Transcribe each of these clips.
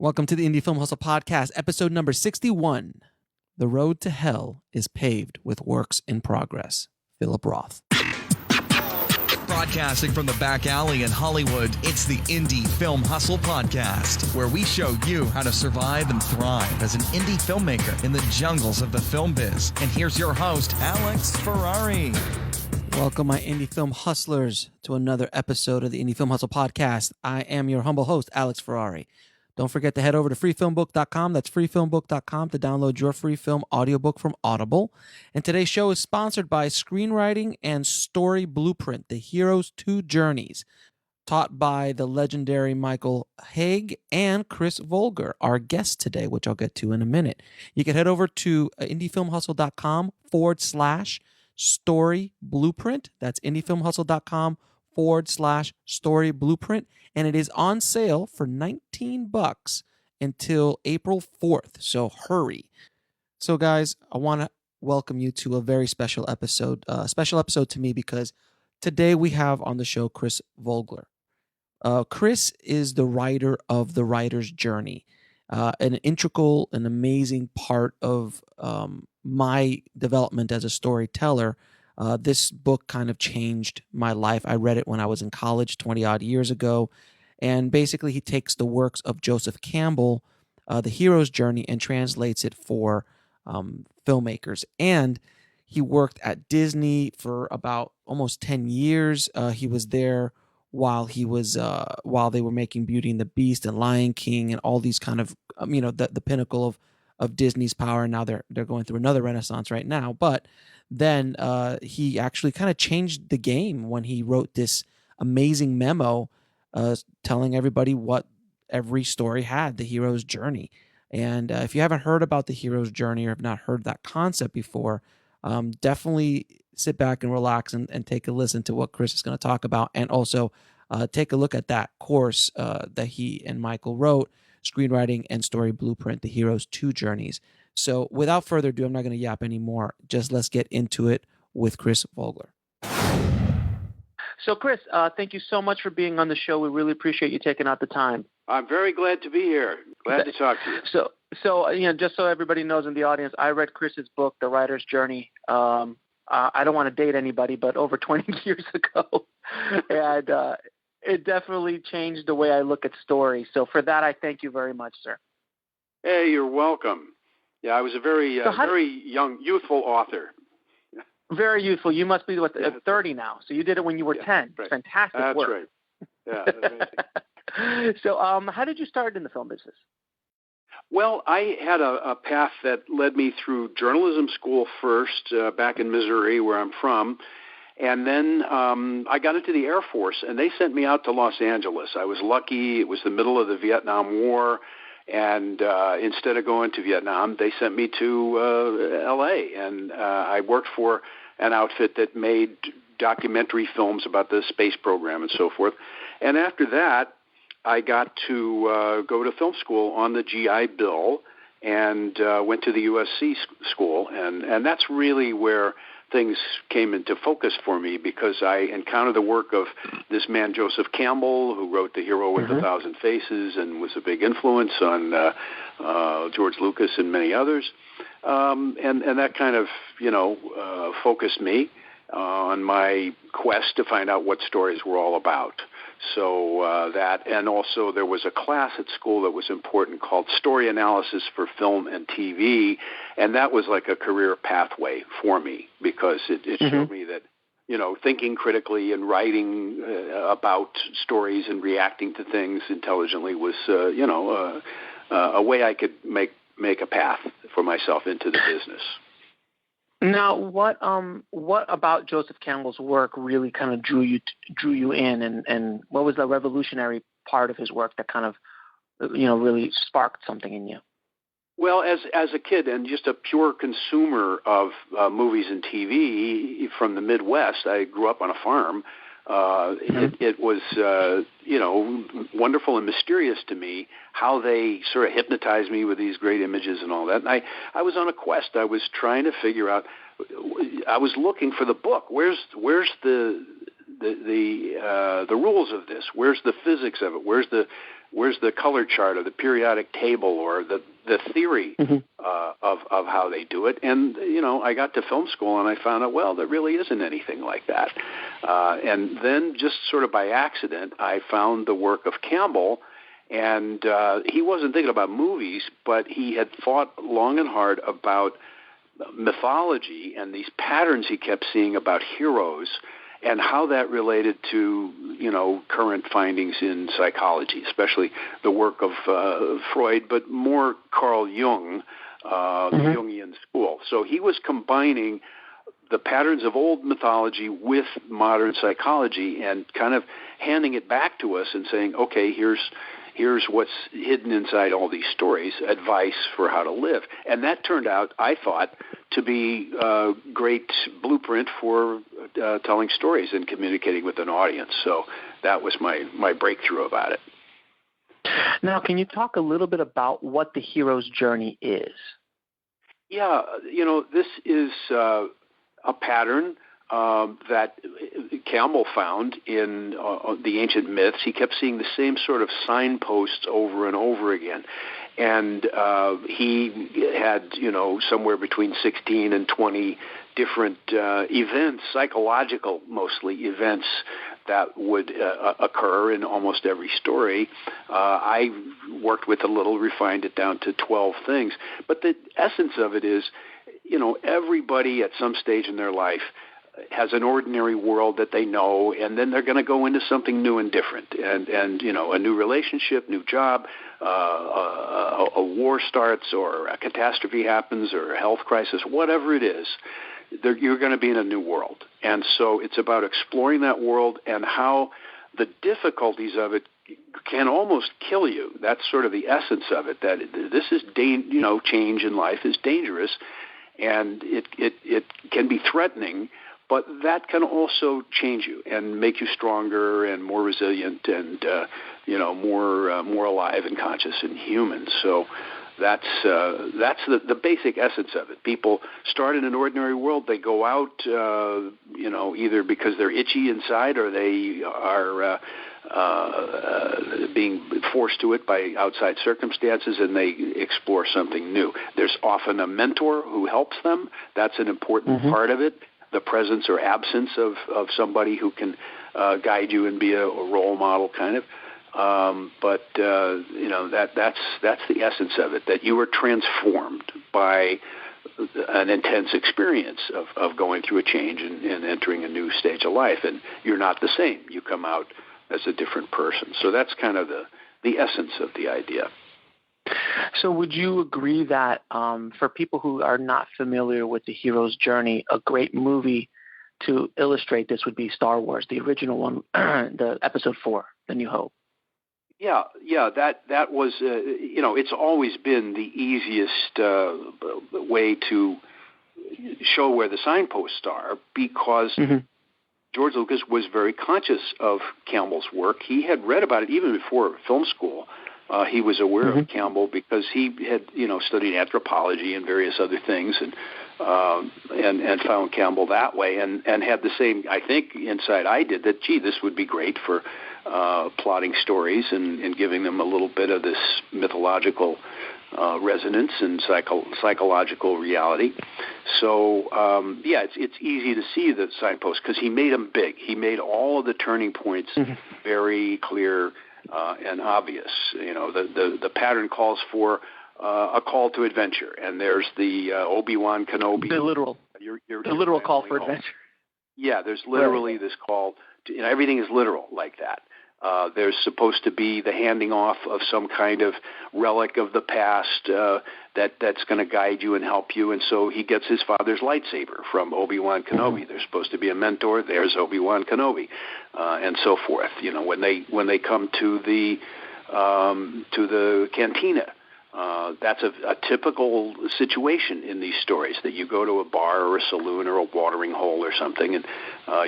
Welcome to the Indie Film Hustle Podcast, episode number 61. The road to hell is paved with works in progress. Philip Roth. Broadcasting from the back alley in Hollywood, it's the Indie Film Hustle Podcast, where we show you how to survive and thrive as an indie filmmaker in the jungles of the film biz. And here's your host, Alex Ferrari. Welcome, my indie film hustlers, to another episode of the Indie Film Hustle Podcast. I am your humble host, Alex Ferrari. Don't forget to head over to freefilmbook.com. That's freefilmbook.com to download your free film audiobook from Audible. And today's show is sponsored by Screenwriting and Story Blueprint, the Hero's Two Journeys, taught by the legendary Michael Haig and Chris Volger, our guest today, which I'll get to in a minute. You can head over to indiefilmhustle.com/story blueprint. That's indiefilmhustle.com/story blueprint. And it is on sale for $19 until April 4th. So hurry. So guys, I want to welcome you to a very special episode to me, because today we have on the show Chris Volger. Chris is the writer of The Writer's Journey, an integral and amazing part of my development as a storyteller. This book kind of changed my life. I read it when I was in college 20 odd years ago. And basically he takes the works of Joseph Campbell, The Hero's Journey, and translates it for filmmakers. And he worked at Disney for about almost 10 years. He was there while they were making Beauty and the Beast and Lion King and all these kind of, the pinnacle of Disney's power. And now they're going through another renaissance right now. But then he actually kind of changed the game when he wrote this amazing memo telling everybody what every story had, the hero's journey. And if you haven't heard about the hero's journey or have not heard that concept before, definitely sit back and relax and take a listen to what Chris is going to talk about. And also take a look at that course that he and Michael wrote, Screenwriting and Story Blueprint, The Hero's Two Journeys. So without further ado, I'm not going to yap anymore. Just let's get into it with Chris Volger. So Chris, thank you so much for being on the show. We really appreciate you taking out the time. I'm very glad to be here. Glad to talk to you. So just so everybody knows in the audience, I read Chris's book, The Writer's Journey. I don't want to date anybody, but over 20 years ago. And it definitely changed the way I look at stories. So for that, I thank you very much, sir. Hey, you're welcome. Yeah, I was a very young, youthful author. Very youthful. You must be 30 now. So you did it when you were 10. Right. Fantastic That's work. Right. Yeah, that's amazing. So how did you start in the film business? Well, I had a path that led me through journalism school first, back in Missouri, where I'm from. And then I got into the Air Force, and they sent me out to Los Angeles. I was lucky. It was the middle of the Vietnam War. And instead of going to Vietnam, they sent me to L.A., and I worked for an outfit that made documentary films about the space program and so forth. And after that, I got to go to film school on the GI Bill and went to the USC school. And that's really where things came into focus for me, because I encountered the work of this man, Joseph Campbell, who wrote The Hero with a Thousand Faces and was a big influence on George Lucas and many others. And that kind of, focused me on my quest to find out what stories were all about. So and also there was a class at school that was important called Story Analysis for Film and TV, and that was like a career pathway for me, because it showed me that, thinking critically and writing about stories and reacting to things intelligently was, a way I could make a path for myself into the business. Now, what about Joseph Campbell's work really kind of drew you in, and what was the revolutionary part of his work that kind of, really sparked something in you? Well, as a kid and just a pure consumer of movies and TV from the Midwest, I grew up on a farm. It was, wonderful and mysterious to me how they sort of hypnotized me with these great images and all that. And I was on a quest. I was trying to figure out. I was looking for the book. Where's the rules of this? Where's the physics of it? Where's the where's the color chart or the periodic table or the theory of how they do it? And, I got to film school and I found out, well, there really isn't anything like that. And then just sort of by accident, I found the work of Campbell, and he wasn't thinking about movies, but he had thought long and hard about mythology and these patterns he kept seeing about heroes and how that related to, current findings in psychology, especially the work of Freud, but more Carl Jung, the Jungian school. So he was combining the patterns of old mythology with modern psychology and kind of handing it back to us and saying, okay, here's what's hidden inside all these stories, advice for how to live. And that turned out, I thought, to be a great blueprint for telling stories and communicating with an audience. So that was my breakthrough about it. Now, can you talk a little bit about what the hero's journey is? Yeah, this is a pattern that Campbell found in the ancient myths. He kept seeing the same sort of signposts over and over again. And he had, somewhere between 16 and 20 different events, psychological mostly events, that would occur in almost every story. I worked with a little, refined it down to 12 things. But the essence of it is, everybody at some stage in their life has an ordinary world that they know, and then they're going to go into something new and different, and a new relationship, new job, a war starts, or a catastrophe happens, or a health crisis, whatever it is, you're going to be in a new world. And so it's about exploring that world and how the difficulties of it can almost kill you. That's sort of the essence of it, that this is, change in life is dangerous, and it can be threatening, but that can also change you and make you stronger and more resilient and more alive and conscious and human. So that's the basic essence of it. People start in an ordinary world. They go out, either because they're itchy inside or they are being forced to it by outside circumstances, and they explore something new. There's often a mentor who helps them. That's an important part of it. The presence or absence of somebody who can guide you and be a role model, kind of. But that's the essence of it, that you are transformed by an intense experience of going through a change and entering a new stage of life. And you're not the same. You come out as a different person. So that's kind of the essence of the idea. So would you agree that for people who are not familiar with the hero's journey, a great movie to illustrate this would be Star Wars, the original one, the Episode 4, The New Hope? Yeah, that was, it's always been the easiest way to show where the signposts are, because George Lucas was very conscious of Campbell's work. He had read about it even before film school. He was aware of Campbell because he had, studied anthropology and various other things, and found Campbell that way, and had the same, I think, insight I did, that, this would be great for plotting stories and giving them a little bit of this mythological resonance and psychological reality. So, it's easy to see the signposts because he made them big. He made all of the turning points very clear and obvious. The pattern calls for a call to adventure, and there's the Obi-Wan Kenobi. The literal call for adventure. Yeah, there's literally this call to, everything is literal like that. There's supposed to be the handing off of some kind of relic of the past that's going to guide you and help you. And so he gets his father's lightsaber from Obi-Wan Kenobi. There's supposed to be a mentor. There's Obi-Wan Kenobi, and so forth. When they come to the cantina. That's a typical situation in these stories, that you go to a bar or a saloon or a watering hole or something, and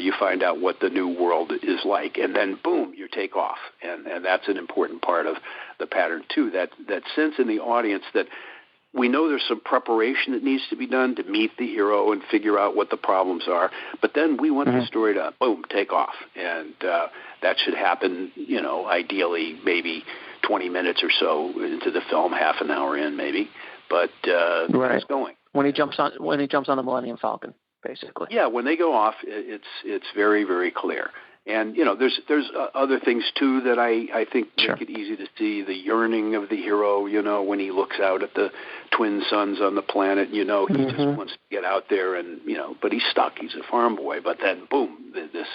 you find out what the new world is like, and then boom, you take off. And that's an important part of the pattern too, that sense in the audience that we know there's some preparation that needs to be done to meet the hero and figure out what the problems are, but then we want the story to, boom, take off. And that should happen, ideally maybe 20 minutes or so into the film, half an hour in maybe, but it's going. When he jumps on the Millennium Falcon, basically. Yeah, when they go off, it's very, very clear. And, there's other things, too, that I think make it easy to see. The yearning of the hero, when he looks out at the twin suns on the planet, he just wants to get out there and, but he's stuck. He's a farm boy. But then, boom, this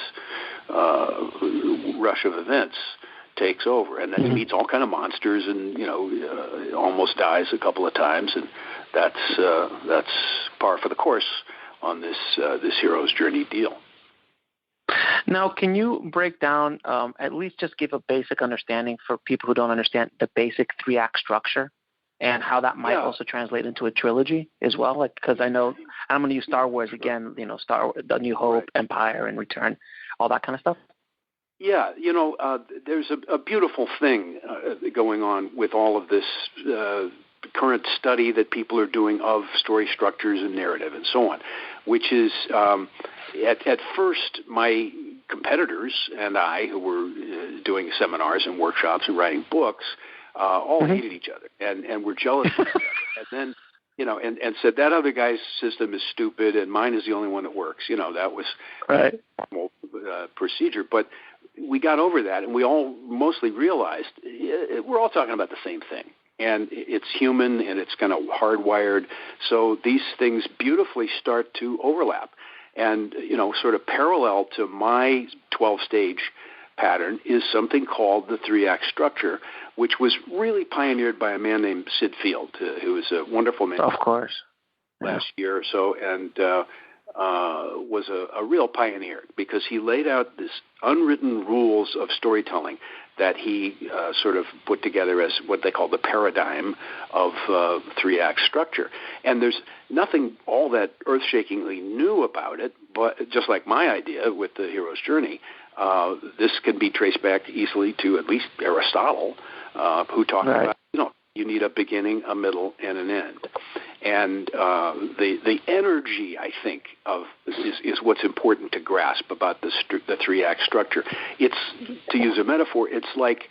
rush of events takes over. And then he meets all kind of monsters and, almost dies a couple of times. And that's par for the course on this hero's journey deal. Now, can you break down, at least just give a basic understanding for people who don't understand the basic 3-act structure and how that might also translate into a trilogy as well? Like, because I know I'm going to use Star Wars again, The New Hope, Empire, and Return, all that kind of stuff. Yeah, there's a beautiful thing going on with all of this current study that people are doing of story structures and narrative and so on, which is at first my competitors and I, who were doing seminars and workshops and writing books, all hated each other and were jealous of each other. And then, and said that other guy's system is stupid and mine is the only one that works. That was normal procedure. But we got over that, and we all mostly realized we're all talking about the same thing. And it's human, and it's kind of hardwired. So these things beautifully start to overlap. And, sort of parallel to my 12-stage pattern is something called the 3-act structure, which was really pioneered by a man named Sid Field, who was a wonderful man. Of course. Last year or so, and was a real pioneer because he laid out this unwritten rules of storytelling that he sort of put together as what they call the paradigm of 3-act structure. And there's nothing all that earth-shakingly new about it, but just like my idea with the hero's journey, this can be traced back easily to at least Aristotle, who talked about, you need a beginning, a middle, and an end. And the energy, I think, is what's important to grasp about the 3-act structure. It's, to use a metaphor, it's like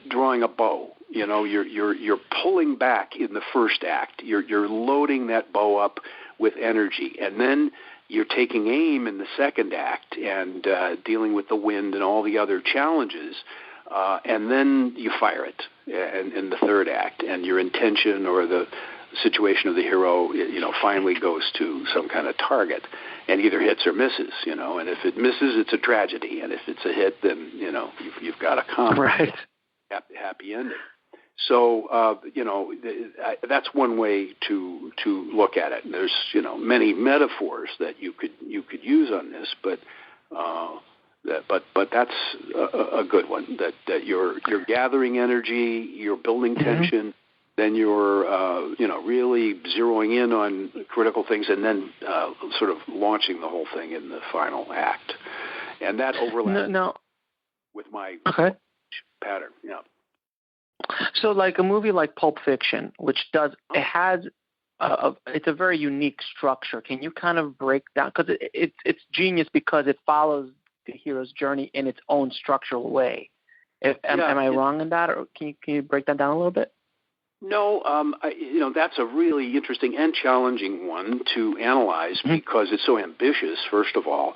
drawing a bow. You're pulling back in the first act. You're loading that bow up with energy, and then you're taking aim in the second act and dealing with the wind and all the other challenges. And then you fire it in the third act, and your intention or the situation of the hero, finally goes to some kind of target, and either hits or misses, And if it misses, it's a tragedy, and if it's a hit, then you've got a comedy, happy ending. So that's one way to look at it. And there's many metaphors that you could use on this, but that's a good one. That you're gathering energy, you're building tension, then you're really zeroing in on critical things, and then sort of launching the whole thing in the final act. And that overlaps with my pattern. Yeah. So, like a movie like Pulp Fiction, which it's a very unique structure. Can you kind of break down, because it's genius because it follows the hero's journey in its own structural way. Am I wrong in that, or can you break that down a little bit? No, that's a really interesting and challenging one to analyze because it's so ambitious. First of all,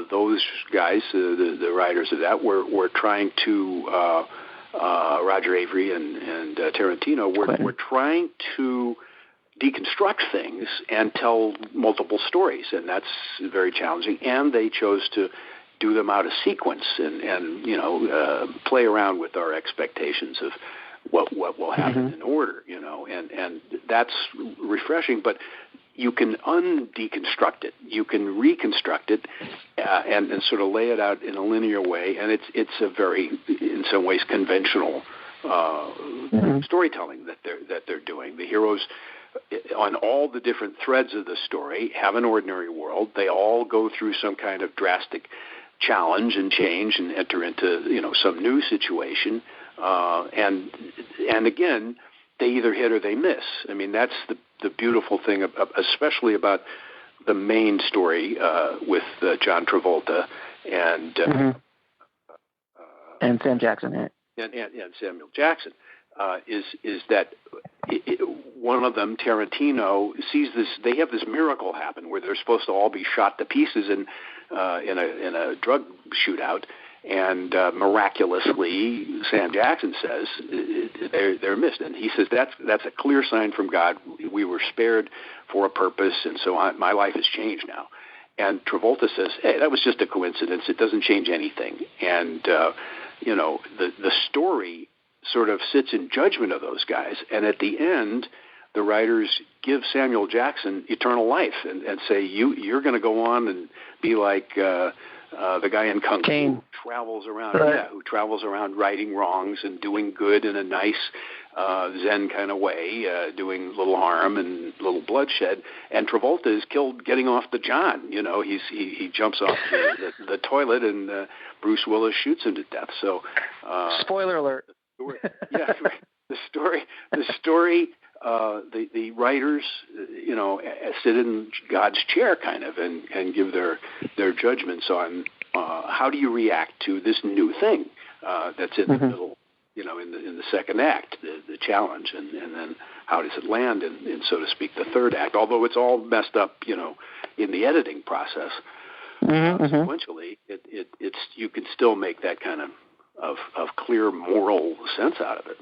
those guys, the writers of that, were trying to Roger Avary and Tarantino were trying to deconstruct things and tell multiple stories, and that's very challenging. And they chose to do them out of sequence and play around with our expectations of what will happen in order, and that's refreshing. But you can undeconstruct it, you can reconstruct it, and sort of lay it out in a linear way. And it's a very, in some ways, conventional storytelling that they're doing. The heroes, on all the different threads of the story, have an ordinary world. They all go through some kind of drastic challenge and change and enter into some new situation. And again, they either hit or they miss. I mean, that's the beautiful thing, especially about the main story with John Travolta and Sam Jackson. and Samuel Jackson, is that one of them, Tarantino, sees this. They have this miracle happen where they're supposed to all be shot to pieces in a drug shootout, and miraculously, Sam Jackson says they're missed, and he says that's a clear sign from God. We were spared for a purpose, and so my life has changed now. And Travolta says, "Hey, that was just a coincidence. It doesn't change anything." And the story sort of sits in judgment of those guys, and at the end, the writers give Samuel Jackson eternal life and say, you're going to go on and be like the guy in Kung Fu who travels around righting wrongs and doing good in a nice Zen kind of way, doing little harm and little bloodshed. And Travolta is killed getting off the John. He jumps off the toilet, and Bruce Willis shoots him to death. So, spoiler alert. The story. The writers, sit in God's chair kind of and give their judgments on how do you react to this new thing that's in the middle, in the second act, the challenge, and then how does it land in, so to speak, the third act, although it's all messed up, in the editing process. Sequentially, it's you can still make that kind of clear moral sense out of it.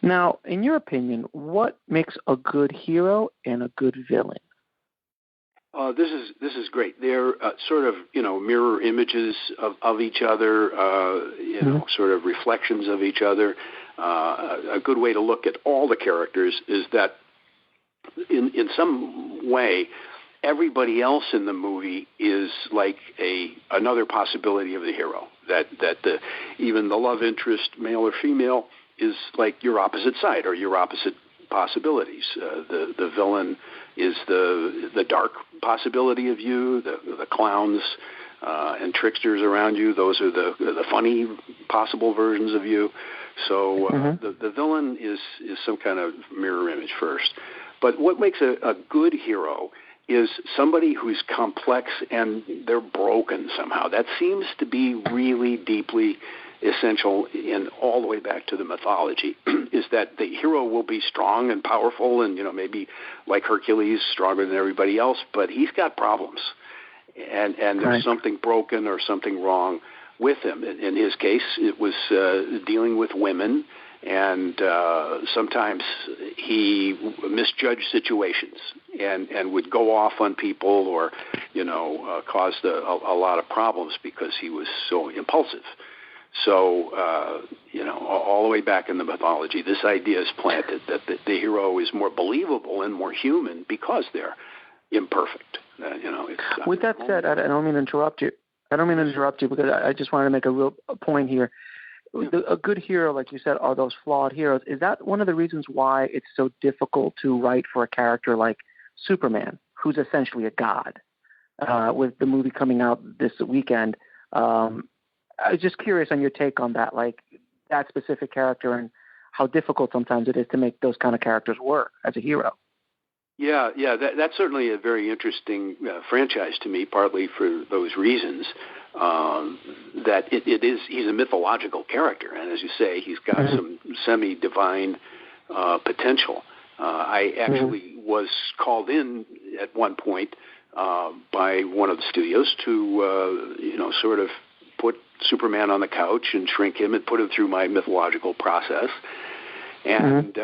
Now, in your opinion, what makes a good hero and a good villain? This is great. They're sort of mirror images of each other, sort of reflections of each other. A good way to look at all the characters is that in some way, everybody else in the movie is like another possibility of the hero. That even the love interest, male or female, is like your opposite side or your opposite possibilities. The villain is the dark possibility of you. The clowns and tricksters around you, those are the funny possible versions of you. So the villain is some kind of mirror image first. But what makes a good hero is somebody who's complex and they're broken somehow. That seems to be really deeply essential in all the way back to the mythology, is that the hero will be strong and powerful and, maybe like Hercules, stronger than everybody else, but he's got problems. And there's something broken or something wrong with him. In his case, it was dealing with women, and sometimes he misjudged situations and would go off on people or, caused a lot of problems because he was so impulsive. So, all the way back in the mythology, this idea is planted that the hero is more believable and more human because they're imperfect. With that said, I don't mean to interrupt you. Because I just wanted to make a real point here. A good hero, like you said, are those flawed heroes. Is that one of the reasons why it's so difficult to write for a character like Superman, who's essentially a god? With the movie coming out this weekend, I was just curious on your take on that, like that specific character and how difficult sometimes it is to make those kind of characters work as a hero. Yeah, that's certainly a very interesting franchise to me, partly for those reasons, that he's a mythological character, and as you say, he's got some semi-divine potential. I actually was called in at one point by one of the studios to, sort of put Superman on the couch and shrink him and put him through my mythological process. And,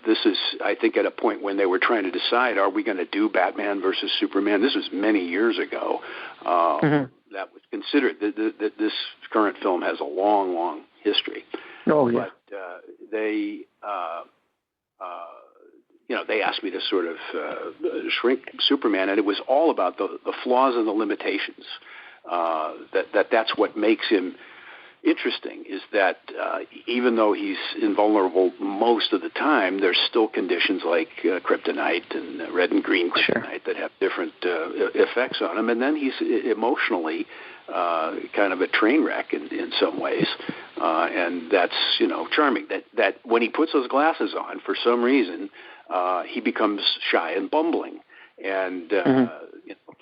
this is, I think, at a point when they were trying to decide, are we going to do Batman versus Superman? This was many years ago. That was considered. This current film has a long, long history. Oh, yeah. But they asked me to sort of shrink Superman, and it was all about the flaws and the limitations. That's what makes him interesting, is that even though he's invulnerable most of the time, there's still conditions like kryptonite and red and green kryptonite that have different effects on him. And then he's emotionally kind of a train wreck in some ways. And that's, charming. That when he puts those glasses on, for some reason, he becomes shy and bumbling. And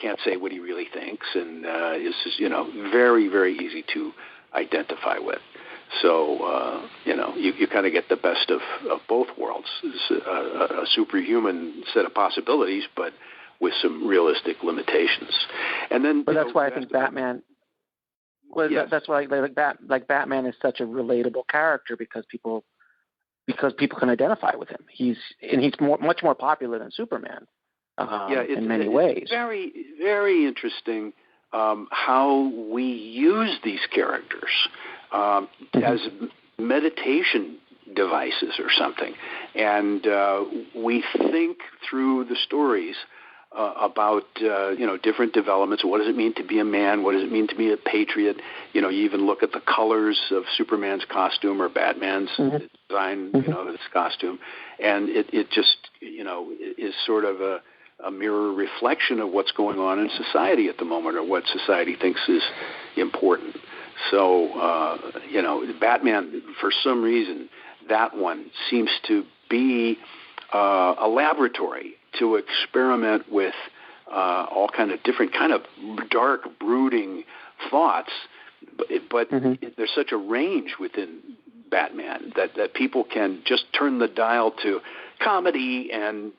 can't say what he really thinks, and is very, very easy to identify with. So, you kind of get the best of both worlds. It's a superhuman set of possibilities, but with some realistic limitations. And then, but that's why I think Batman. Well, yes. That's why Batman is such a relatable character because people can identify with him. He's much more popular than Superman. In many ways. It's very, very interesting how we use these characters as meditation devices or something, and we think through the stories about different developments. What does it mean to be a man? What does it mean to be a patriot? You even look at the colors of Superman's costume or Batman's design, his costume, and it just is sort of a mirror reflection of what's going on in society at the moment, or what society thinks is important. So, Batman, for some reason, that one seems to be a laboratory to experiment with all kind of different kind of dark, brooding thoughts. But there's such a range within Batman that people can just turn the dial to comedy and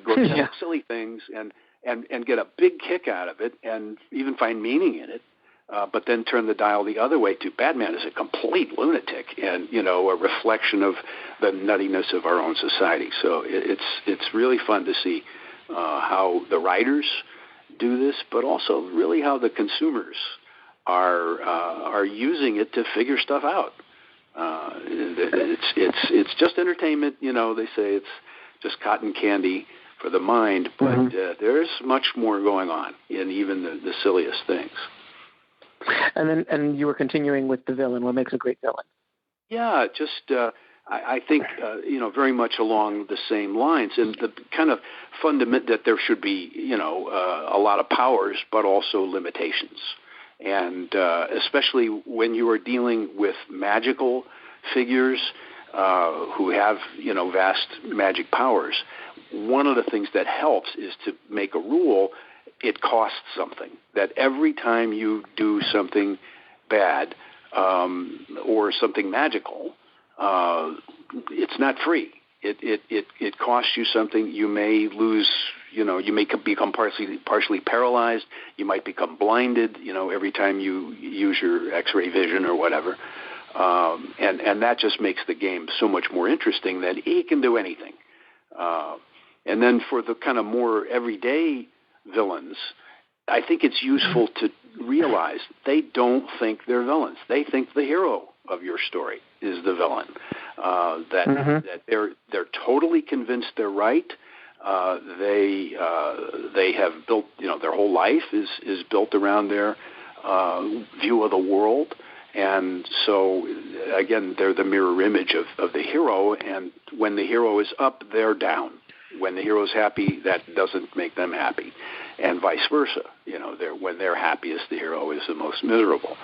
grotesque, silly things and get a big kick out of it and even find meaning in it. But then turn the dial the other way to Batman is a complete lunatic and a reflection of the nuttiness of our own society. So it's really fun to see how the writers do this, but also really how the consumers are using it to figure stuff out. It's just entertainment, they say it's just cotton candy for the mind, but there's much more going on in even the silliest things. And you were continuing with the villain. What makes a great villain? Yeah, just I think very much along the same lines, and the kind of fundament that there should be a lot of powers, but also limitations. And especially when you are dealing with magical figures who have, vast magic powers, one of the things that helps is to make a rule. It costs something, that every time you do something bad or something magical, it's not free. It costs you something. You may lose, you may become partially paralyzed. You might become blinded, every time you use your X-ray vision or whatever. And that just makes the game so much more interesting that he can do anything. And then for the kind of more everyday villains, I think it's useful to realize they don't think they're villains. They think the hero of your story is the villain. That they're totally convinced they're right. They have built, their whole life is built around their view of the world. And so, again, they're the mirror image of the hero. And when the hero is up, they're down. When the hero's happy, that doesn't make them happy, and vice versa. When they're happiest, the hero is the most miserable.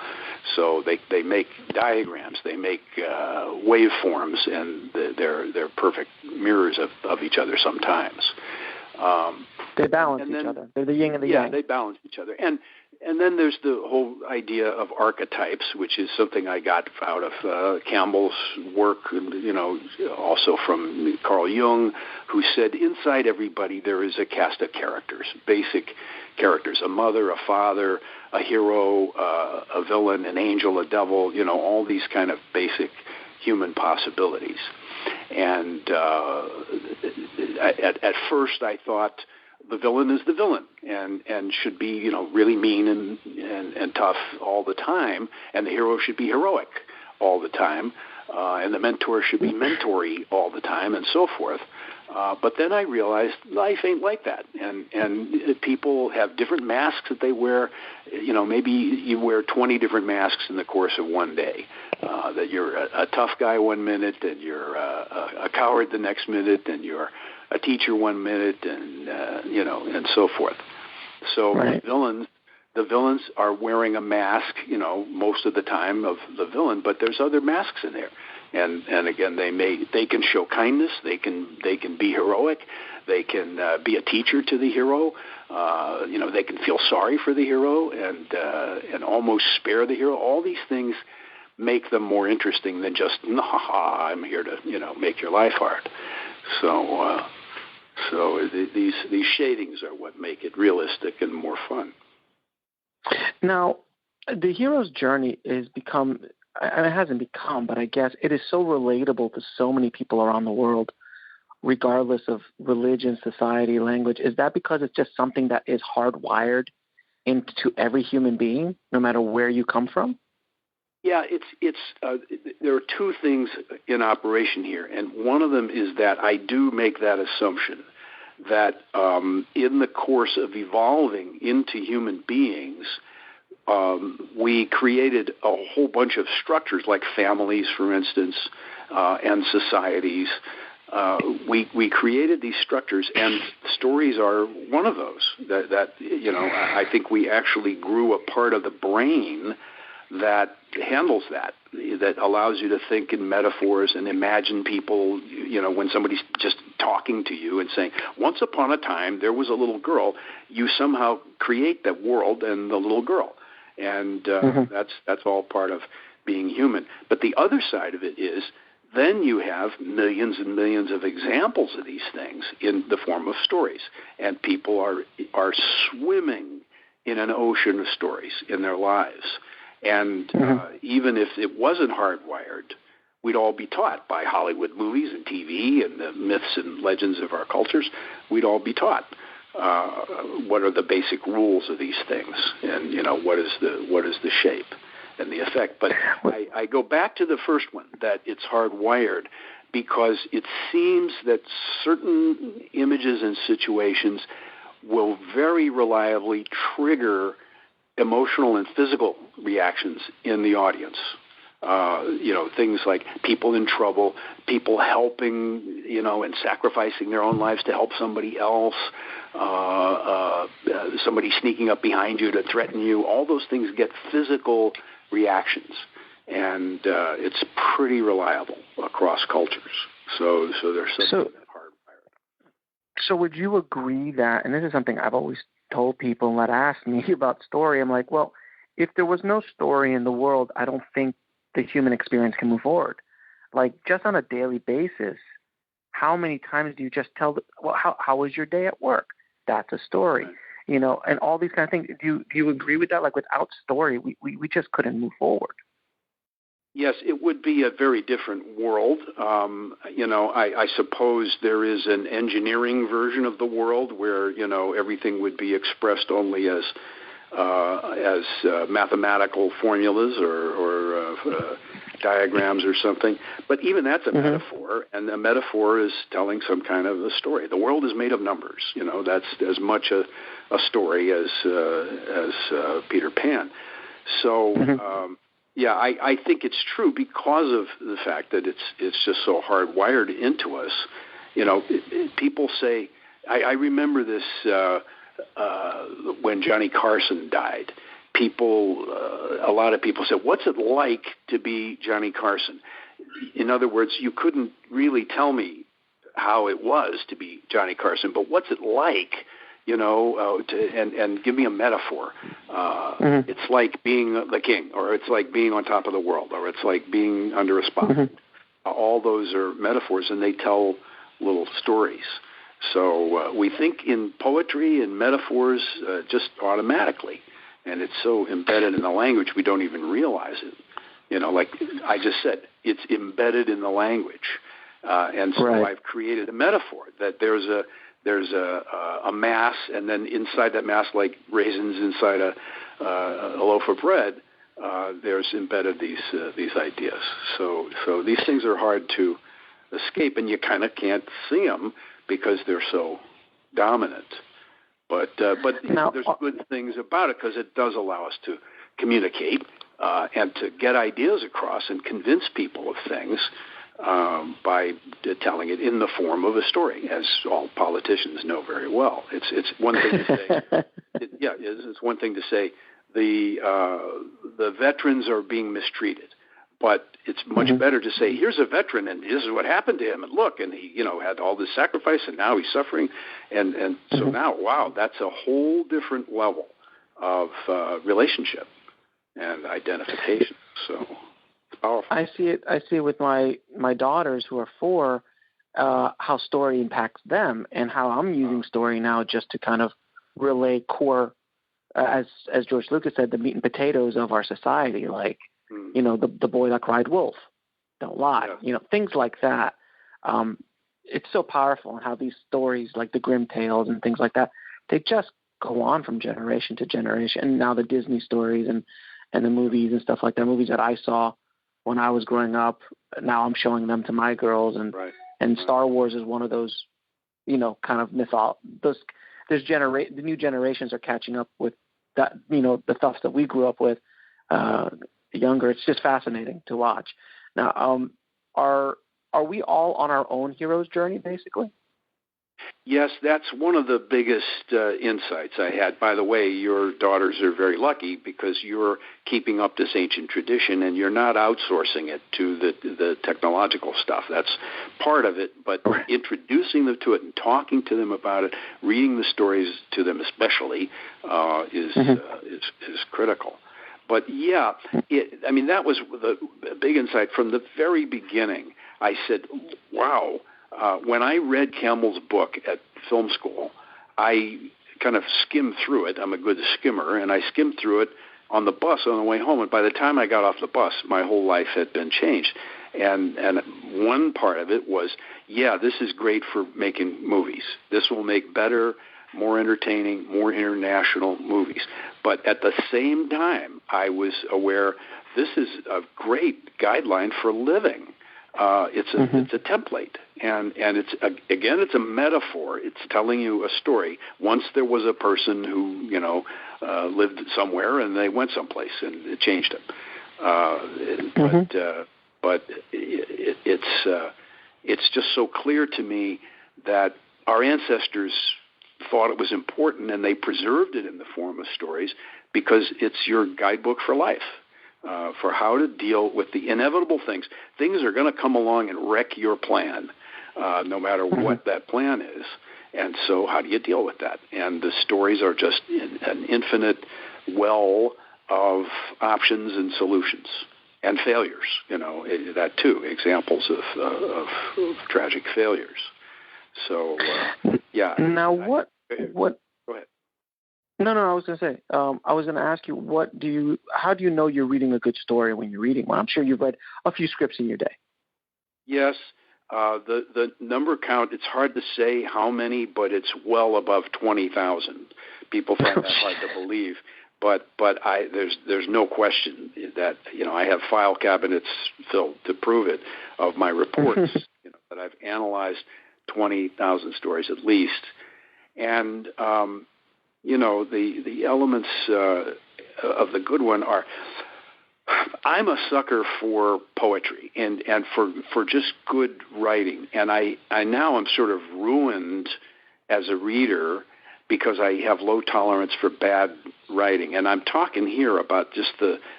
So they make diagrams, they make waveforms, and they're perfect mirrors of each other sometimes. They balance each other. They're the yin and the yang. Yeah, they balance each other. And then there's the whole idea of archetypes, which is something I got out of Campbell's work, also from Carl Jung, who said inside everybody there is a cast of characters, basic characters, a mother, a father, a hero, a villain, an angel, a devil, all these kind of basic human possibilities. And at first I thought, the villain is the villain and should be, really mean and tough all the time, and the hero should be heroic all the time, and the mentor should be mentory all the time, and so forth. But then I realized life ain't like that, and people have different masks that they wear. Maybe you wear 20 different masks in the course of one day. That you're a tough guy one minute, and you're a coward the next minute, and you're a teacher one minute, and and so forth. So the villains are wearing a mask, most of the time of the villain, but there's other masks in there. And again, they can show kindness, they can be heroic, They can be a teacher to the hero. They can feel sorry for the hero and almost spare the hero. All these things make them more interesting than just, I'm here to, make your life hard. So these shadings are what make it realistic and more fun. Now, the hero's journey is become, and it hasn't become, but I guess it is so relatable to so many people around the world, regardless of religion, society, language. Is that because it's just something that is hardwired into every human being, no matter where you come from? Yeah, there are two things in operation here, and one of them is that I do make that assumption that in the course of evolving into human beings, we created a whole bunch of structures, like families, for instance, and societies. We created these structures, and stories are one of those. I think we actually grew a part of the brain that handles that allows you to think in metaphors and imagine people, when somebody's just talking to you and saying, once upon a time there was a little girl, you somehow create that world and the little girl. And that's all part of being human. But the other side of it is then you have millions and millions of examples of these things in the form of stories. And people are swimming in an ocean of stories in their lives. And even if it wasn't hardwired, we'd all be taught by Hollywood movies and TV and the myths and legends of our cultures. We'd all be taught what are the basic rules of these things, and what is the shape and the effect. But I go back to the first one, that it's hardwired, because it seems that certain images and situations will very reliably trigger emotional and physical reactions in the audience. Things like people in trouble, people helping, and sacrificing their own lives to help somebody else, somebody sneaking up behind you to threaten you. All those things get physical reactions, and it's pretty reliable across cultures. So there's something that hardwired. So would you agree that, and this is something I've always told people that ask me about story, I'm like, well, if there was no story in the world, I don't think the human experience can move forward. Like, just on a daily basis, how many times do you just tell, how was your day at work? That's a story, and all these kind of things. Do you agree with that? Like, without story, we just couldn't move forward. Yes, it would be a very different world. I suppose there is an engineering version of the world where, everything would be expressed only as mathematical formulas or diagrams or something. But even that's a metaphor, and a metaphor is telling some kind of a story. The world is made of numbers. That's as much a story as Peter Pan. So, I think it's true because of the fact that it's just so hardwired into us. People say, I remember this when Johnny Carson died. A lot of people said, what's it like to be Johnny Carson? In other words, you couldn't really tell me how it was to be Johnny Carson, but what's it like, and give me a metaphor. It's like being the king, or it's like being on top of the world, or it's like being under a spotlight. All those are metaphors, and they tell little stories. So we think in poetry and metaphors just automatically, and it's so embedded in the language we don't even realize it. Like I just said, it's embedded in the language, and so I've created a metaphor that there's a mass, and then inside that mass, like raisins inside a loaf of bread, there's embedded these ideas. So these things are hard to escape, and you kind of can't see them because they're so dominant. But there's good things about it, because it does allow us to communicate and to get ideas across and convince people of things by telling it in the form of a story, as all politicians know very well. It's one thing to say. It's one thing to say the veterans are being mistreated, But it's much better to say, here's a veteran, and this is what happened to him, and look, and he, had all this sacrifice, and now he's suffering, and so now, wow, that's a whole different level of relationship and identification. So it's powerful. I see it with my daughters who are 4, how story impacts them, and how I'm using story now just to kind of relay core, as George Lucas said, the meat and potatoes of our society, like, the boy that cried wolf, don't lie, things like that. It's so powerful, and how these stories, like the Grimm tales and things like that, they just go on from generation to generation. And now the Disney stories and the movies and stuff like that, movies that I saw when I was growing up, now I'm showing them to my girls. And Star Wars is one of those, kind of the new generations are catching up with that, the stuff that we grew up with. Younger, it's just fascinating to watch. Now, are we all on our own hero's journey, basically? Yes, that's one of the biggest insights I had. By the way, your daughters are very lucky because you're keeping up this ancient tradition and you're not outsourcing it to the technological stuff. That's part of it, but introducing them to it and talking to them about it, reading the stories to them especially, is critical. But that was the big insight from the very beginning. I said, wow. When I read Campbell's book at film school, I kind of skimmed through it. I'm a good skimmer, and I skimmed through it on the bus on the way home. And by the time I got off the bus, my whole life had been changed. And one part of it was, this is great for making movies. This will make better, more entertaining, more international movies. But at the same time, I was aware this is a great guideline for living. It's a template, and it's a metaphor. It's telling you a story. Once there was a person who lived somewhere, and they went someplace, and it changed them. But it's just so clear to me that our ancestors thought it was important, and they preserved it in the form of stories because it's your guidebook for life. For how to deal with the inevitable things. Things are going to come along and wreck your plan, no matter what that plan is. And so how do you deal with that? And the stories are just an infinite well of options and solutions and failures, that too, examples of tragic failures. So, Now, what? Go ahead. No, I was going to say, I was going to ask you, how do you know you're reading a good story when you're reading one? I'm sure you've read a few scripts in your day. Yes. The number count, it's hard to say how many, but it's well above 20,000. People find that hard to believe. But there's no question that, I have file cabinets filled to prove it of my reports, that I've analyzed 20,000 stories at least. And, the elements of the good one are, I'm a sucker for poetry and for just good writing. And I now am sort of ruined as a reader because I have low tolerance for bad writing. And I'm talking here about just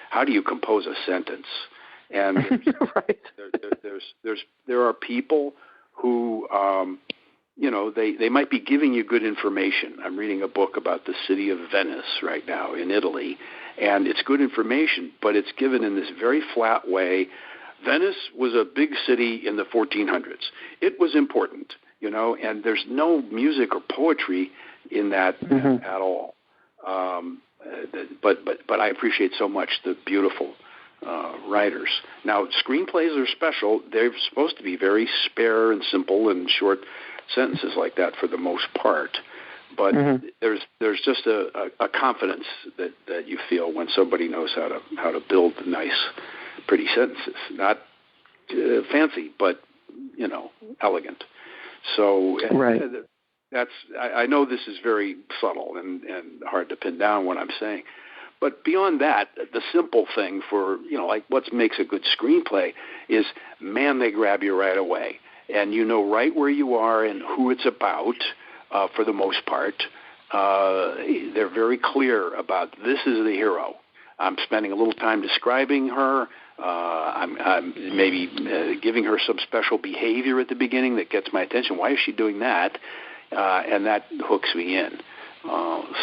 how do you compose a sentence? And right. there are people who, they might be giving you good information. I'm reading a book about the city of Venice right now in Italy, and it's good information, but it's given in this very flat way. Venice was a big city in the 1400s. It was important, and there's no music or poetry in that at all. But I appreciate so much the beautiful writers. Now, screenplays are special. They're supposed to be very spare and simple and short sentences like that for the most part. But there's just a confidence that you feel when somebody knows how to build nice, pretty sentences. Not fancy, but elegant. So that's I know this is very subtle and hard to pin down what I'm saying. But beyond that, the simple thing for, like what makes a good screenplay is, man, they grab you right away. And you know right where you are and who it's about, for the most part. They're very clear about this is the hero. I'm spending a little time describing her. I'm maybe giving her some special behavior at the beginning that gets my attention. Why is she doing that? And that hooks me in.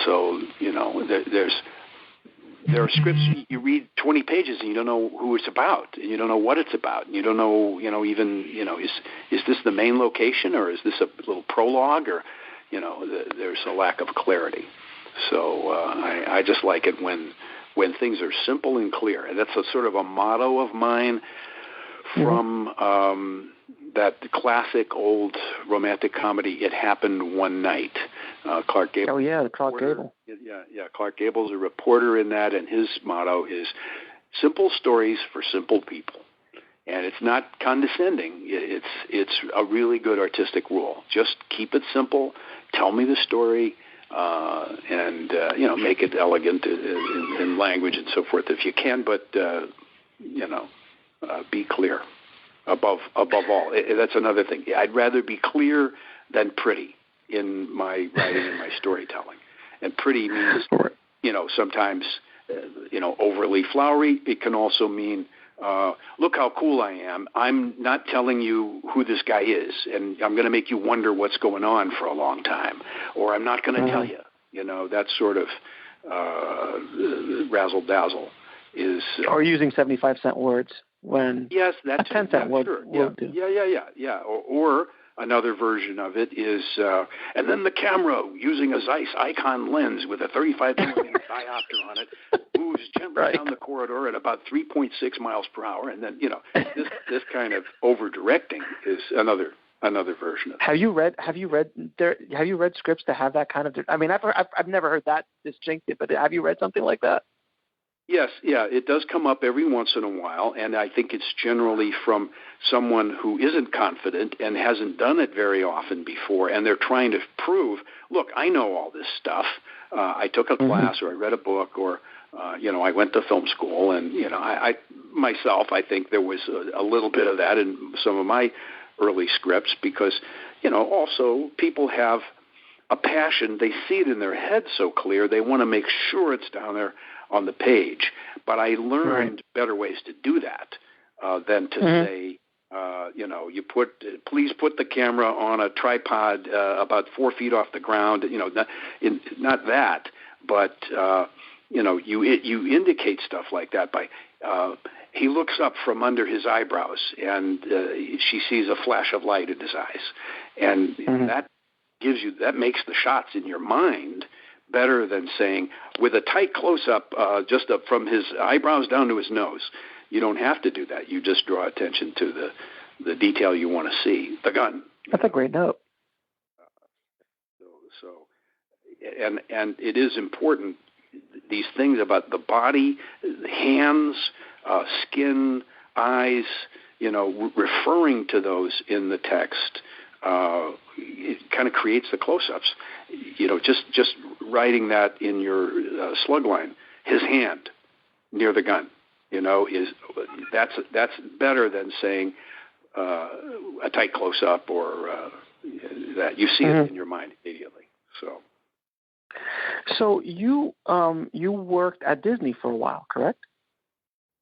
So, there are scripts you read 20 pages and you don't know who it's about, and you don't know what it's about, and you don't know, is this the main location, or is this a little prologue, or, there's a lack of clarity. So I just like it when things are simple and clear, and that's a sort of a motto of mine from that classic old romantic comedy, It Happened One Night. Clark Gable. Oh, yeah, Clark Gable. Yeah, Clark Gable's a reporter in that, and his motto is simple stories for simple people. And it's not condescending. It's a really good artistic rule. Just keep it simple. Tell me the story, and make it elegant in language and so forth if you can, but be clear. Above all, that's another thing. I'd rather be clear than pretty in my writing and my storytelling. And pretty means, sometimes, overly flowery. It can also mean, look how cool I am. I'm not telling you who this guy is, and I'm going to make you wonder what's going on for a long time. Or I'm not going to tell you. That sort of razzle-dazzle is... or using 75-cent words. When yes, that's a 10-cent word will do. Yeah. Or another version of it is, and then the camera, using a Zeiss Icon lens with a 35 millimeter diopter on it, moves gently down the corridor at about 3.6 miles per hour, and then this kind of over directing is another version of it. Have you read scripts that have that kind of? I mean, I've never heard that distinctive, but have you read something like that? Yes, it does come up every once in a while, and I think it's generally from someone who isn't confident and hasn't done it very often before, and they're trying to prove, look, I know all this stuff. I took a class, or I read a book, or I went to film school, and I myself, I think there was a little bit of that in some of my early scripts, because also people have a passion. They see it in their head so clear, they want to make sure it's down there on the page. But I learned better ways to do that than to say, please put the camera on a tripod about 4 feet off the ground. Not that, but you indicate stuff like that by. He looks up from under his eyebrows, and she sees a flash of light in his eyes, and that makes the shots in your mind better than saying, with a tight close-up, just up from his eyebrows down to his nose. You don't have to do that. You just draw attention to the detail you want to see, the gun. That's a great note. And it is important, these things about the body, hands, skin, eyes, referring to those in the text, it kind of creates the close-ups. Just writing that in your slug line, his hand near the gun, that's better than saying a tight close-up or that. You see it in your mind immediately. So you worked at Disney for a while, correct?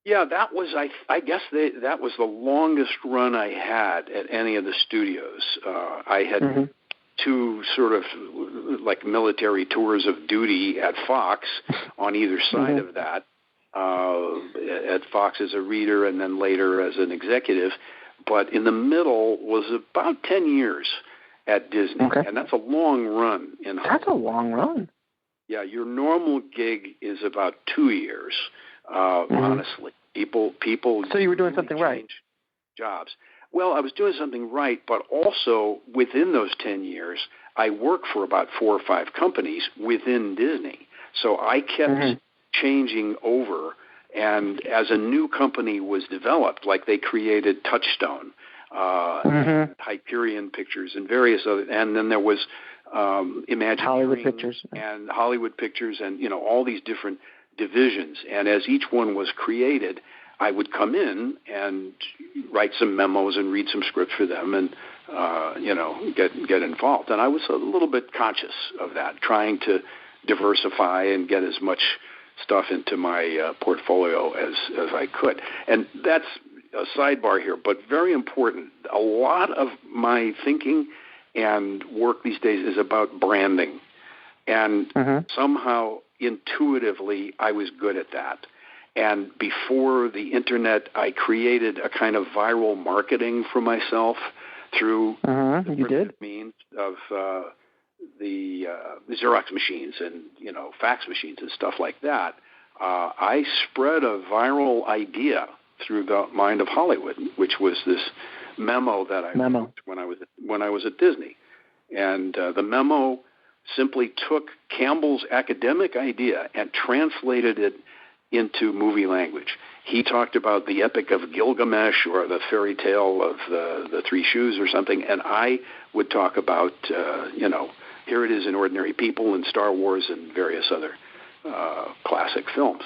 Yeah, that was I guess that was the longest run I had at any of the studios. I had two sort of like military tours of duty at Fox on either side of that. At Fox as a reader and then later as an executive. But in the middle was about 10 years at Disney, and that's a long run in Hollywood. That's a long run. Yeah, your normal gig is about 2 years. Honestly, people. So you were doing something right. Jobs. Well, I was doing something right, but also within those 10 years, I worked for about 4 or 5 companies within Disney. So I kept changing over, and as a new company was developed, like they created Touchstone, Hyperion Pictures, and various other, and then there was Imagineering Hollywood Pictures, and Hollywood Pictures, and all these different divisions. And as each one was created, I would come in and write some memos and read some scripts for them, and get involved. And I was a little bit conscious of that, trying to diversify and get as much stuff into my portfolio as I could. And that's a sidebar here, but very important. A lot of my thinking and work these days is about branding. And somehow, intuitively, I was good at that. And before the Internet, I created a kind of viral marketing for myself through the means of the Xerox machines and, fax machines and stuff like that. I spread a viral idea through the mind of Hollywood, which was this memo that I wrote when I was at Disney. And the memo simply took Campbell's academic idea and translated it into movie language. He talked about the Epic of Gilgamesh or the fairy tale of the Three Shoes or something, and I would talk about, here it is in Ordinary People and Star Wars and various other classic films.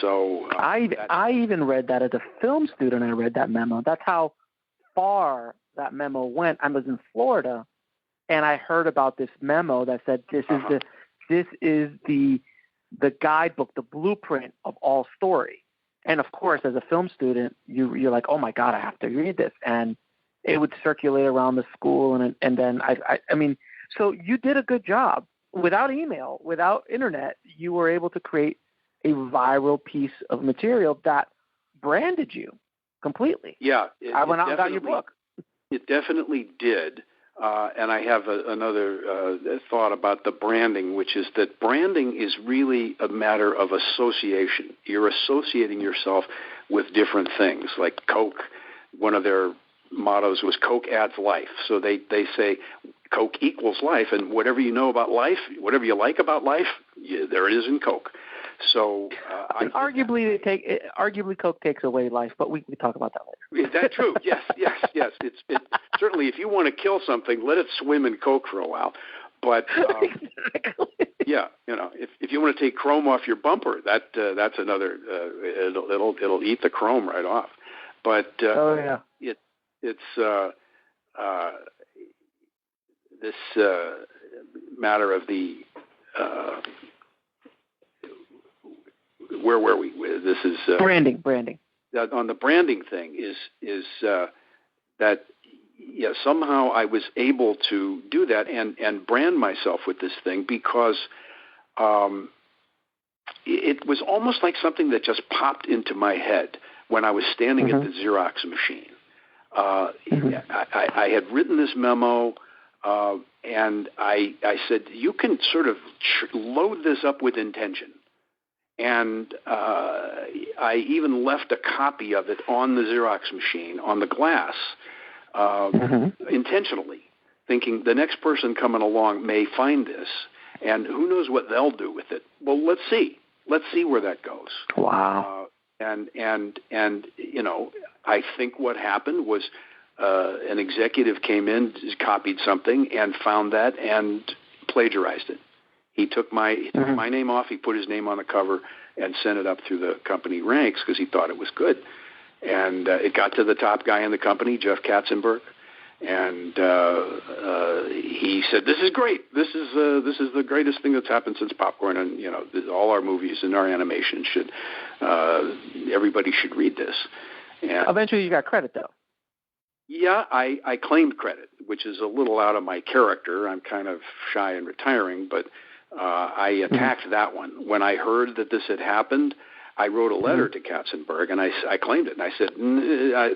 So I even read that as a film student. I read that memo. That's how far that memo went. I was in Florida, and I heard about this memo that said this is the guidebook, the blueprint of all story. And of course, as a film student, you're like, oh my God, I have to read this, and it would circulate around the school, and then I mean, so you did a good job. Without email, without internet, you were able to create a viral piece of material that branded you completely. Yeah, I went out and got your book. It definitely did. And I have another thought about the branding, which is that branding is really a matter of association. You're associating yourself with different things. Like Coke, one of their mottos was Coke adds life. So they say Coke equals life, and whatever you know about life, whatever you like about life, there it is in Coke. So arguably Coke takes away life, but we talk about that later. Is that true? Yes. It's certainly, if you want to kill something, let it swim in Coke for a while. But yeah, if you want to take chrome off your bumper, that's another. It'll eat the chrome right off. But it's this matter of the. Where were we? This is branding. On the branding thing is that somehow I was able to do that and brand myself with this thing because it was almost like something that just popped into my head when I was standing at the Xerox machine. I had written this memo. And I said, you can sort of load this up with intention. And I even left a copy of it on the Xerox machine, on the glass, intentionally, thinking the next person coming along may find this, and who knows what they'll do with it. Well, let's see. Let's see where that goes. Wow. And I think what happened was an executive came in, copied something, and found that and plagiarized it. He took my name off. He put his name on the cover and sent it up through the company ranks because he thought it was good. And it got to the top guy in the company, Jeff Katzenberg, and he said, "This is great. This is the greatest thing that's happened since popcorn. And all our movies and our animation should everybody should read this." And eventually, you got credit though. Yeah, I claimed credit, which is a little out of my character. I'm kind of shy and retiring, but I attacked that one. When I heard that this had happened, I wrote a letter to Katzenberg, and I claimed it. And I said,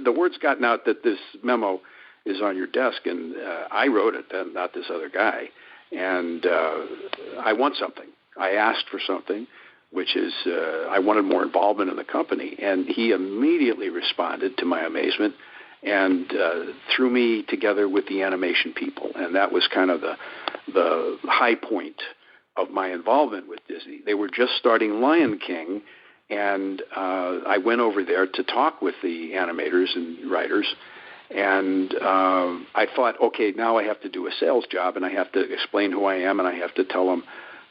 the word's gotten out that this memo is on your desk, and I wrote it, and not this other guy. And I want something. I asked for something, which is I wanted more involvement in the company. And he immediately responded, to my amazement, and threw me together with the animation people. And that was kind of the high point of my involvement with Disney. They were just starting Lion King, and I went over there to talk with the animators and writers, and I thought, okay, now I have to do a sales job, and I have to explain who I am, and I have to tell them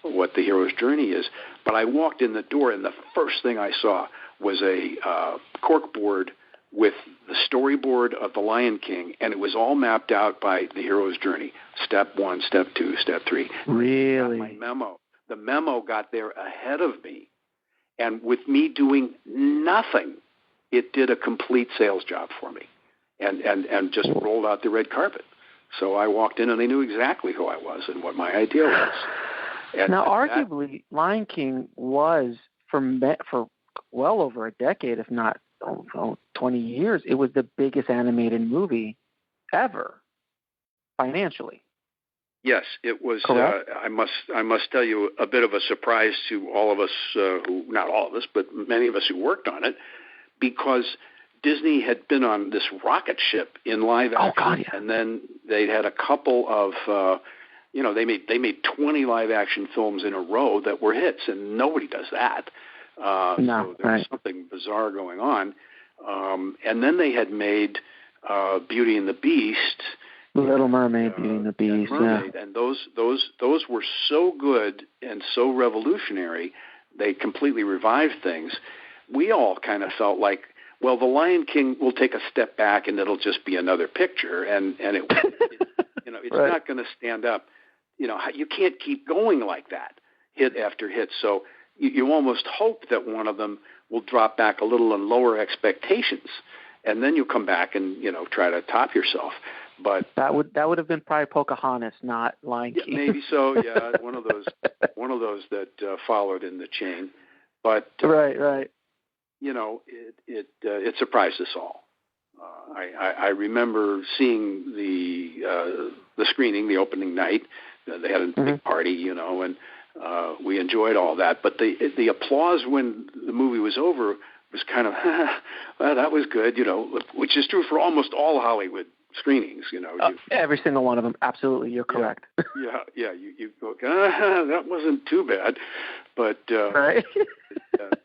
what the hero's journey is. But I walked in the door, and the first thing I saw was a corkboard with the storyboard of The Lion King, and it was all mapped out by the hero's journey. Step 1, step 2, step 3. Really? My memo. The memo got there ahead of me, And with me doing nothing, it did a complete sales job for me, and just rolled out the red carpet. So I walked in, and they knew exactly who I was and what my idea was. And now, arguably, Lion King was, for well over a decade, if not 20 years, it was the biggest animated movie ever, financially. Yes, it was. I must tell you, a bit of a surprise to all of us, who, not all of us, but many of us who worked on it, because Disney had been on this rocket ship in live action, and then they had a couple of, they made 20 live action films in a row that were hits, and nobody does that. So there was something bizarre going on. And then they had made Beauty and the Beast. Little Mermaid, Beauty and the Beast, and those were so good and so revolutionary, they completely revived things. We all kind of felt like, well, The Lion King will take a step back, and it'll just be another picture, and it's not going to stand up. You can't keep going like that, hit after hit. So you almost hope that one of them will drop back a little and lower expectations, and then you come back and try to top yourself. But that would have been probably Pocahontas, not Lion King. Maybe so. Yeah, one of those that followed in the chain. But right. It surprised us all. I remember seeing the screening, the opening night. They had a big party, and we enjoyed all that. But the applause when the movie was over was kind of, well, that was good, which is true for almost all Hollywood screenings, every single one of them. Absolutely, you're correct. Yeah. You go, that wasn't too bad, but right.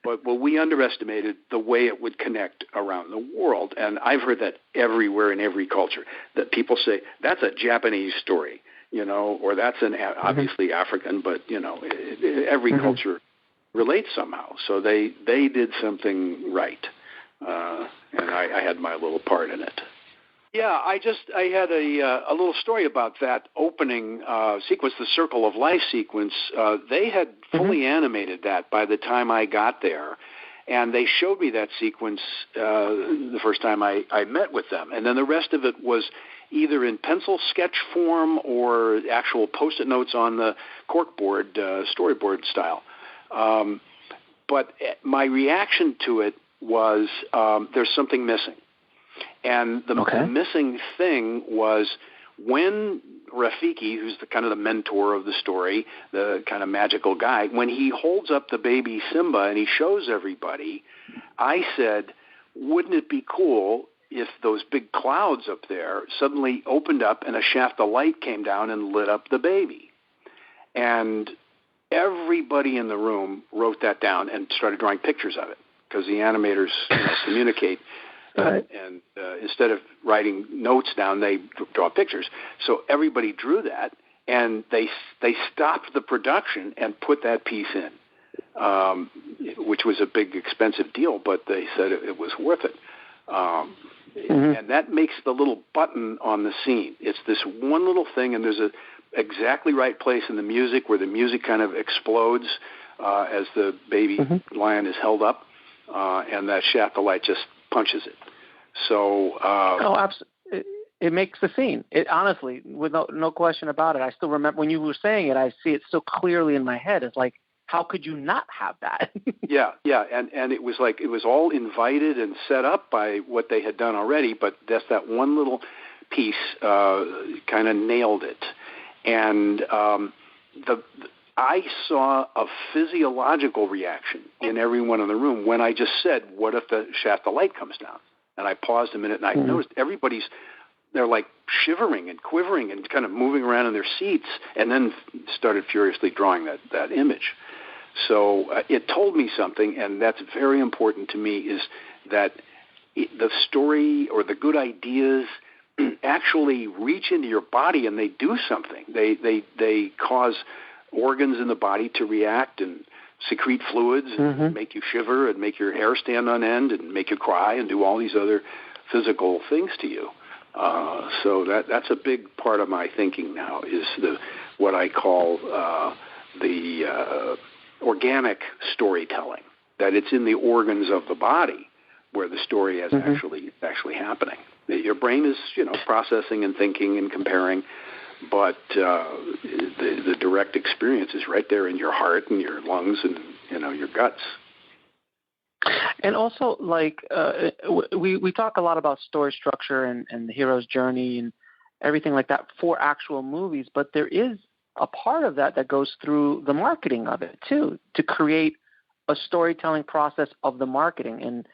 but we underestimated the way it would connect around the world, and I've heard that everywhere in every culture, that people say that's a Japanese story, or that's obviously African, but every culture relates somehow. So they did something right, and I had my little part in it. Yeah, I had a little story about that opening sequence, the Circle of Life sequence. They had fully animated that by the time I got there, and they showed me that sequence the first time I met with them. And then the rest of it was either in pencil sketch form or actual Post-it notes on the corkboard, storyboard style. But my reaction to it was there's something missing. And the missing thing was when Rafiki, who's the kind of the mentor of the story, the kind of magical guy, when he holds up the baby Simba and he shows everybody, I said, wouldn't it be cool if those big clouds up there suddenly opened up and a shaft of light came down and lit up the baby? And everybody in the room wrote that down and started drawing pictures of it, because the animators communicate. And instead of writing notes down, they draw pictures. So everybody drew that, and they stopped the production and put that piece in, which was a big, expensive deal, but they said it was worth it. And that makes the little button on the scene. It's this one little thing, and there's a exactly right place in the music where the music kind of explodes as the baby lion is held up, and that shaft of light just punches it. So absolutely. It makes the scene. It honestly, with no question about it. I still remember when you were saying it. I see it so clearly in my head. It's like, how could you not have that? Yeah, and it was like it was all invited and set up by what they had done already. But that's that one little piece kind of nailed it. And I saw a physiological reaction in everyone in the room when I just said, what if the shaft of light comes down? And I paused a minute, and I noticed they're like shivering and quivering and kind of moving around in their seats, and then started furiously drawing that image. So it told me something, and that's very important to me, is that the story or the good ideas actually reach into your body and they do something. They cause organs in the body to react and secrete fluids and make you shiver and make your hair stand on end and make you cry and do all these other physical things to you. So that's a big part of my thinking now, is what I call the organic storytelling. that it's in the organs of the body where the story is actually happening. Your brain is, processing and thinking and comparing, but the direct experience is right there in your heart and your lungs and, your guts. And also, we talk a lot about story structure and the hero's journey and everything like that for actual movies, but there is a part of that goes through the marketing of it, too, to create a storytelling process of the marketing. And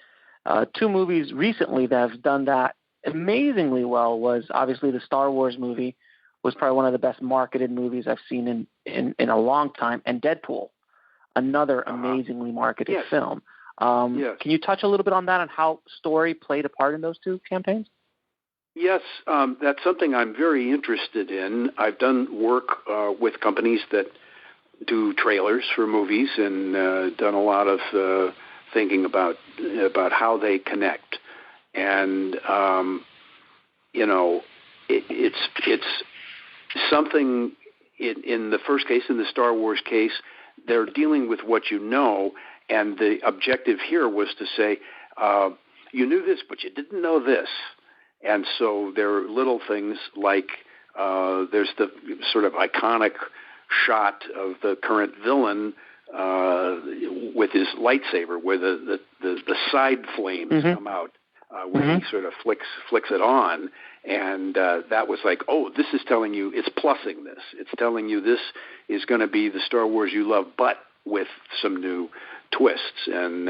2 movies recently that have done that amazingly well was obviously the Star Wars movie was probably one of the best marketed movies I've seen in a long time, and Deadpool, another amazingly marketed film. Can you touch a little bit on that, and how story played a part in those 2 campaigns? Yes, that's something I'm very interested in. I've done work with companies that do trailers for movies and done a lot of thinking about how they connect. And, it's something in the first case, in the Star Wars case, they're dealing with what you know, and the objective here was to say, you knew this, but you didn't know this. And so there are little things like there's the sort of iconic shot of the current villain with his lightsaber, where the side flames come out when he sort of flicks it on. And that was like, oh, this is telling you, it's plussing this. It's telling you this is going to be the Star Wars you love, but with some new twists. And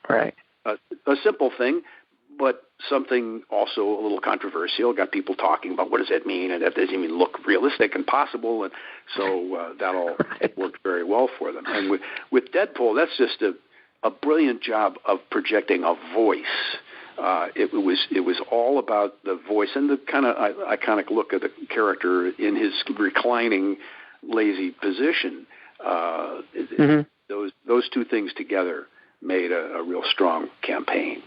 right. A simple thing, but something also a little controversial. Got people talking about what does that mean, and that doesn't even look realistic and possible. And so that all worked very well for them. And with Deadpool, that's just a brilliant job of projecting a voice. It was all about the voice and the kind of iconic look of the character in his reclining, lazy position. Those 2 things together made a real strong campaign.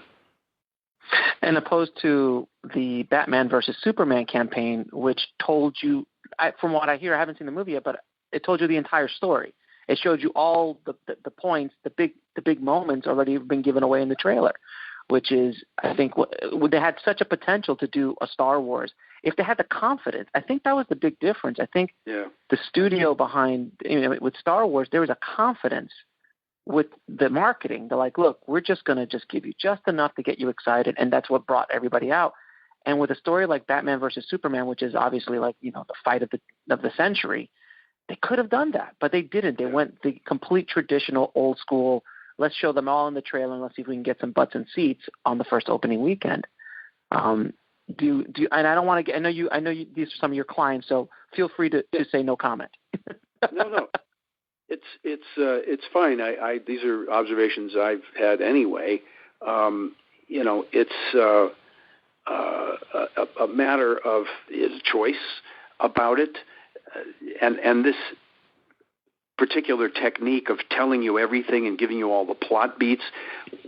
And opposed to the Batman versus Superman campaign, which told you, from what I hear, I haven't seen the movie yet, but it told you the entire story. It showed you all the points, the big moments already been given away in the trailer, which is, I think, they had such a potential to do a Star Wars. If they had the confidence, I think that was the big difference. I think the studio behind, with Star Wars, there was a confidence with the marketing. They're like, look, we're just going to just give you just enough to get you excited, and that's what brought everybody out. And with a story like Batman versus Superman, which is obviously like, the fight of the century, they could have done that, but they didn't. They went the complete traditional, old school, let's show them all in the trailer and let's see if we can get some butts and seats on the first opening weekend. And I don't want to get, I know you, these are some of your clients, so feel free to say no comment. No. It's fine. These are observations I've had anyway. It's a matter of his choice about it, and this particular technique of telling you everything and giving you all the plot beats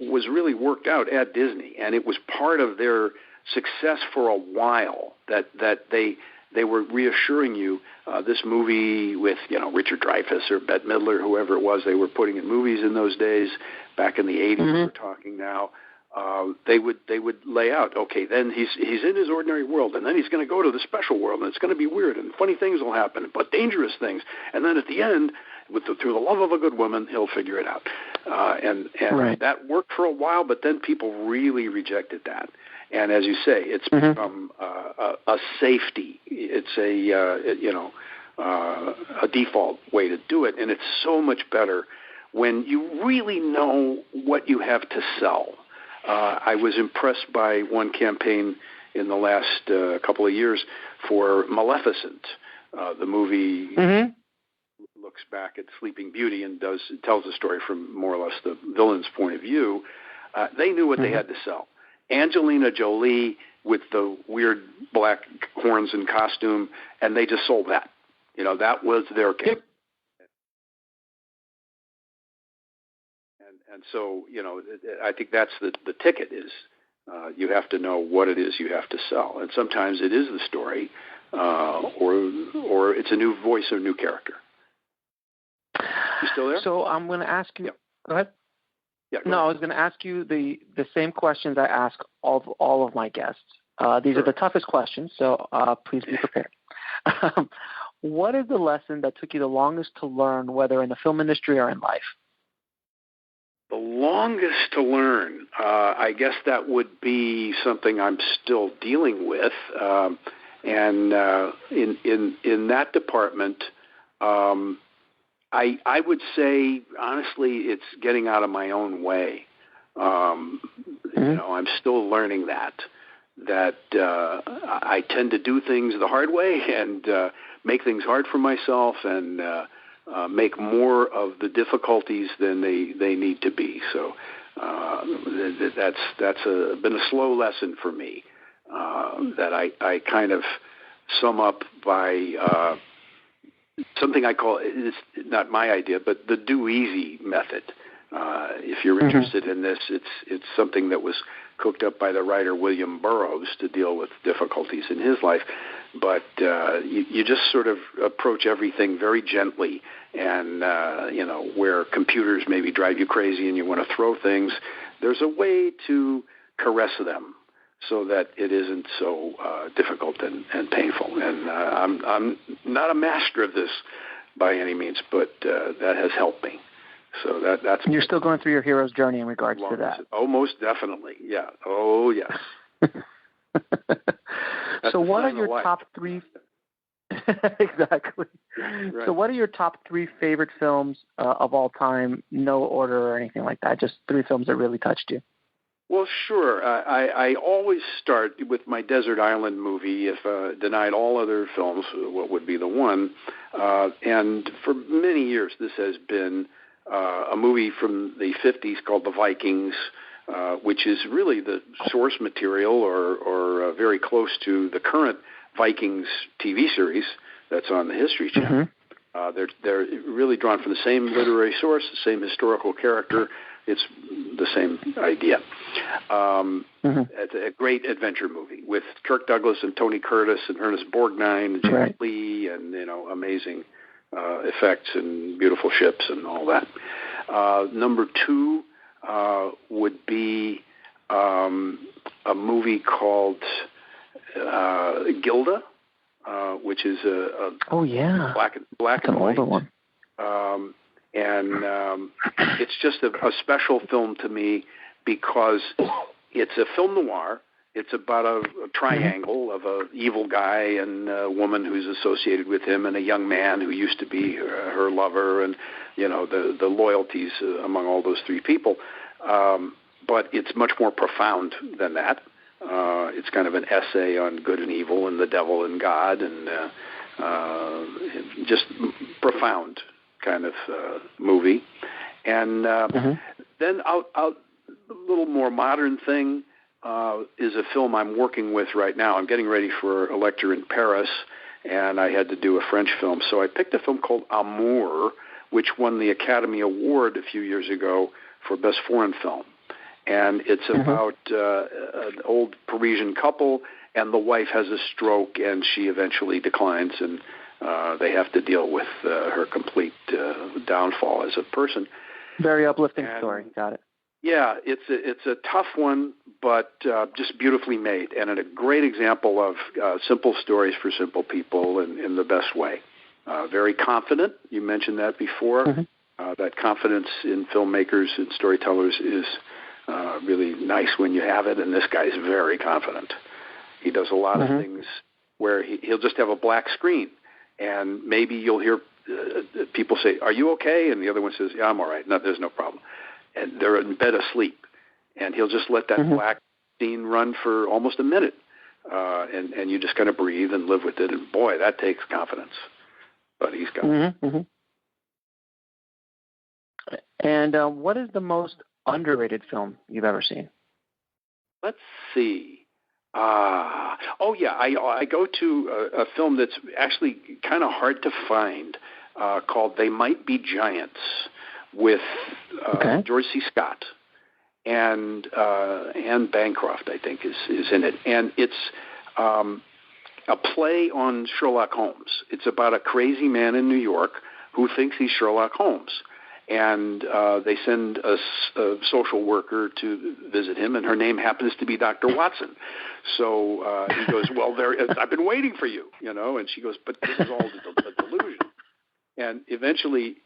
was really worked out at Disney, and it was part of their success for a while that they were reassuring you this movie with Richard Dreyfuss or Bette Midler, whoever it was they were putting in movies in those days, back in the 80s we're talking now. They would lay out, okay, then he's in his ordinary world, and then he's going to go to the special world, and it's going to be weird, and funny things will happen, but dangerous things, and then at the end, through the love of a good woman, he'll figure it out. And right. That worked for a while, but then people really rejected that. And as you say, it's become a safety. It's a default way to do it, and it's so much better when you really know what you have to sell. I was impressed by one campaign in the last couple of years for Maleficent. The movie looks back at Sleeping Beauty and tells the story from more or less the villain's point of view. They knew what they had to sell. Angelina Jolie with the weird black horns and costume, and they just sold that. That was their game. And so, I think that's the ticket is you have to know what it is you have to sell. And sometimes it is the story or it's a new voice or new character. You still there? So I'm going to ask you. Yeah. Go ahead. Yeah, no, I was going to ask you the same questions I ask all of my guests. These are the toughest questions, so please be prepared. What is the lesson that took you the longest to learn, whether in the film industry or in life? The longest to learn, I guess that would be something I'm still dealing with, and in that department, I would say honestly, it's getting out of my own way. I'm still learning that I tend to do things the hard way and make things hard for myself and make more of the difficulties than they need to be. So that's been a slow lesson for me that I kind of sum up by something I call, it's not my idea, but the do easy method. If you're interested in this, it's something that was cooked up by the writer William Burroughs to deal with difficulties in his life. But you just sort of approach everything very gently, and where computers maybe drive you crazy and you want to throw things, there's a way to caress them so that it isn't so difficult and painful. And I'm not a master of this by any means, but that has helped me. So that's. You're still going through your hero's journey in regards to that. Oh, most definitely. Yeah. Oh, yes. So what are your top three? Exactly. Right. So what are your top three favorite films of all time? No order or anything like that. Just three films that really touched you. Well, sure. I always start with my Desert Island movie. If denied all other films, what would be the one? And for many years, this has been a movie from the 50s called The Vikings, which is really the source material or very close to the current Vikings TV series that's on the History Channel. They're really drawn from the same literary source, the same historical character. It's the same idea. It's a great adventure movie with Kirk Douglas and Tony Curtis and Ernest Borgnine and James Lee and amazing effects and beautiful ships and all that. Number two would be a movie called Gilda, which is a black and white one. And it's just a special film to me because it's a film noir. It's about a triangle of an evil guy and a woman who's associated with him and a young man who used to be her lover and, the loyalties among all those three people. But it's much more profound than that. It's kind of an essay on good and evil and the devil and God and just profound kind of movie. And then a little more modern thing is a film I'm working with right now. I'm getting ready for a lecture in Paris, and I had to do a French film. So I picked a film called Amour, which won the Academy Award a few years ago for Best Foreign Film. And it's about an old Parisian couple, and the wife has a stroke, and she eventually declines, and they have to deal with her complete downfall as a person. Very uplifting story. Got it. Yeah, it's a tough one, but just beautifully made, and a great example of simple stories for simple people in the best way. Very confident. You mentioned that before. That confidence in filmmakers and storytellers is really nice when you have it, and this guy's very confident. He does a lot of things where he'll just have a black screen, and maybe you'll hear people say, "Are you okay?" And the other one says, "Yeah, I'm all right. No, there's no problem." And they're in bed asleep, and he'll just let that black scene run for almost a minute, and you just kind of breathe and live with it. And boy, that takes confidence. But he's got it. And what is the most underrated film you've ever seen? Let's see. I go to a film that's actually kind of hard to find called They Might Be Giants with George C. Scott and Anne Bancroft, I think, is in it. And it's a play on Sherlock Holmes. It's about a crazy man in New York who thinks he's Sherlock Holmes. and they send a social worker to visit him, and her name happens to be Dr. Watson. So he goes, well, I've been waiting for you, and she goes, but this is all a delusion. And eventually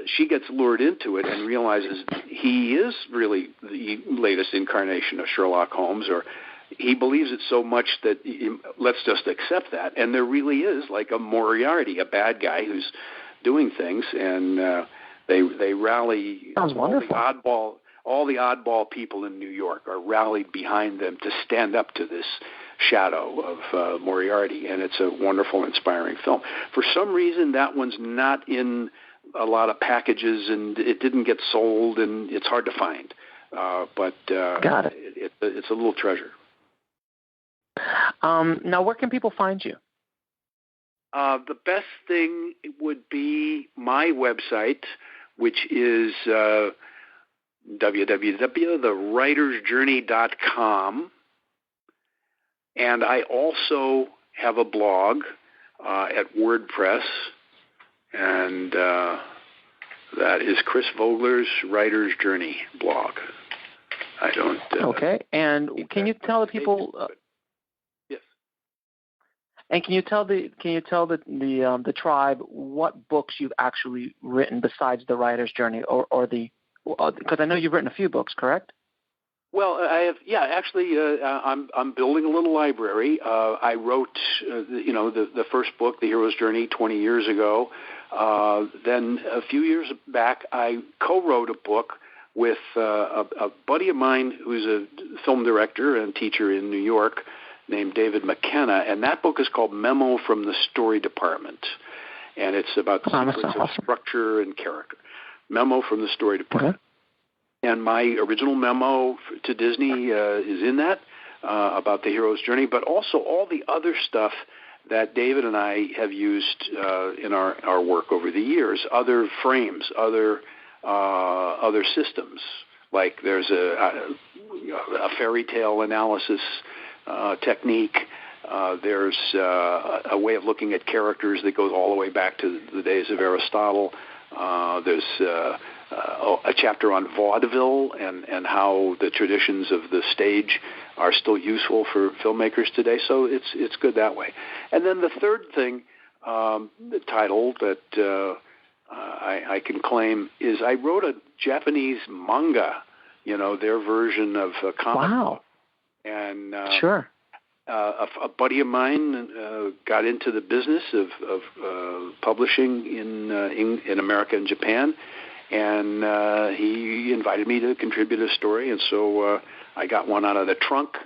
she gets lured into it and realizes he is really the latest incarnation of Sherlock Holmes, or he believes it so much that let's just accept that. And there really is like a Moriarty, a bad guy who's doing things, and they rally. Sounds wonderful. All the oddball people in New York are rallied behind them to stand up to this shadow of Moriarty, and it's a wonderful, inspiring film. For some reason, that one's not in a lot of packages, and it didn't get sold, and it's hard to find. But Got it. It's a little treasure. Now, where can people find you? The best thing would be my website, which is www.thewritersjourney.com. And I also have a blog at WordPress, and that is Chris Vogler's Writer's Journey blog. I don't. Okay, and can you tell the people? Yes. And can you tell the tribe what books you've actually written besides the Writer's Journey, or because I know you've written a few books, correct? Well, I have. Yeah, actually, I'm building a little library. I wrote, the first book, The Hero's Journey, 20 years ago. Then a few years back, I co-wrote a book with a buddy of mine who's a film director and teacher in New York named David McKenna, and that book is called Memo from the Story Department, and it's about the secrets of structure and character. Memo from the Story Department. Okay. And my original memo to Disney is in that about the hero's journey, but also all the other stuff that David and I have used in our work over the years, other frames, other systems. Like there's a fairy tale analysis technique. There's a way of looking at characters that goes all the way back to the days of Aristotle. There's a chapter on vaudeville and how the traditions of the stage are still useful for filmmakers today. So it's good that way. And then the third thing, the title that I can claim is I wrote a Japanese manga, their version of a comic book. And sure. A buddy of mine got into the business of publishing in America and Japan, and he invited me to contribute a story, and so I got one out of the trunk.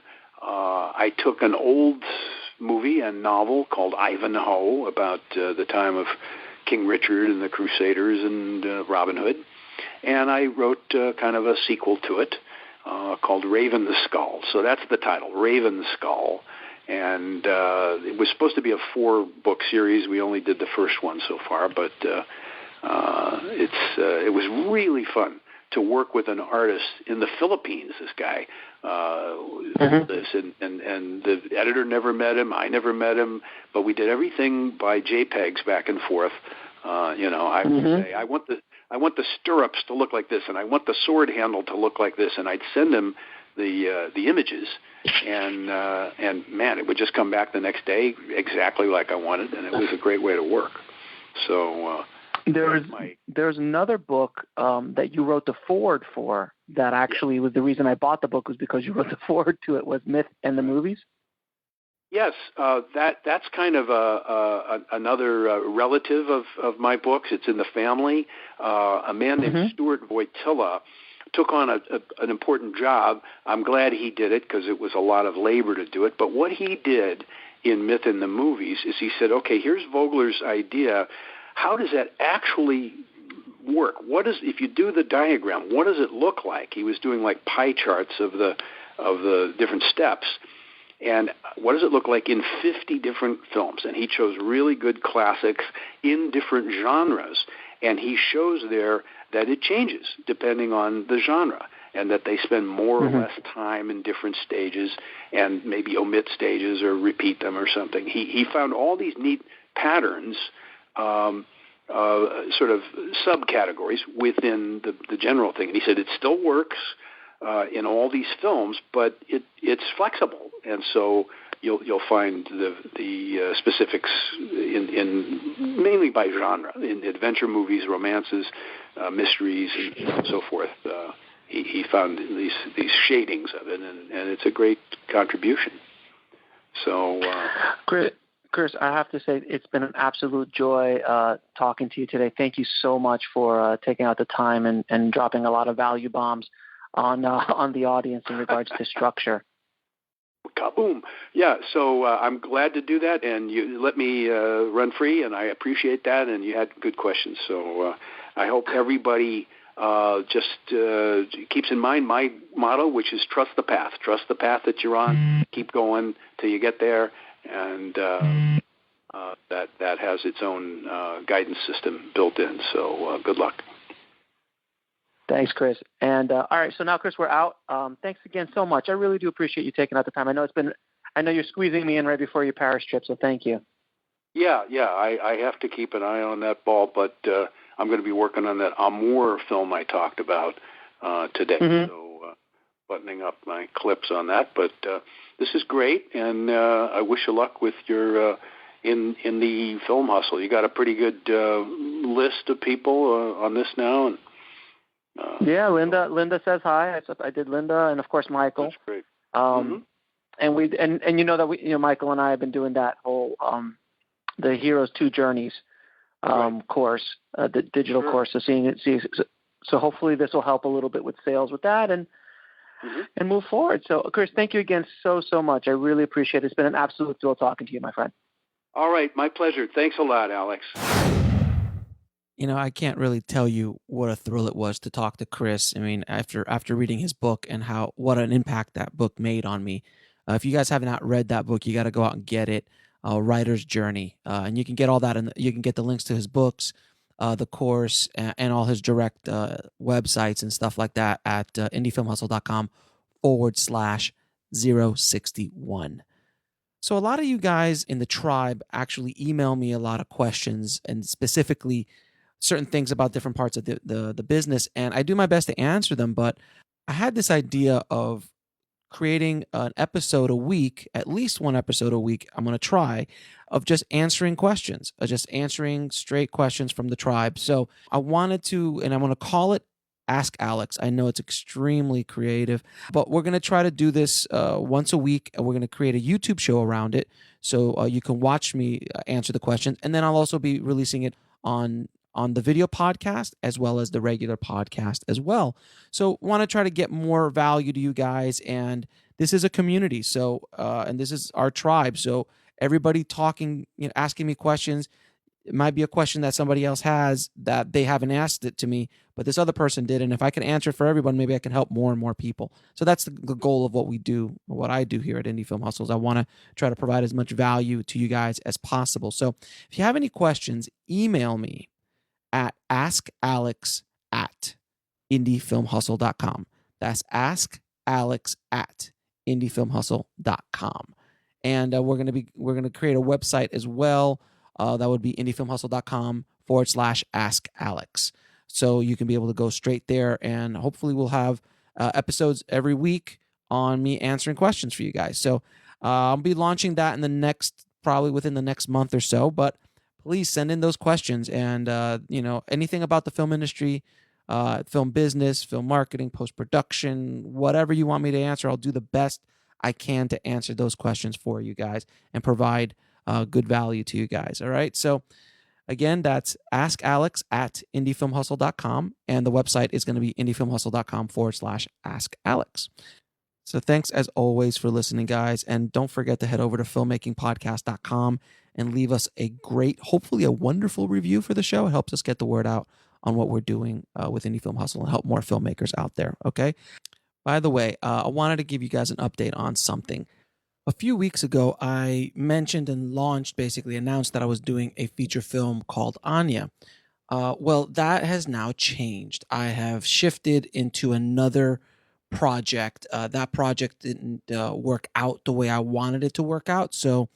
I took an old movie and novel called Ivanhoe about the time of King Richard and the Crusaders and Robin Hood, and I wrote kind of a sequel to it called Raven the Skull. So that's the title, Raven the Skull. And it was supposed to be a 4-book series. We only did the first one so far, but it was really fun to work with an artist in the Philippines. This guy, and the editor never met him. I never met him, but we did everything by JPEGs back and forth. I would say I want the stirrups to look like this, and I want the sword handle to look like this, and I'd send him the images, and man, it would just come back the next day exactly like I wanted, and it was a great way to work. So there's another book that you wrote the foreword for that actually was the reason I bought the book, was because you wrote the foreword to it, was Myth and the Movies. Yes, that's kind of another relative of my books. It's in the family. A man named Stuart Wojtyla took on an important job. I'm glad he did it because it was a lot of labor to do it. But what he did in Myth and the Movies is he said, okay, here's Vogler's idea. How does that actually work? If you do the diagram, what does it look like? He was doing like pie charts of the different steps. And what does it look like in 50 different films? And he chose really good classics in different genres. And he shows there that it changes depending on the genre, and that they spend more or less time in different stages and maybe omit stages or repeat them or something. He found all these neat patterns sort of subcategories within the general thing. And he said it still works in all these films, but it's flexible, and so you'll find the specifics in mainly by genre, in adventure movies, romances, mysteries, and so forth. He found these shadings of it, and it's a great contribution. So, Chris, I have to say it's been an absolute joy talking to you today. Thank you so much for taking out the time and dropping a lot of value bombs on the audience in regards to structure. Kaboom! Yeah, so I'm glad to do that, and you let me run free, and I appreciate that. And you had good questions, so I hope everybody just keeps in mind my motto, which is trust the path. Trust the path that you're on. Keep going till you get there, and that has its own guidance system built in. So good luck. Thanks, Chris. And all right, so now, Chris, we're out. Thanks again so much. I really do appreciate you taking out the time. I know you're squeezing me in right before your Paris trip, so thank you. Yeah, I have to keep an eye on that ball, but I'm going to be working on that Amour film I talked about today. Mm-hmm. So buttoning up my clips on that. But this is great, and I wish you luck with your in the film hustle. You got a pretty good list of people on this now, and. Yeah, Linda says hi. I did Linda, and of course Michael. That's great. And we and you know that Michael and I have been doing that whole the Heroes 2 Journeys course, the digital course. So hopefully this will help a little bit with sales with that and move forward. So Chris, thank you again so much. I really appreciate it. It's been an absolute thrill talking to you, my friend. All right, my pleasure. Thanks a lot, Alex. I can't really tell you what a thrill it was to talk to Chris. I mean, after reading his book and what an impact that book made on me. If you guys have not read that book, you got to go out and get it. Writer's Journey, and you can get all that, and you can get the links to his books, the course, and all his direct websites and stuff like that at indiefilmhustle.com/061. So a lot of you guys in the tribe actually email me a lot of questions, and specifically certain things about different parts of the business, and I do my best to answer them, but I had this idea of creating an episode a week, at least one episode a week, I'm going to try, of just answering questions, just answering straight questions from the tribe. So I wanted to, and I want to call it Ask Alex. I know it's extremely creative, but we're going to try to do this once a week, and we're going to create a YouTube show around it, so you can watch me answer the questions, and then I'll also be releasing it on the video podcast as well as the regular podcast as well. So want to try to get more value to you guys, and this is a community, so and this is our tribe, so everybody talking, asking me questions. It might be a question that somebody else has that they haven't asked it to me, but this other person did, and if I can answer it for everyone, maybe I can help more and more people. So that's the goal of what we do, what I do here at Indie Film Hustles. I want to try to provide as much value to you guys as possible. So if you have any questions, email me at askalex@indiefilmhustle.com. That's askalex@indiefilmhustle.com. And we're going to create a website as well. That would be indiefilmhustle.com/askalex. So you can be able to go straight there, and hopefully we'll have episodes every week on me answering questions for you guys. So I'll be launching that probably within the next month or so, but please send in those questions, and anything about the film industry, film business, film marketing, post-production, whatever you want me to answer, I'll do the best I can to answer those questions for you guys and provide good value to you guys. All right. So again, that's askalex@indiefilmhustle.com, and the website is going to be indiefilmhustle.com/askalex. So thanks as always for listening, guys. And don't forget to head over to filmmakingpodcast.com and leave us a great, hopefully a wonderful review for the show. It helps us get the word out on what we're doing with Indie Film Hustle and help more filmmakers out there. Okay. By the way, I wanted to give you guys an update on something. A few weeks ago, I mentioned and basically announced that I was doing a feature film called Anya. Well, that has now changed. I have shifted into another project. That project didn't work out the way I wanted it to work out. So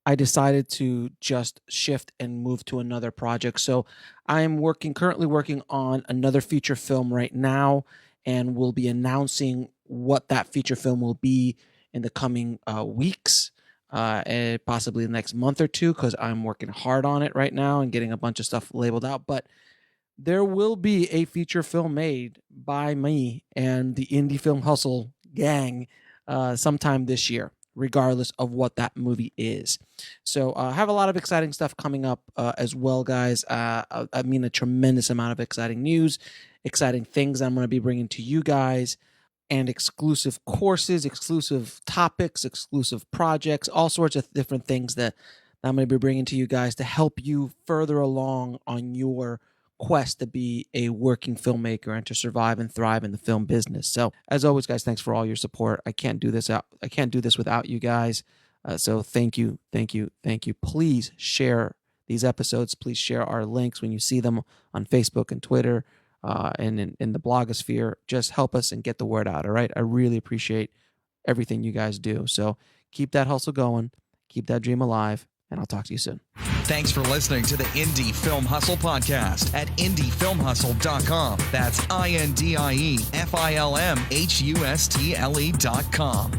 I decided to just shift and move to another project. So I'm currently working on another feature film right now, and we'll be announcing what that feature film will be in the coming weeks, and possibly the next month or two, because I'm working hard on it right now and getting a bunch of stuff labeled out. But there will be a feature film made by me and the Indie Film Hustle gang sometime this year, regardless of what that movie is. So I have a lot of exciting stuff coming up as well, guys. I mean, a tremendous amount of exciting news, exciting things I'm going to be bringing to you guys, and exclusive courses, exclusive topics, exclusive projects, all sorts of different things that I'm going to be bringing to you guys to help you further along on your quest to be a working filmmaker and to survive and thrive in the film business. So as always, guys, thanks for all your support. I can't do this without you guys. So thank you. Please share these episodes. Please share our links when you see them on Facebook and Twitter, and in the blogosphere. Just help us and get the word out. All right. I really appreciate everything you guys do. So keep that hustle going, keep that dream alive, and I'll talk to you soon. Thanks for listening to the Indie Film Hustle podcast at indiefilmhustle.com. That's INDIEFILMHUSTLE.com.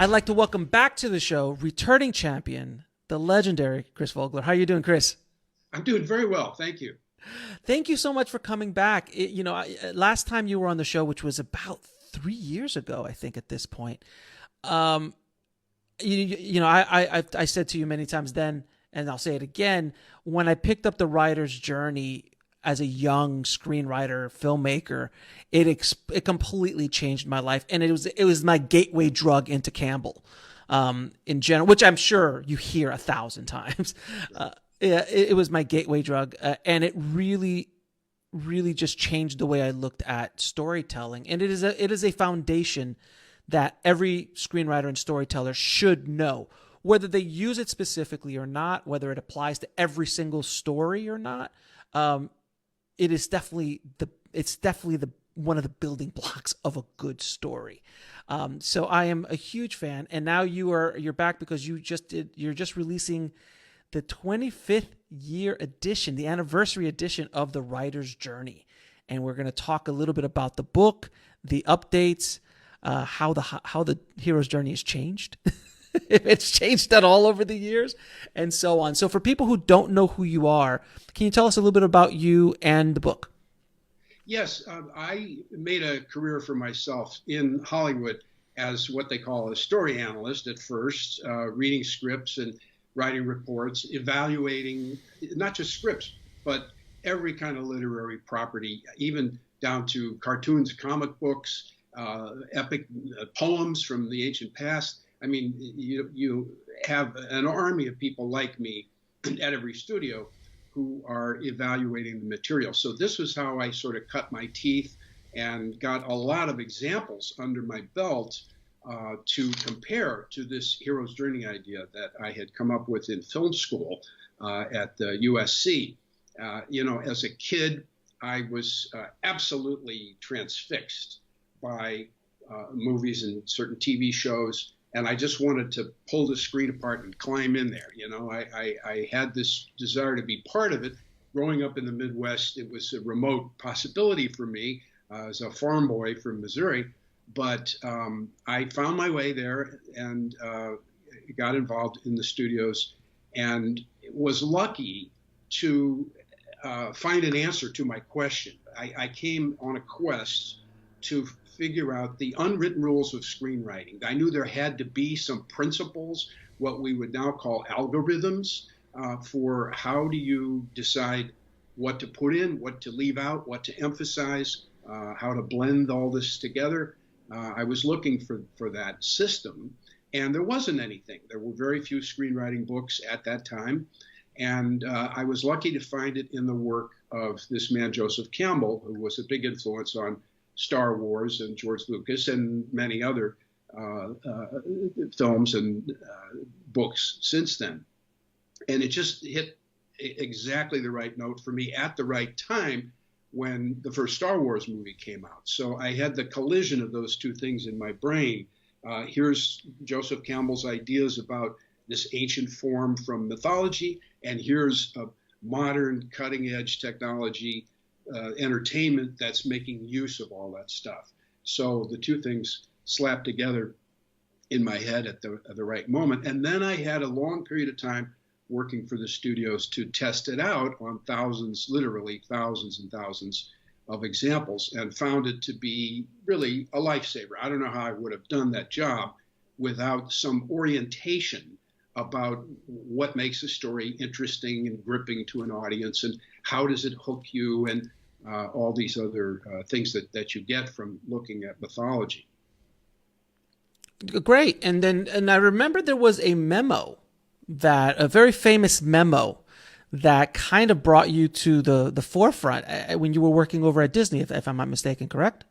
I'd like to welcome back to the show returning champion, the legendary Chris Vogler. How are you doing, Chris? I'm doing very well. Thank you. Thank you so much for coming back. Last time you were on the show, which was about 3 years ago, I think at this point, I said to you many times then, and I'll say it again, when I picked up the writer's journey as a young screenwriter, filmmaker, it completely changed my life. And it was my gateway drug into Campbell in general, which I'm sure you hear 1,000 times. It was my gateway drug. And it really, really just changed the way I looked at storytelling. And it is a foundation that every screenwriter and storyteller should know, whether they use it specifically or not, whether it applies to every single story or not. It's definitely one of the building blocks of a good story. So I am a huge fan, and now you're back because you're just releasing the 25th year edition, the anniversary edition of The Writer's Journey, and we're going to talk a little bit about the book, the updates, how the hero's journey has changed. If it's changed at all over the years, and so on. So for people who don't know who you are, can you tell us a little bit about you and the book? Yes, I made a career for myself in Hollywood as what they call a story analyst at first, reading scripts and writing reports, evaluating not just scripts, but every kind of literary property, even down to cartoons, comic books, epic poems from the ancient past. I mean, you have an army of people like me at every studio who are evaluating the material. So this was how I sort of cut my teeth and got a lot of examples under my belt to compare to this hero's journey idea that I had come up with in film school at the USC. As a kid, I was absolutely transfixed by movies and certain TV shows. And I just wanted to pull the screen apart and climb in there. I had this desire to be part of it. Growing up in the Midwest, it was a remote possibility for me as a farm boy from Missouri. But I found my way there and got involved in the studios and was lucky to find an answer to my question. I came on a quest to figure out the unwritten rules of screenwriting. I knew there had to be some principles, what we would now call algorithms, for how do you decide what to put in, what to leave out, what to emphasize, how to blend all this together. I was looking for that system, and there wasn't anything. There were very few screenwriting books at that time, and I was lucky to find it in the work of this man, Joseph Campbell, who was a big influence on Star Wars and George Lucas and many other films and books since then. And it just hit exactly the right note for me at the right time when the first Star Wars movie came out. So I had the collision of those two things in my brain. Here's Joseph Campbell's ideas about this ancient form from mythology, and here's a modern cutting-edge technology entertainment that's making use of all that stuff. So the two things slapped together in my head at the right moment. And then I had a long period of time working for the studios to test it out on thousands, literally thousands and thousands of examples, and found it to be really a lifesaver. I don't know how I would have done that job without some orientation about what makes a story interesting and gripping to an audience, and how does it hook you, and all these other things that you get from looking at mythology. Great. And I remember there was a very famous memo that kind of brought you to the forefront when you were working over at Disney, if I'm not mistaken, correct?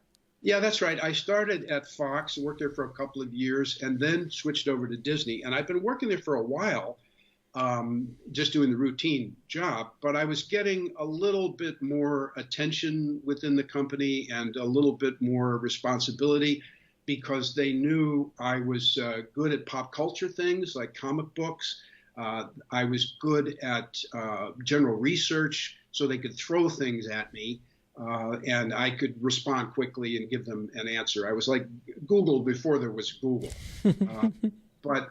Yeah, that's right. I started at Fox, worked there for a couple of years, and then switched over to Disney. And I've been working there for a while, just doing the routine job, but I was getting a little bit more attention within the company and a little bit more responsibility, because they knew I was good at pop culture things like comic books. I was good at general research, so they could throw things at me, and I could respond quickly and give them an answer. I was like Google before there was Google. But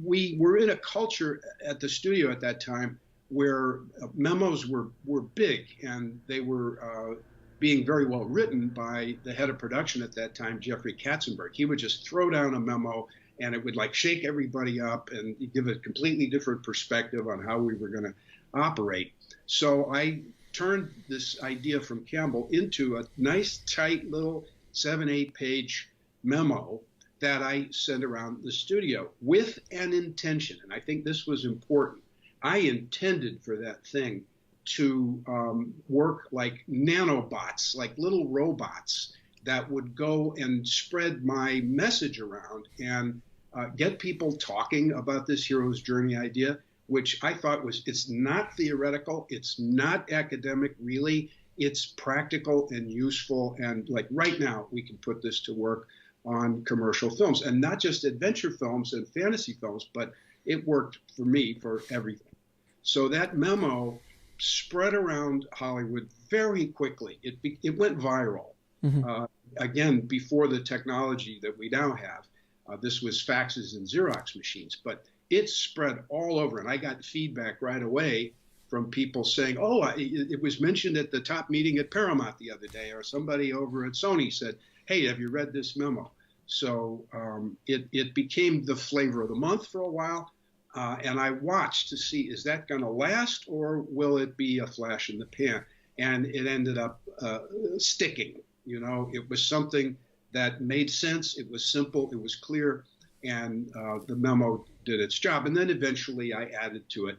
we were in a culture at the studio at that time where memos were big, and they were being very well written by the head of production at that time, Jeffrey Katzenberg. He would just throw down a memo, and it would like shake everybody up and give a completely different perspective on how we were going to operate. So I turned this idea from Campbell into a nice, tight little 7-8 page memo that I sent around the studio with an intention. And I think this was important. I intended for that thing to work like nanobots, like little robots that would go and spread my message around and get people talking about this hero's journey idea, which I thought it's not theoretical, it's not academic really, it's practical and useful, and like right now we can put this to work on commercial films, and not just adventure films and fantasy films, but it worked for me for everything. So that memo spread around Hollywood very quickly. It went viral. Mm-hmm. Again, before the technology that we now have. This was faxes and Xerox machines, but it spread all over. And I got feedback right away from people saying, it was mentioned at the top meeting at Paramount the other day, or somebody over at Sony said, hey, have you read this memo? So it became the flavor of the month for a while. And I watched to see, is that going to last, or will it be a flash in the pan? And it ended up sticking. You know, it was something that made sense. It was simple. It was clear. And the memo did its job. And then eventually I added to it.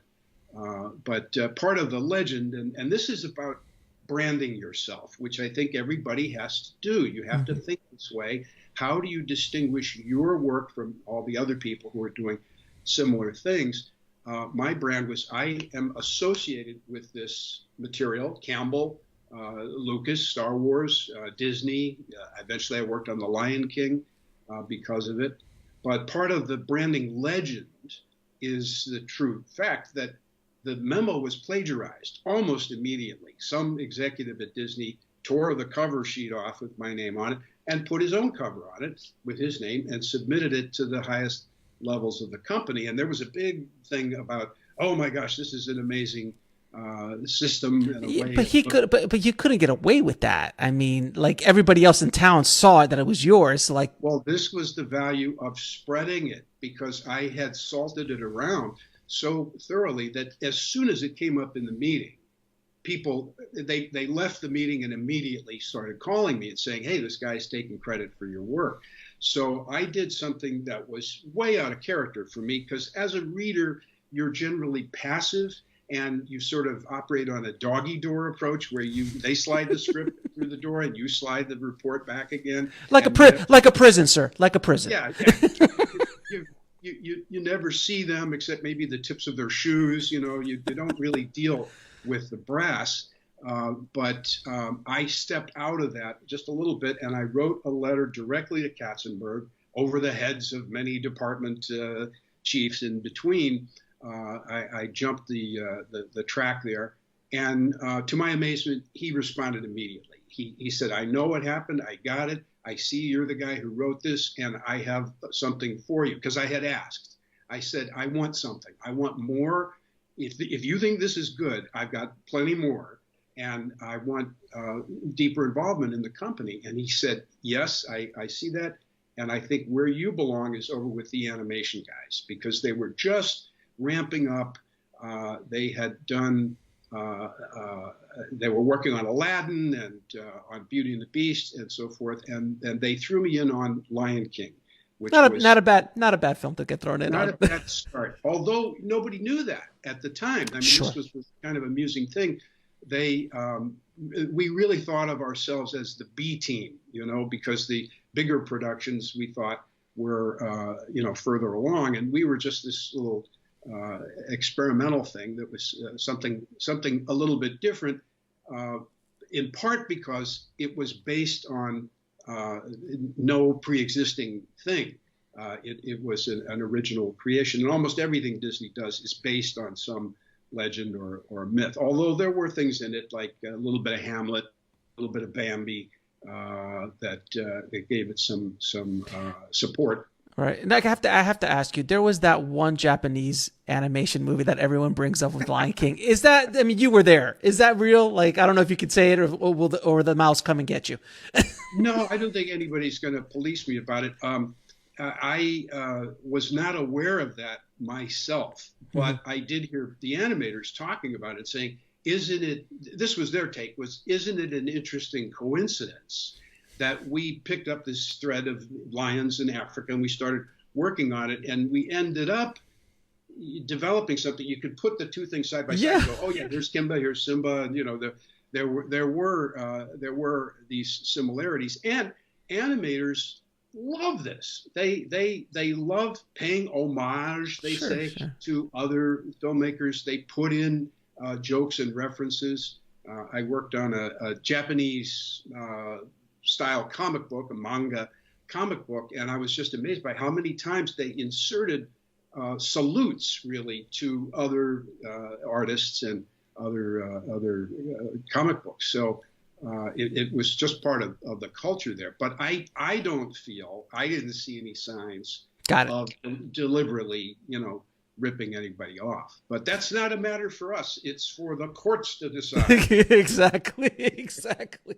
But part of the legend, and this is about branding yourself, which I think everybody has to do. You have to think this way. How do you distinguish your work from all the other people who are doing similar things? My brand was, I am associated with this material, Campbell, Lucas, Star Wars, Disney. Eventually I worked on The Lion King because of it. But part of the branding legend is the true fact that the memo was plagiarized almost immediately. Some executive at Disney tore the cover sheet off with my name on it and put his own cover on it with his name and submitted it to the highest levels of the company. And there was a big thing about, oh my gosh, this is an amazing system. And a way but you couldn't get away with that. I mean, like everybody else in town saw it, that it was yours. Like, well, this was the value of spreading it, because I had salted it around so thoroughly that as soon as it came up in the meeting, people, they left the meeting and immediately started calling me and saying, hey, this guy's taking credit for your work. So I did something that was way out of character for me, because as a reader, you're generally passive and you sort of operate on a doggy door approach where they slide the script through the door and you slide the report back again. Like a prison, sir. Like a prison. Yeah. You never see them except maybe the tips of their shoes. You don't really deal with the brass. But I stepped out of that just a little bit, and I wrote a letter directly to Katzenberg over the heads of many department chiefs in between. I jumped the track there, and to my amazement, he responded immediately. He said, "I know what happened. I got it. I see you're the guy who wrote this, and I have something for you." Because I had asked. I said, "I want something. I want more. If you think this is good, I've got plenty more. And I want deeper involvement in the company." And he said, "Yes, I see that. And I think where you belong is over with the animation guys," because they were just ramping up. They had done, they were working on Aladdin and on Beauty and the Beast and so forth. And they threw me in on Lion King, which was not a bad film to get thrown in on. Not a bad start. Although nobody knew that at the time. I mean, Sure. This was kind of an amusing thing. We really thought of ourselves as the B team, because the bigger productions we thought were, further along, and we were just this little experimental thing that was something a little bit different, in part because it was based on no pre-existing thing. It was an original creation, and almost everything Disney does is based on some legend or myth, although there were things in it like a little bit of Hamlet, a little bit of Bambi, that gave it some support. Right. And I have to ask you, there was that one Japanese animation movie that everyone brings up with Lion King. Is that, I mean, you were there. Is that real? Like, I don't know if you could say it, or will the mouse come and get you? No, I don't think anybody's going to police me about it. I was not aware of that myself, but I did hear the animators talking about it, saying, this was their take, isn't it an interesting coincidence that we picked up this thread of lions in Africa and we started working on it, and we ended up developing something. You could put the two things side by side and go, oh yeah, here's Kimba, here's Simba, and there were these similarities, and animators love this. They love paying homage, to other filmmakers. They put in jokes and references. I worked on a Japanese style comic book, a manga comic book, and I was just amazed by how many times they inserted salutes really to other artists and other comic books. So it was just part of the culture there. But I didn't see any signs of deliberately, ripping anybody off. But that's not a matter for us. It's for the courts to decide. Exactly.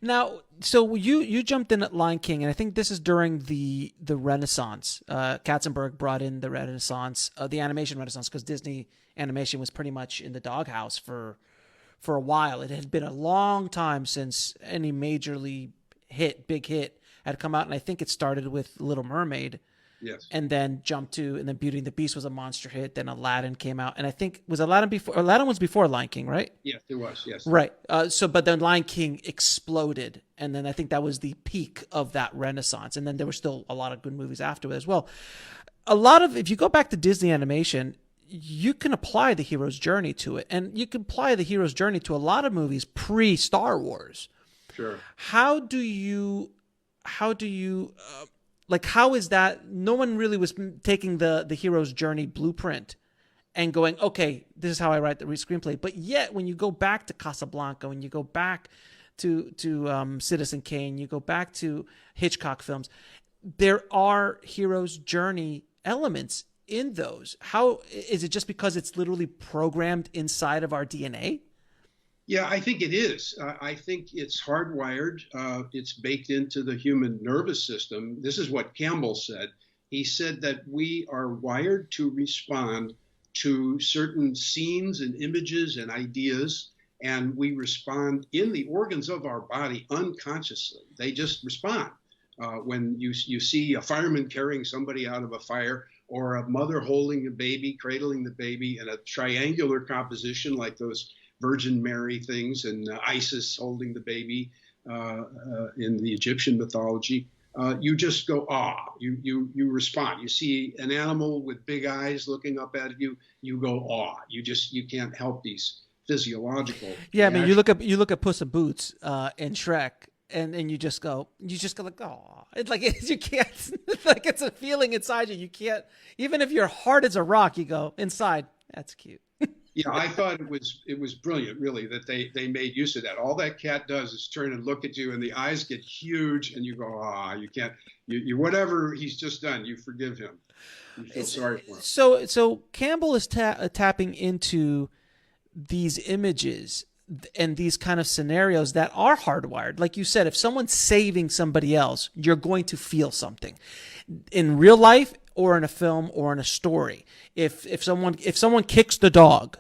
Now, so you jumped in at Lion King, and I think this is during the Renaissance. Katzenberg brought in the Renaissance, the animation Renaissance, because Disney animation was pretty much in the doghouse for a while. It had been a long time since any big hit had come out, and I think it started with Little Mermaid. Yes. And then and then Beauty and the Beast was a monster hit. Then Aladdin came out, and I think Aladdin was before Lion King, right? Yes, it was. Yes. Right. But then Lion King exploded, and then I think that was the peak of that Renaissance. And then there were still a lot of good movies after it as well. If you go back to Disney animation, you can apply the hero's journey to it, and you can apply the hero's journey to a lot of movies pre-Star Wars. Sure. How is that? No one really was taking the hero's journey blueprint and going, okay, this is how I write the screenplay. But yet, when you go back to Casablanca, when you go back to Citizen Kane, you go back to Hitchcock films, there are hero's journey elements in those. How is it? Just because it's literally programmed inside of our DNA? Yeah, I think it is. I think it's hardwired. It's baked into the human nervous system. This is what Campbell said. He said that we are wired to respond to certain scenes and images and ideas, and we respond in the organs of our body unconsciously. They just respond. When you see a fireman carrying somebody out of a fire, or a mother holding a baby, cradling the baby in a triangular composition like those Virgin Mary things, and Isis holding the baby in the Egyptian mythology, you just go, you respond. You see an animal with big eyes looking up at you, you go, you can't help these physiological. Yeah, I mean, you look at Puss in Boots and Shrek, and you just go like, it's like you can't. It's like it's a feeling inside you. You can't, even if your heart is a rock, you go inside. That's cute. Yeah, I thought it was brilliant, really, that they made use of that. All that cat does is turn and look at you, and the eyes get huge, and you go, you can't, you whatever he's just done, you forgive him. You feel sorry for him. So Campbell is tapping into these images and these kind of scenarios that are hardwired. Like you said, if someone's saving somebody else, you're going to feel something in real life or in a film or in a story. If someone kicks the dog,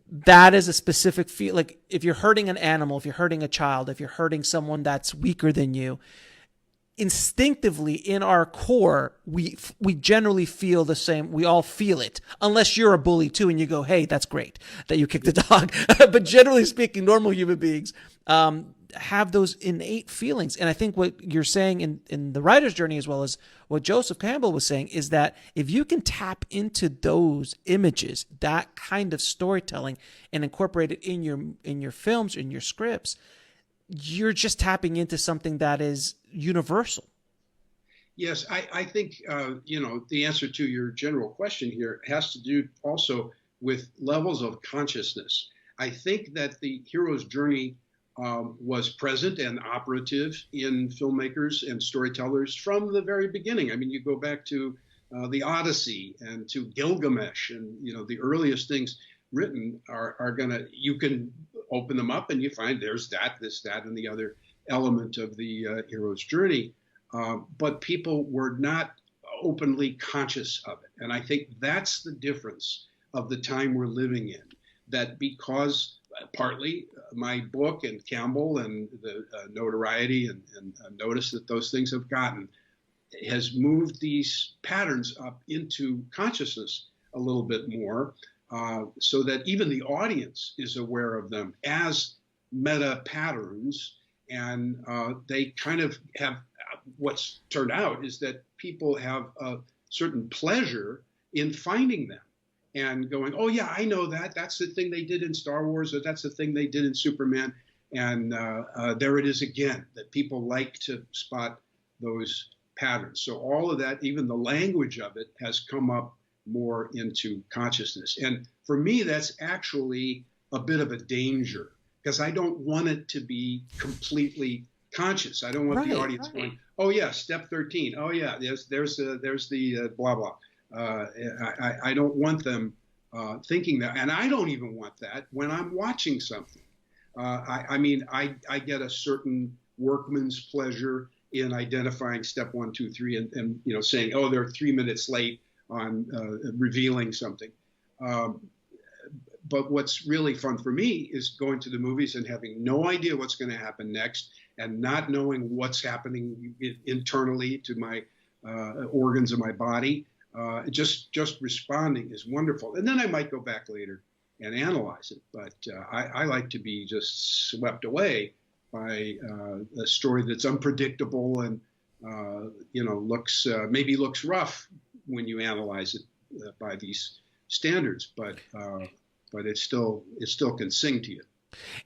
that is a specific feel. Like if you're hurting an animal, if you're hurting a child, if you're hurting someone that's weaker than you, instinctively in our core, we generally feel the same. We all feel it, unless you're a bully too, and you go, "Hey, that's great that you kicked the dog." But generally speaking, normal human beings have those innate feelings. And I think what you're saying in the writer's journey, as well as what Joseph Campbell was saying, is that if you can tap into those images, that kind of storytelling, and incorporate it in your films, in your scripts, you're just tapping into something that is universal. Yes, I think, the answer to your general question here has to do also with levels of consciousness. I think that the hero's journey was present and operative in filmmakers and storytellers from the very beginning. I mean, you go back to the Odyssey and to Gilgamesh, and, the earliest things written are you can open them up and you find there's this, that, and the other element of the hero's journey. But people were not openly conscious of it. And I think that's the difference of the time we're living in, that because partly my book and Campbell and the notoriety and notice that those things have gotten has moved these patterns up into consciousness a little bit more, so that even the audience is aware of them as meta patterns. And they kind of have, what's turned out is that people have a certain pleasure in finding them and going, oh yeah, I know that. That's the thing they did in Star Wars, or that's the thing they did in Superman. And there it is again, that people like to spot those patterns. So all of that, even the language of it, has come up more into consciousness. And for me, that's actually a bit of a danger, because I don't want it to be completely conscious. I don't want the audience going, oh yeah, step 13. Oh yeah, there's the blah, blah. I don't want them thinking that. And I don't even want that when I'm watching something. I get a certain workman's pleasure in identifying step 1, 2, 3, and saying, oh, they're 3 minutes late on revealing something. But what's really fun for me is going to the movies and having no idea what's going to happen next, and not knowing what's happening internally to my organs of my body. Just responding is wonderful. And then I might go back later and analyze it. But I like to be just swept away by a story that's unpredictable and maybe looks rough when you analyze it by these standards. But it still can sing to you.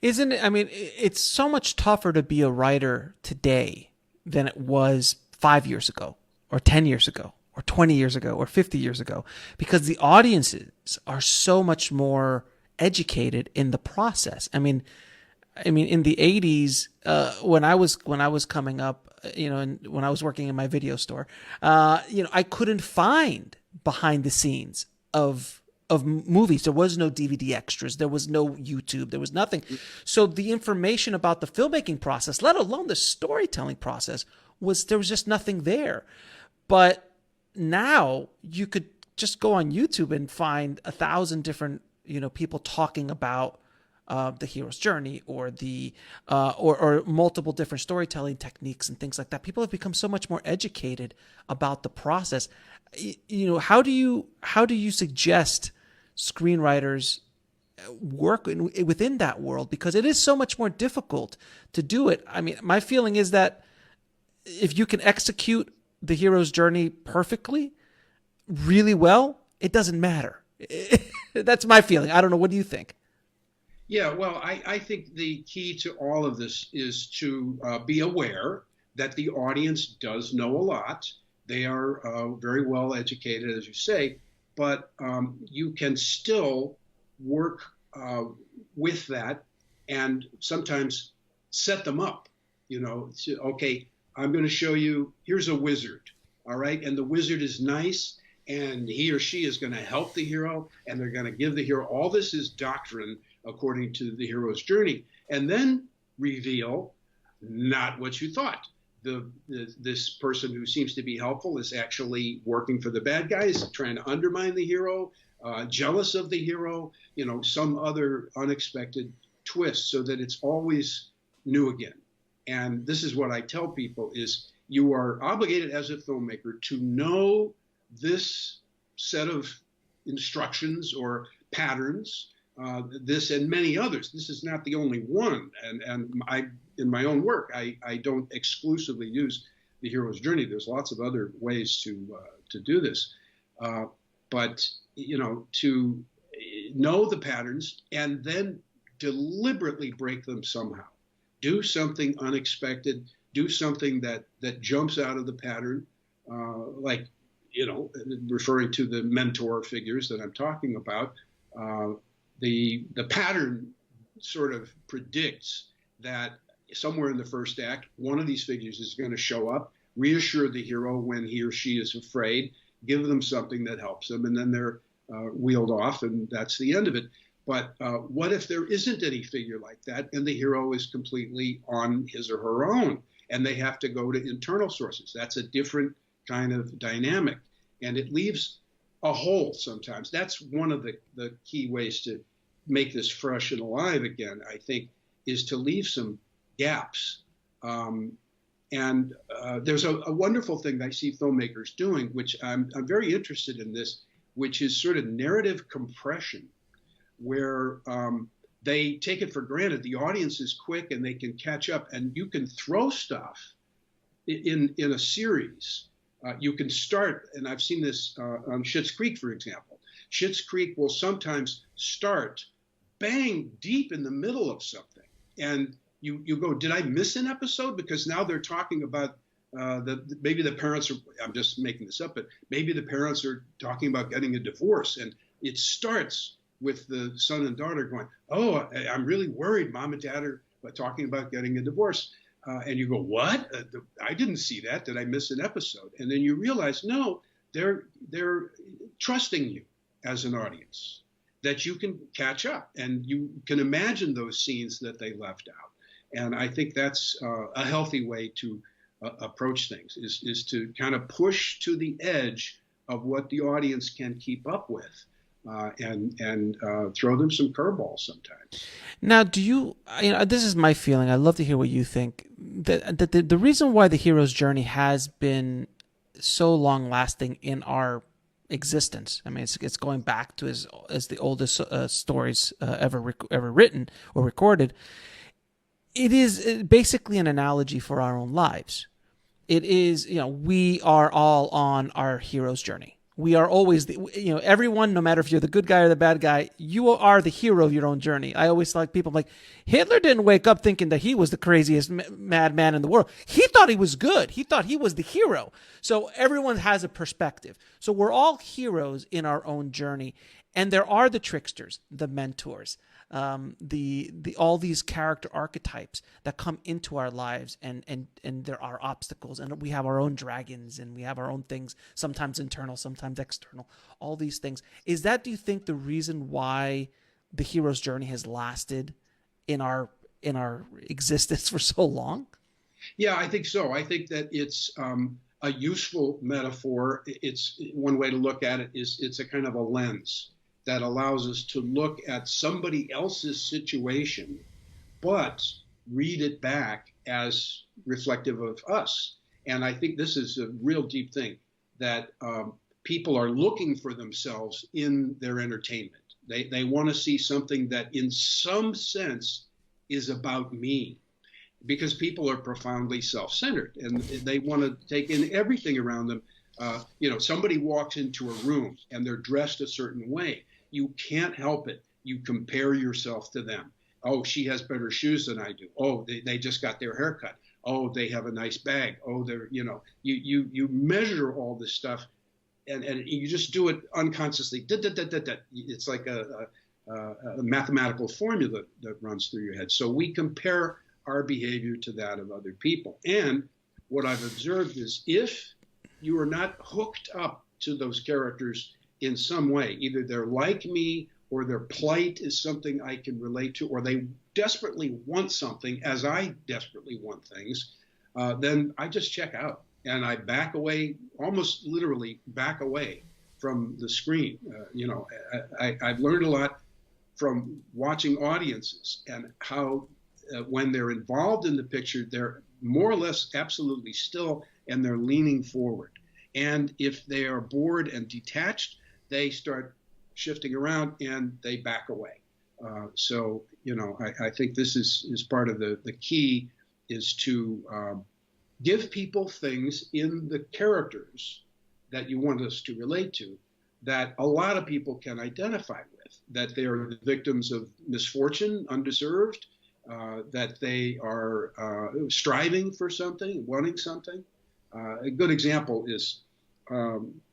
Isn't it? I mean, it's so much tougher to be a writer today than it was 5 years ago, or 10 years ago, or 20 years ago, or 50 years ago, because the audiences are so much more educated in the process. I mean, in the 80s, when I was coming up, and when I was working in my video store, I couldn't find behind the scenes of movies. There was no DVD extras. There was no YouTube. There was nothing. So the information about the filmmaking process, let alone the storytelling process, there was just nothing there. But now you could just go on YouTube and find 1,000 different, people talking about the hero's journey or or multiple different storytelling techniques and things like that. People have become so much more educated about the process. How do you suggest screenwriters work within that world? Because it is so much more difficult to do it. I mean, my feeling is that if you can execute the hero's journey perfectly, really well, it doesn't matter. That's my feeling. I don't know. What do you think? Yeah, well, I think the key to all of this is to be aware that the audience does know a lot. They are very well educated, as you say, but you can still work with that and sometimes set them up. Okay, I'm going to show you, here's a wizard, all right? And the wizard is nice, and he or she is going to help the hero, and they're going to give the hero, all this is doctrine according to the hero's journey, and then reveal not what you thought. This person who seems to be helpful is actually working for the bad guys, trying to undermine the hero, jealous of the hero, some other unexpected twist, so that it's always new again. And this is what I tell people is you are obligated as a filmmaker to know this set of instructions or patterns, this and many others. This is not the only one. And I, in my own work, I don't exclusively use the hero's journey. There's lots of other ways to do this. But, to know the patterns and then deliberately break them somehow. Do something unexpected, do something that jumps out of the pattern, like, referring to the mentor figures that I'm talking about. The pattern sort of predicts that somewhere in the first act, one of these figures is going to show up, reassure the hero when he or she is afraid, give them something that helps them, and then they're wheeled off, and that's the end of it. But what if there isn't any figure like that, and the hero is completely on his or her own, and they have to go to internal sources? That's a different kind of dynamic, and it leaves a hole sometimes. That's one of the key ways to make this fresh and alive again, I think, is to leave some gaps. And there's a wonderful thing that I see filmmakers doing, which I'm very interested in this, which is sort of narrative compression, where they take it for granted. The audience is quick and they can catch up, and you can throw stuff in a series. You can start, and I've seen this on Schitt's Creek, for example. Schitt's Creek will sometimes start bang deep in the middle of something, and you go, did I miss an episode? Because now they're talking about maybe the parents are, I'm just making this up, but maybe the parents are talking about getting a divorce, and it starts with the son and daughter going, oh, I'm really worried. Mom and dad are talking about getting a divorce. And you go, what? I didn't see that. Did I miss an episode? And then you realize, no, they're trusting you as an audience, that you can catch up and you can imagine those scenes that they left out. And I think that's a healthy way to approach things, is to kind of push to the edge of what the audience can keep up with. And throw them some curveballs sometimes. Now, do you this is my feeling. I'd love to hear what you think. That the reason why the hero's journey has been so long lasting in our existence. I mean, it's going back to as the oldest stories ever written or recorded. It is basically an analogy for our own lives. It is, we are all on our hero's journey. We are always, everyone, no matter if you're the good guy or the bad guy, you are the hero of your own journey. I always like people like, Hitler didn't wake up thinking that he was the craziest madman in the world. He thought he was good. He thought he was the hero. So everyone has a perspective. So we're all heroes in our own journey. And there are the tricksters, the mentors, all these character archetypes that come into our lives, and there are obstacles, and we have our own dragons, and we have our own things, sometimes internal, sometimes external, all these things. Is that, do you think, the reason why the hero's journey has lasted in our existence for so long? Yeah, I think so. I think that it's a useful metaphor. It's one way to look at it is it's a kind of a lens. that allows us to look at somebody else's situation, but read it back as reflective of us. And I think this is a real deep thing, that people are looking for themselves in their entertainment. They want to see something that in some sense is about me, because people are profoundly self-centered and they want to take in everything around them. Somebody walks into a room and they're dressed a certain way. You can't help it. You compare yourself to them. Oh, she has better shoes than I do. Oh, they just got their hair cut. Oh, they have a nice bag. Oh, they're, you measure all this stuff, and you just do it unconsciously. It's like a mathematical formula that runs through your head. So we compare our behavior to that of other people. And what I've observed is, if you are not hooked up to those characters in some way, either they're like me, or their plight is something I can relate to, or they desperately want something as I desperately want things, then I just check out and I back away, almost literally back away from the screen. I've learned a lot from watching audiences and how when they're involved in the picture, they're more or less absolutely still and they're leaning forward. And if they are bored and detached, they start shifting around and they back away. I think this is part of the key, is to give people things in the characters that you want us to relate to, that a lot of people can identify with, that they are the victims of misfortune, undeserved, that they are striving for something, wanting something. A good example is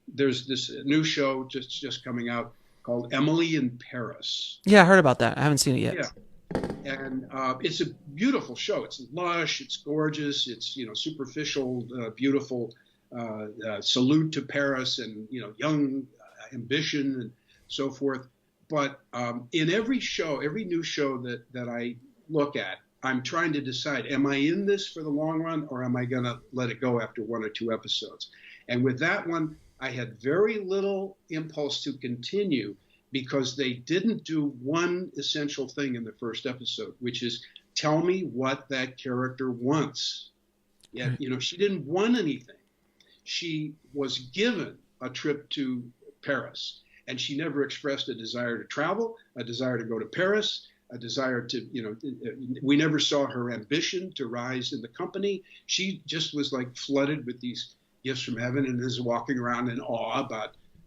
there's this new show just coming out called Emily in Paris. Yeah, I heard about that. I haven't seen it yet. Yeah, and it's a beautiful show. It's lush, it's gorgeous, it's superficial, beautiful salute to Paris and young ambition and so forth. But in every new show that I look at, I'm trying to decide, am I in this for the long run, or am I going to let it go after one or two episodes? And with that one, I had very little impulse to continue, because they didn't do one essential thing in the first episode, which is tell me what that character wants. Yeah, she didn't want anything. She was given a trip to Paris, and she never expressed a desire to travel, a desire to go to Paris, a desire to, we never saw her ambition to rise in the company. She just was like flooded with these gifts from heaven and is walking around in awe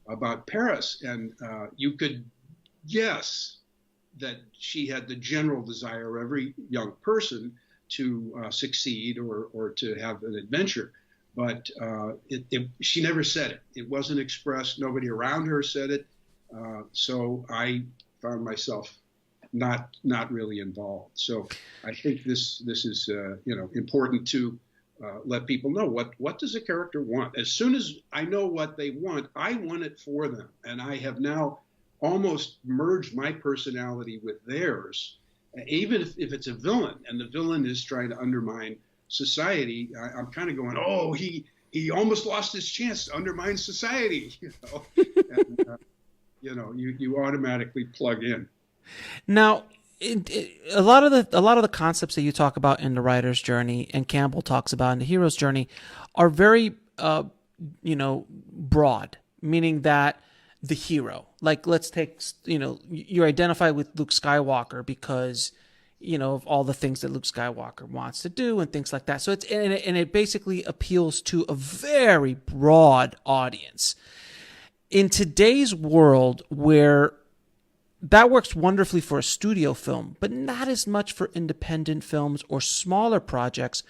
about Paris. And you could guess that she had the general desire of every young person to succeed or to have an adventure. But she never said it. It wasn't expressed. Nobody around her said it. So I found myself not really involved. So I think this is important to let people know what does a character want. As soon as I know what they want, I want it for them, and I have now almost merged my personality with theirs. Even if it's a villain, and the villain is trying to undermine society, I'm kind of going, oh, he almost lost his chance to undermine society. And, you automatically plug in. Now, a lot of the concepts that you talk about in the writer's journey, and Campbell talks about in the hero's journey, are very, broad. Meaning that the hero, like, let's take, you identify with Luke Skywalker because, of all the things that Luke Skywalker wants to do and things like that. So it basically appeals to a very broad audience. In today's world, where that works wonderfully for a studio film, but not as much for independent films or smaller projects,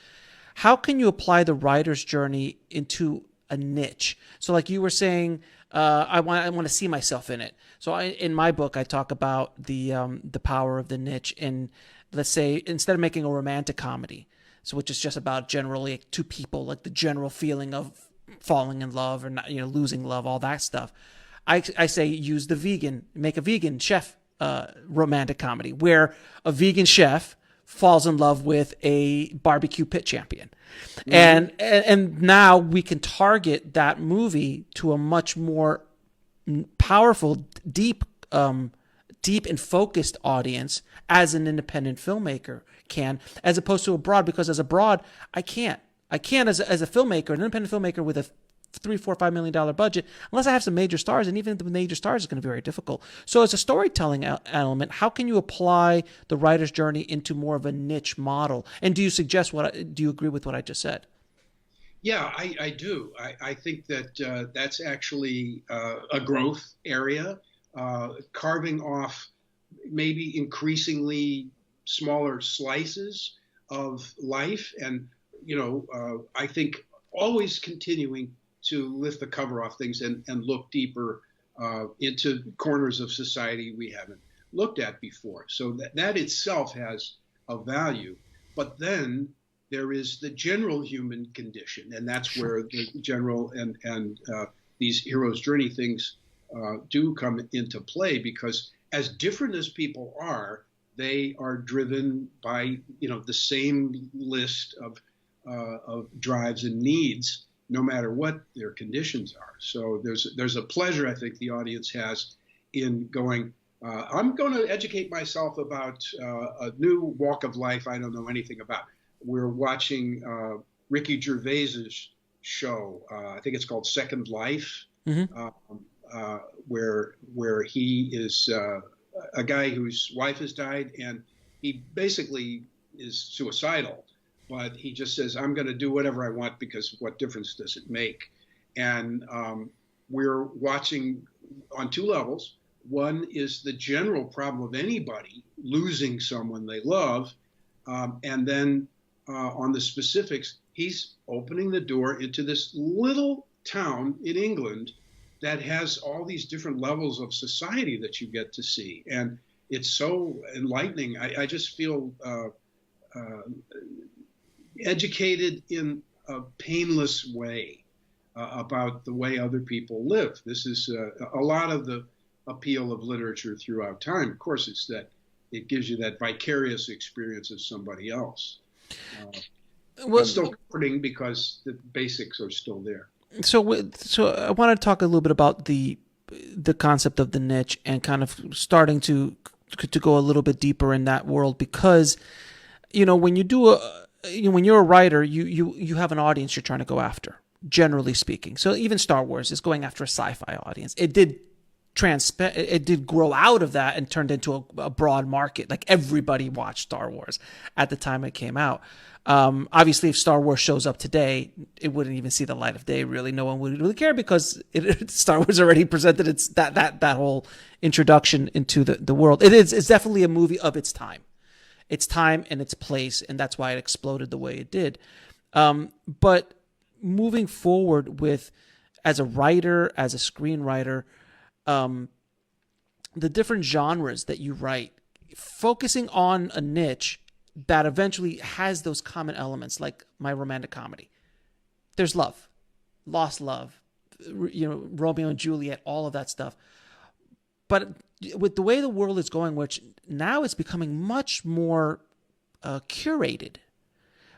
how can you apply the writer's journey into a niche? So like you were saying, I want to see myself in it. So in my book, I talk about the power of the niche. And let's say, instead of making a romantic comedy, so which is just about generally two people, like the general feeling of falling in love or not, losing love, all that stuff, I say make a vegan chef romantic comedy where a vegan chef falls in love with a barbecue pit champion. Mm-hmm. And now we can target that movie to a much more powerful, deep deep and focused audience as an independent filmmaker can, as opposed to abroad, because as abroad, I can't as a filmmaker, an independent filmmaker with a $3, $4, $5 million budget, unless I have some major stars, and even the major stars is going to be very difficult. So as a storytelling element, how can you apply the writer's journey into more of a niche model? And do you do you agree with what I just said? Yeah, I do. I think that that's actually a growth area, carving off maybe increasingly smaller slices of life. And, I think always continuing to lift the cover off things and look deeper into corners of society we haven't looked at before. So that itself has a value. But then there is the general human condition, and that's where the general and these hero's journey things do come into play, because as different as people are, they are driven by the same list of drives and needs, no matter what their conditions are. So there's a pleasure I think the audience has in going, I'm going to educate myself about a new walk of life I don't know anything about. We're watching Ricky Gervais's show. I think it's called Second Life, where he is a guy whose wife has died, and he basically is suicidal. But he just says, I'm going to do whatever I want, because what difference does it make? And we're watching on two levels. One is the general problem of anybody losing someone they love. And then on the specifics, he's opening the door into this little town in England that has all these different levels of society that you get to see. And it's so enlightening. I just feel educated in a painless way about the way other people live. This is a lot of the appeal of literature throughout time. Of course, it's that it gives you that vicarious experience of somebody else. Well, still comforting because the basics are still there. So I want to talk a little bit about the concept of the niche and kind of starting to go a little bit deeper in that world, because when you do when you're a writer, you have an audience you're trying to go after, generally speaking. So even Star Wars is going after a sci-fi audience. It did grow out of that and turned into a broad market. Like everybody watched Star Wars at the time it came out. Obviously, if Star Wars shows up today, it wouldn't even see the light of day. Really, no one would really care, because Star Wars already presented its that whole introduction into the world. It's definitely a movie of its time and its place, and that's why it exploded the way it did. But moving forward as a writer, as a screenwriter, the different genres that you write, focusing on a niche that eventually has those common elements, like my romantic comedy. There's love, lost love, Romeo and Juliet, all of that stuff. But with the way the world is going, which now it's becoming much more curated,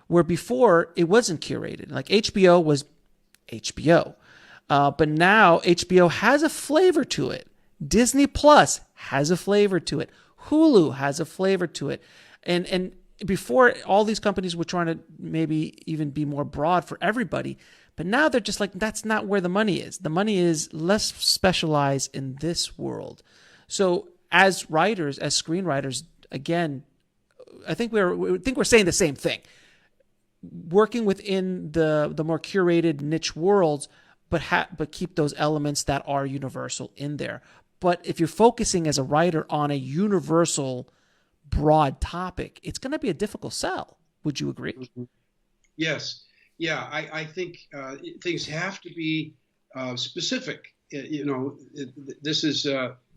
where before it wasn't curated. Like HBO was HBO. But now HBO has a flavor to it. Disney Plus has a flavor to it. Hulu has a flavor to it. And before, all these companies were trying to maybe even be more broad for everybody. But now they're just like, that's not where the money is. The money is less specialized in this world. So as writers, as screenwriters, again, I think we're saying the same thing. Working within the more curated niche worlds, but keep those elements that are universal in there. But if you're focusing as a writer on a universal, broad topic, it's going to be a difficult sell. Would you agree? Mm-hmm. Yes. Yeah, I think things have to be specific. This is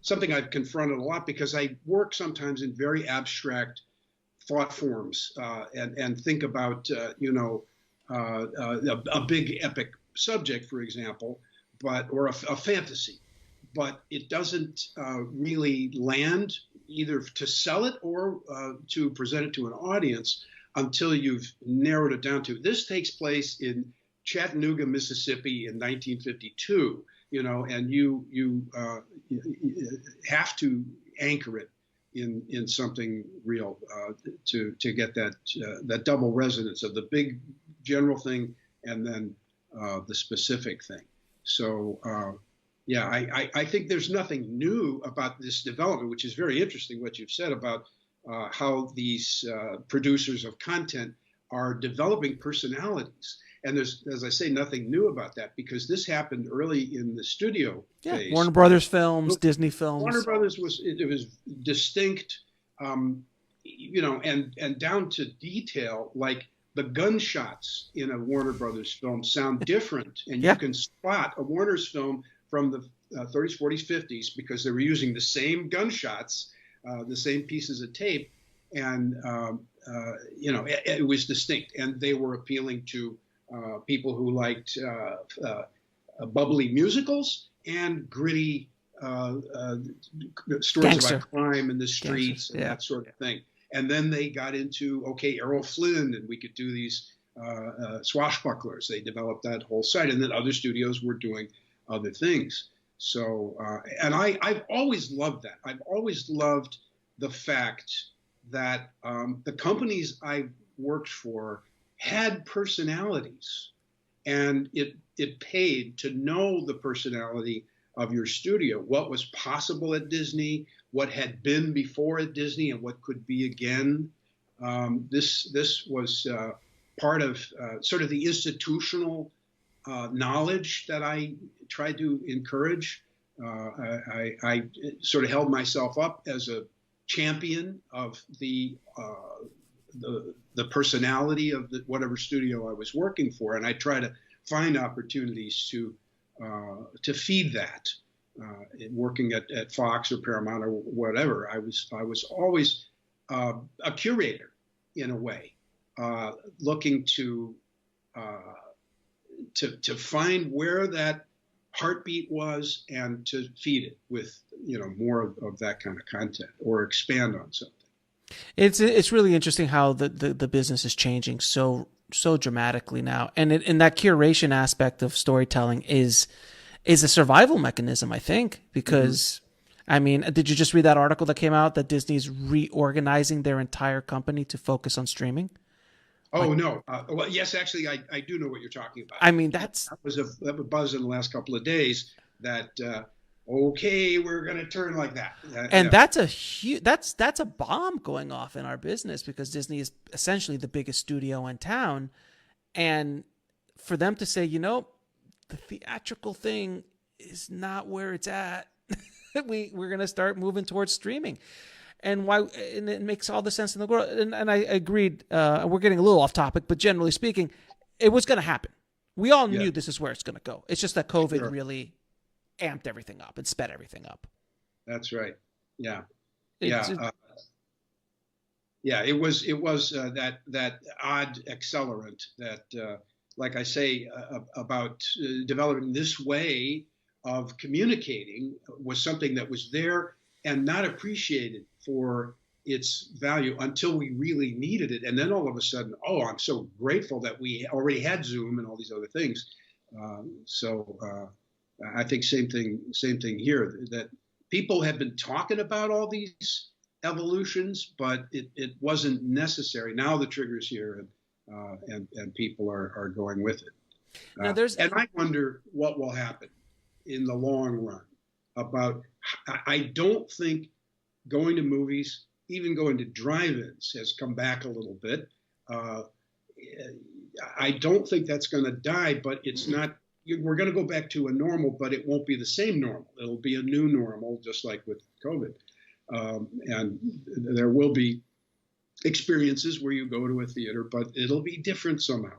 something I've confronted a lot, because I work sometimes in very abstract thought forms and think about, a big epic subject, for example, or a fantasy, but it doesn't really land either to sell it or to present it to an audience until you've narrowed it down to, this takes place in Chattanooga, Mississippi in 1952. and you have to anchor it in something real to get that double resonance of the big general thing and then the specific thing. So I think there's nothing new about this development, which is very interesting what you've said about how these producers of content are developing personalities. And there's, as I say, nothing new about that, because this happened early in the studio phase. Warner Brothers films, Disney films. Warner Brothers was distinct, and down to detail. Like the gunshots in a Warner Brothers film sound different, and you can spot a Warner's film from the 30s, 40s, 50s because they were using the same gunshots, the same pieces of tape, and it was distinct, and they were appealing to people who liked bubbly musicals and gritty stories about crime in the streets and that sort of thing. And then they got into, Errol Flynn, and we could do these swashbucklers. They developed that whole side, and then other studios were doing other things. So, and I've always loved that. I've always loved the fact that the companies I worked for had personalities, and it paid to know the personality of your studio, what was possible at Disney, what had been before at Disney, and what could be again. This was part of sort of the institutional knowledge that I tried to encourage. I sort of held myself up as a champion of the personality of whatever studio I was working for, and I try to find opportunities to feed that. Working at Fox or Paramount or whatever, I was always a curator in a way, looking to find where that heartbeat was and to feed it with more of that kind of content or expand on something. It's really interesting how the business is changing so dramatically now, and that curation aspect of storytelling is a survival mechanism, I think, because I mean, did you just read that article that came out that Disney's reorganizing their entire company to focus on streaming? Oh, no. Well, yes, actually, I do know what you're talking about. I mean, that was a buzz in the last couple of days that, we're going to turn like that. And that's a bomb going off in our business, because Disney is essentially the biggest studio in town. And for them to say, the theatrical thing is not where it's at. We're going to start moving towards streaming. And it makes all the sense in the world. And I agreed. We're getting a little off topic, but generally speaking, it was going to happen. We all knew this is where it's going to go. It's just that COVID really amped everything up and sped everything up. That's right. Yeah. It was that odd accelerant that, like I say, about developing this way of communicating was something that was there and not appreciated for its value until we really needed it. And then all of a sudden, I'm so grateful that we already had Zoom and all these other things. I think same thing here, that people have been talking about all these evolutions, but it wasn't necessary. Now the trigger's here, and people are going with it. Now and I wonder what will happen in the long run. I don't think going to movies, even going to drive-ins, has come back a little bit. I don't think that's going to die, but it's not. We're going to go back to a normal, but it won't be the same normal. It'll be a new normal, just like with COVID. And there will be experiences where you go to a theater, but it'll be different somehow.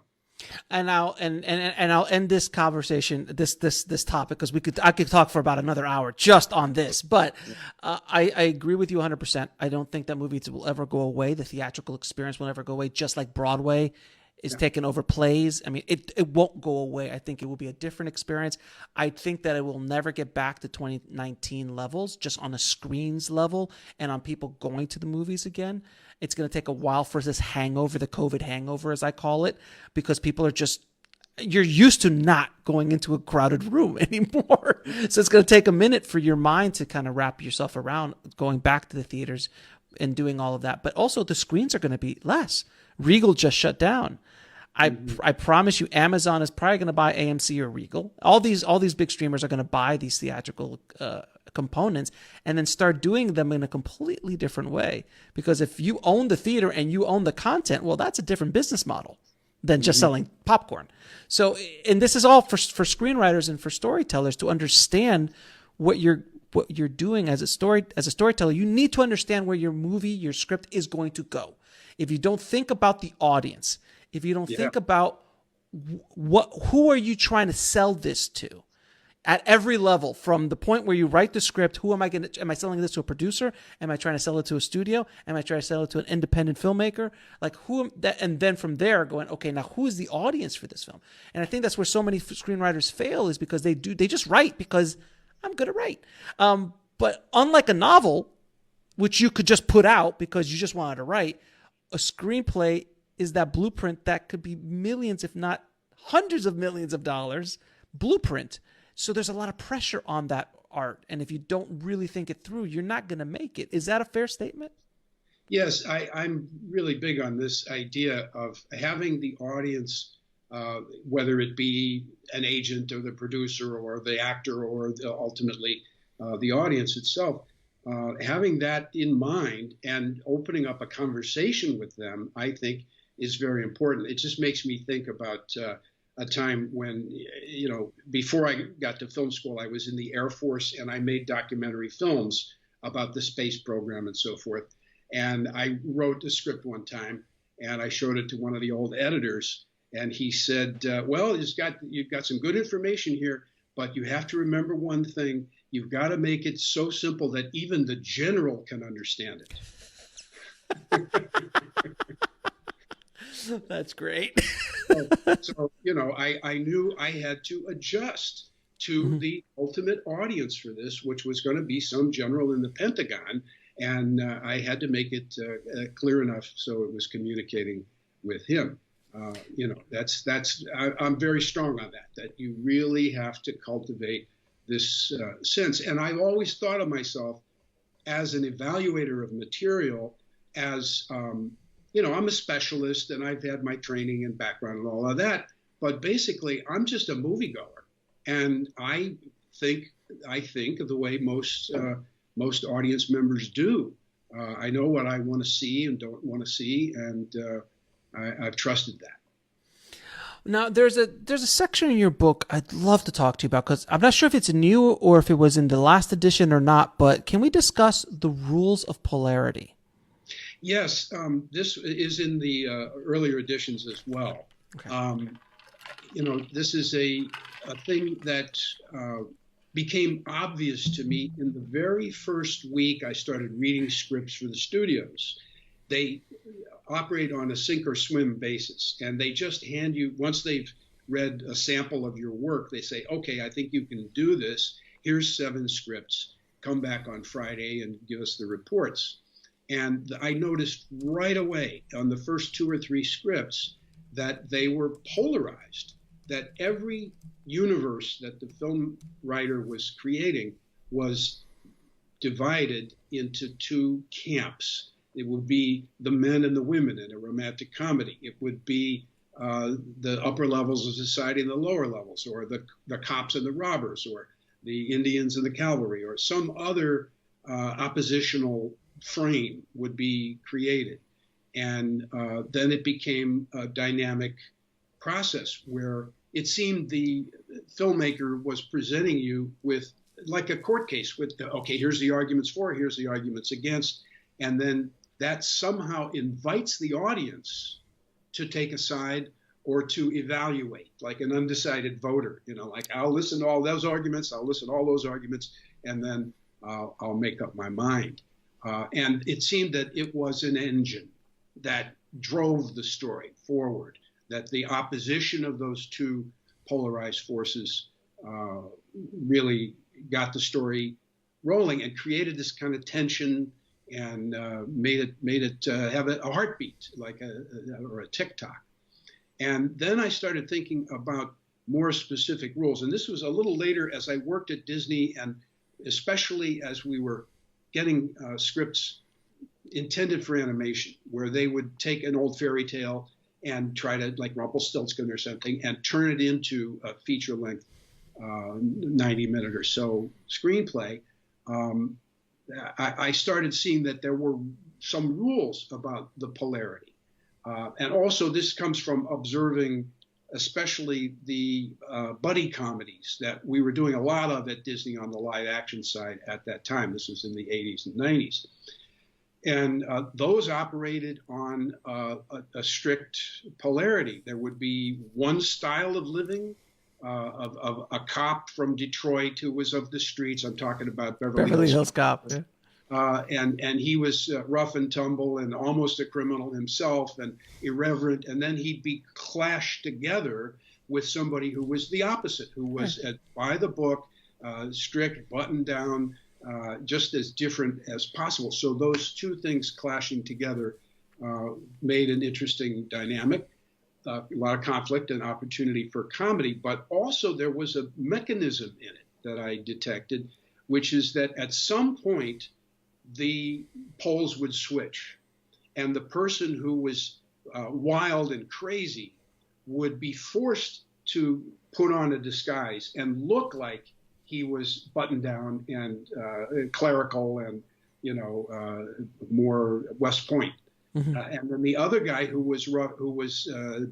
And I'll end this conversation, this topic, because I could talk for about another hour just on this. But I agree with you 100%. I don't think that movies will ever go away. The theatrical experience will never go away. Just like Broadway is taking over plays. I mean, it won't go away. I think it will be a different experience. I think that it will never get back to 2019 levels, just on a screens level and on people going to the movies again. It's going to take a while for this hangover, the COVID hangover, as I call it, because people are just, you're used to not going into a crowded room anymore. So it's going to take a minute for your mind to kind of wrap yourself around going back to the theaters and doing all of that. But also the screens are going to be less. Regal just shut down. I promise you, Amazon is probably going to buy AMC or Regal. All these big streamers are going to buy these theatrical components and then start doing them in a completely different way. Because if you own the theater and you own the content, well, that's a different business model than just selling popcorn. So, and this is all for screenwriters and for storytellers to understand what you're doing as a storyteller. You need to understand where your movie, your script is going to go. If you don't think about the audience, if you don't think about who are you trying to sell this to at every level, from the point where you write the script, who am I selling this to a producer? Am I trying to sell it to a studio? Am I trying to sell it to an independent filmmaker? Like and then from there going, okay, now who is the audience for this film? And I think that's where so many screenwriters fail, is because they just write because I'm good at write. But unlike a novel, which you could just put out because you just wanted to write, a screenplay is that blueprint that could be millions, if not hundreds of millions of dollars blueprint. So there's a lot of pressure on that art. And if you don't really think it through, you're not going to make it. Is that a fair statement? Yes, I'm really big on this idea of having the audience, whether it be an agent or the producer or the actor or ultimately the audience itself, having that in mind and opening up a conversation with them, I think, is very important. It just makes me think about a time when, before I got to film school, I was in the Air Force and I made documentary films about the space program and so forth. And I wrote a script one time and I showed it to one of the old editors, and he said, well, you've got some good information here, but you have to remember one thing. You've got to make it so simple that even the general can understand it. That's great. So, I knew I had to adjust to the ultimate audience for this, which was going to be some general in the Pentagon. And I had to make it clear enough so it was communicating with him. I'm very strong on that you really have to cultivate this sense. And I've always thought of myself as an evaluator of material, as I'm a specialist and I've had my training and background and all of that, but basically I'm just a moviegoer, and I think the way most audience members do. I know what I want to see and don't want to see, and I've trusted that. Now, there's a section in your book I'd love to talk to you about, because I'm not sure if it's new or if it was in the last edition or not, but can we discuss the rules of polarity? Yes, this is in the earlier editions as well. Okay. This is a thing that became obvious to me in the very first week I started reading scripts for the studios. They operate on a sink or swim basis, and they just hand you, once they've read a sample of your work, they say, okay, I think you can do this. Here's 7 scripts. Come back on Friday and give us the reports. And I noticed right away on the first 2 or 3 scripts that they were polarized, that every universe that the film writer was creating was divided into 2 camps. It would be the men and the women in a romantic comedy. It would be the upper levels of society and the lower levels, or the cops and the robbers, or the Indians and the cavalry, or some other oppositional frame would be created. And then it became a dynamic process where it seemed the filmmaker was presenting you with, like a court case, with, okay, here's the arguments for, here's the arguments against, and then that somehow invites the audience to take a side or to evaluate, like an undecided voter. Like, I'll listen to all those arguments, I'll listen to all those arguments, and then I'll make up my mind. And it seemed that it was an engine that drove the story forward, that the opposition of those 2 polarized forces really got the story rolling and created this kind of tension, and made it have a heartbeat, like a tick-tock. And then I started thinking about more specific rules. And this was a little later as I worked at Disney, and especially as we were getting scripts intended for animation, where they would take an old fairy tale and try to, like Rumpelstiltskin or something, and turn it into a feature-length 90-minute or so screenplay. I started seeing that there were some rules about the polarity. And also this comes from observing especially the buddy comedies that we were doing a lot of at Disney on the live action side at that time. This was in the 80s and 90s. And those operated on a strict polarity. There would be one style of living, of a cop from Detroit who was of the streets. I'm talking about Beverly Hills Cop. Yeah. And he was rough and tumble and almost a criminal himself and irreverent. And then he'd be clashed together with somebody who was the opposite, who was by the book, strict, buttoned down, just as different as possible. So those two things clashing together made an interesting dynamic, a lot of conflict and opportunity for comedy. But also there was a mechanism in it that I detected, which is that at some point, the poles would switch, and the person who was wild and crazy would be forced to put on a disguise and look like he was buttoned down and clerical and, more West Point. Mm-hmm. And then the other guy who was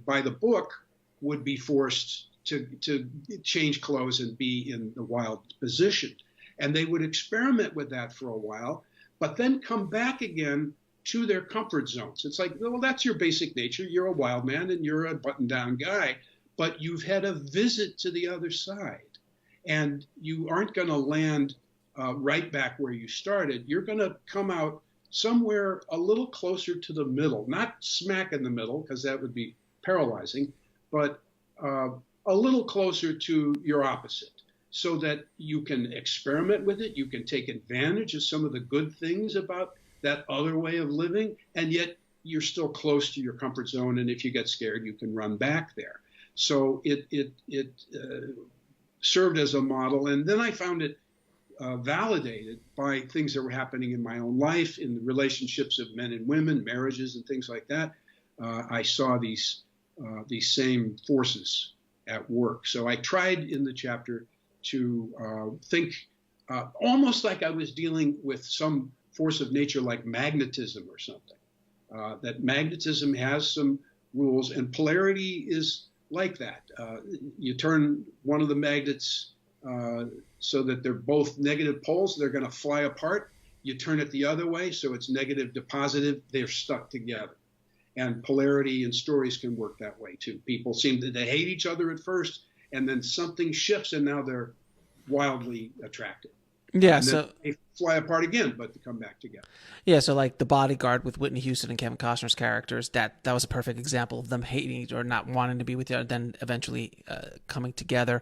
by the book would be forced to change clothes and be in the wild position. And they would experiment with that for a while, but then come back again to their comfort zones. It's like, well, that's your basic nature. You're a wild man and you're a button-down guy, but you've had a visit to the other side, and you aren't going to land right back where you started. You're going to come out somewhere a little closer to the middle, not smack in the middle, because that would be paralyzing, but a little closer to your opposite, so that you can experiment with it, you can take advantage of some of the good things about that other way of living, and yet you're still close to your comfort zone, and if you get scared, you can run back there. So it served as a model, and then I found it validated by things that were happening in my own life, in the relationships of men and women, marriages and things like that. I saw these same forces at work. So I tried in the chapter to think almost like I was dealing with some force of nature like magnetism or something, that magnetism has some rules, and polarity is like that. You turn one of the magnets so that they're both negative poles, they're going to fly apart. You turn it the other way, so it's negative to positive, they're stuck together. And polarity in stories can work that way too. People seem to hate each other at first, and then something shifts, and now they're wildly attracted. Yeah, and then so they fly apart again, but they come back together. Yeah, so like The Bodyguard with Whitney Houston and Kevin Costner's characters, that was a perfect example of them hating or not wanting to be with each other, then eventually coming together.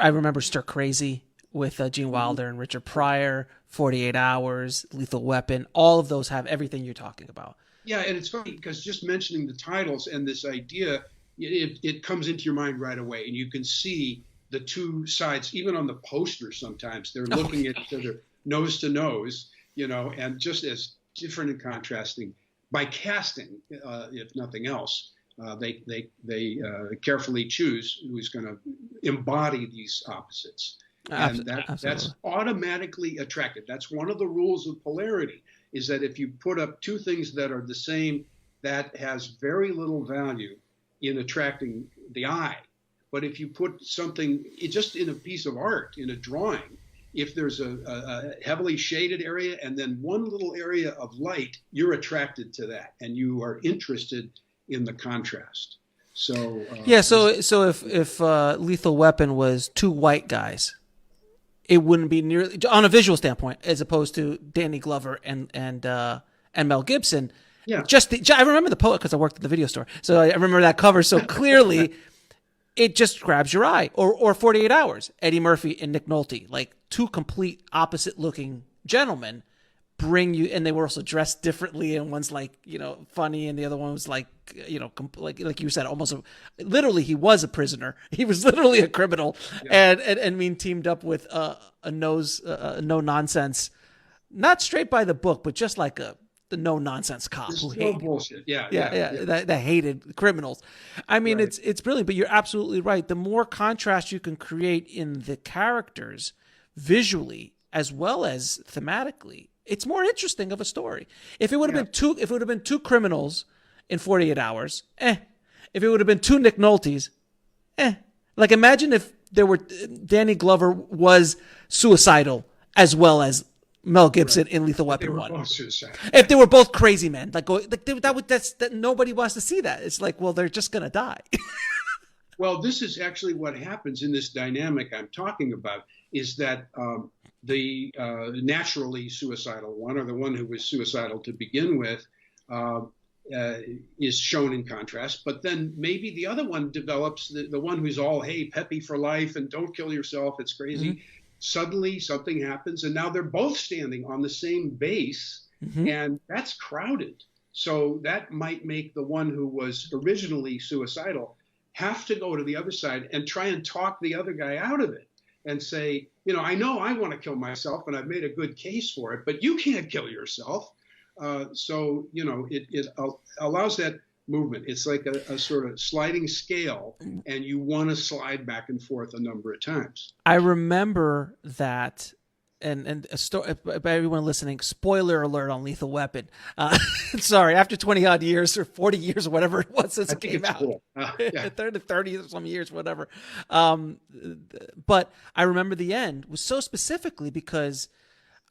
I remember Stir Crazy with Gene Wilder and Richard Pryor, 48 Hours, Lethal Weapon. All of those have everything you're talking about. Yeah, and it's funny because just mentioning the titles and this idea, it comes into your mind right away, and you can see the two sides, even on the poster sometimes. They're looking at each other nose to nose, and just as different and contrasting by casting, if nothing else. They carefully choose who's going to embody these opposites. And that's automatically attractive. That's one of the rules of polarity, is that if you put up two things that are the same, that has very little value in attracting the eye. But if you put something just in a piece of art, in a drawing, if there's a heavily shaded area and then one little area of light, you're attracted to that, and you are interested in the contrast. So so if Lethal Weapon was two white guys, it wouldn't be nearly, on a visual standpoint, as opposed to Danny Glover and Mel Gibson. Yeah. I remember the poet because I worked at the video store, so I remember that cover so clearly. It just grabs your eye. Or 48 Hours, Eddie Murphy and Nick Nolte, like two complete opposite looking gentlemen, bring you, and they were also dressed differently, and one's like, funny, and the other one was like, like you said, almost literally he was a prisoner. He was literally a criminal. Yeah. And teamed up with a no nonsense, not straight by the book, but just like the no nonsense cop who hated bullshit. That hated criminals. I mean, right. It's brilliant, but you're absolutely right. The more contrast you can create in the characters visually as well as thematically, it's more interesting of a story. If it would have been two criminals in 48 hours, If it would have been two Nick Noltes, Like imagine if Danny Glover was suicidal as well as Mel Gibson in Lethal Weapon 1. If they were both crazy men, that nobody wants to see that. It's like, well, they're just gonna die. Well, this is actually what happens in this dynamic I'm talking about. Is that the naturally suicidal one, or the one who was suicidal to begin with, is shown in contrast. But then maybe the other one develops, the one who's all, hey, peppy for life and don't kill yourself, it's crazy. Mm-hmm. Suddenly something happens, and now they're both standing on the same base, mm-hmm. and that's crowded. So that might make the one who was originally suicidal have to go to the other side and try and talk the other guy out of it and say, I know I want to kill myself and I've made a good case for it, but you can't kill yourself. So it allows that movement. It's like a sort of sliding scale, and you want to slide back and forth a number of times. I remember that, and a story, by everyone listening, spoiler alert on Lethal Weapon. Sorry, after 20 odd years or 40 years or whatever it was since it came out, cool. 30 or some years, whatever. But I remember the end was so specifically because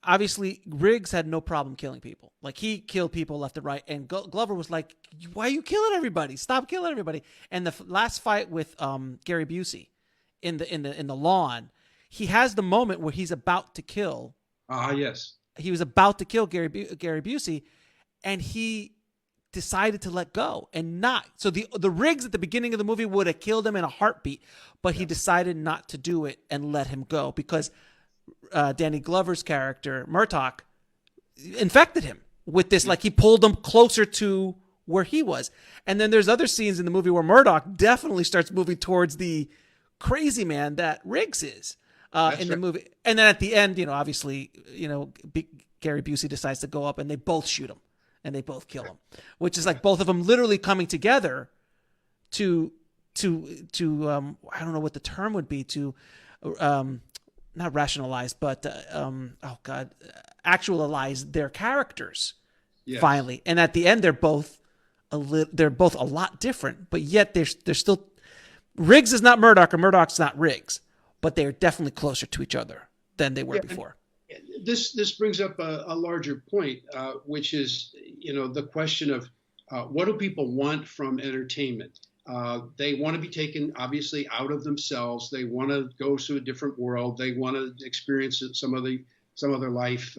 obviously Riggs had no problem killing people. Like he killed people left and right, and Glover was like, "Why are you killing everybody? Stop killing everybody!" And the last fight with Gary Busey in the lawn, he has the moment where he's about to kill. Yes. He was about to kill Gary Busey, and he decided to let go and not. So the Riggs at the beginning of the movie would have killed him in a heartbeat, but he decided not to do it and let him go because Danny Glover's character Murtaugh infected him with this. Like he pulled him closer to where he was. And then there's other scenes in the movie where Murtaugh definitely starts moving towards the crazy man that Riggs is in the movie. And then at the end, obviously, Gary Busey decides to go up and they both shoot him and they both kill him, which is like both of them literally coming together to I don't know what the term would be, to not rationalize, but actualize their characters finally. And at the end, they're both a lot different, but yet they're still. Riggs is not Murdoch, or Murdoch's not Riggs, but they are definitely closer to each other than they were before. This brings up a larger point, which is the question of what do people want from entertainment? They want to be taken, obviously, out of themselves. They want to go to a different world. They want to experience some other life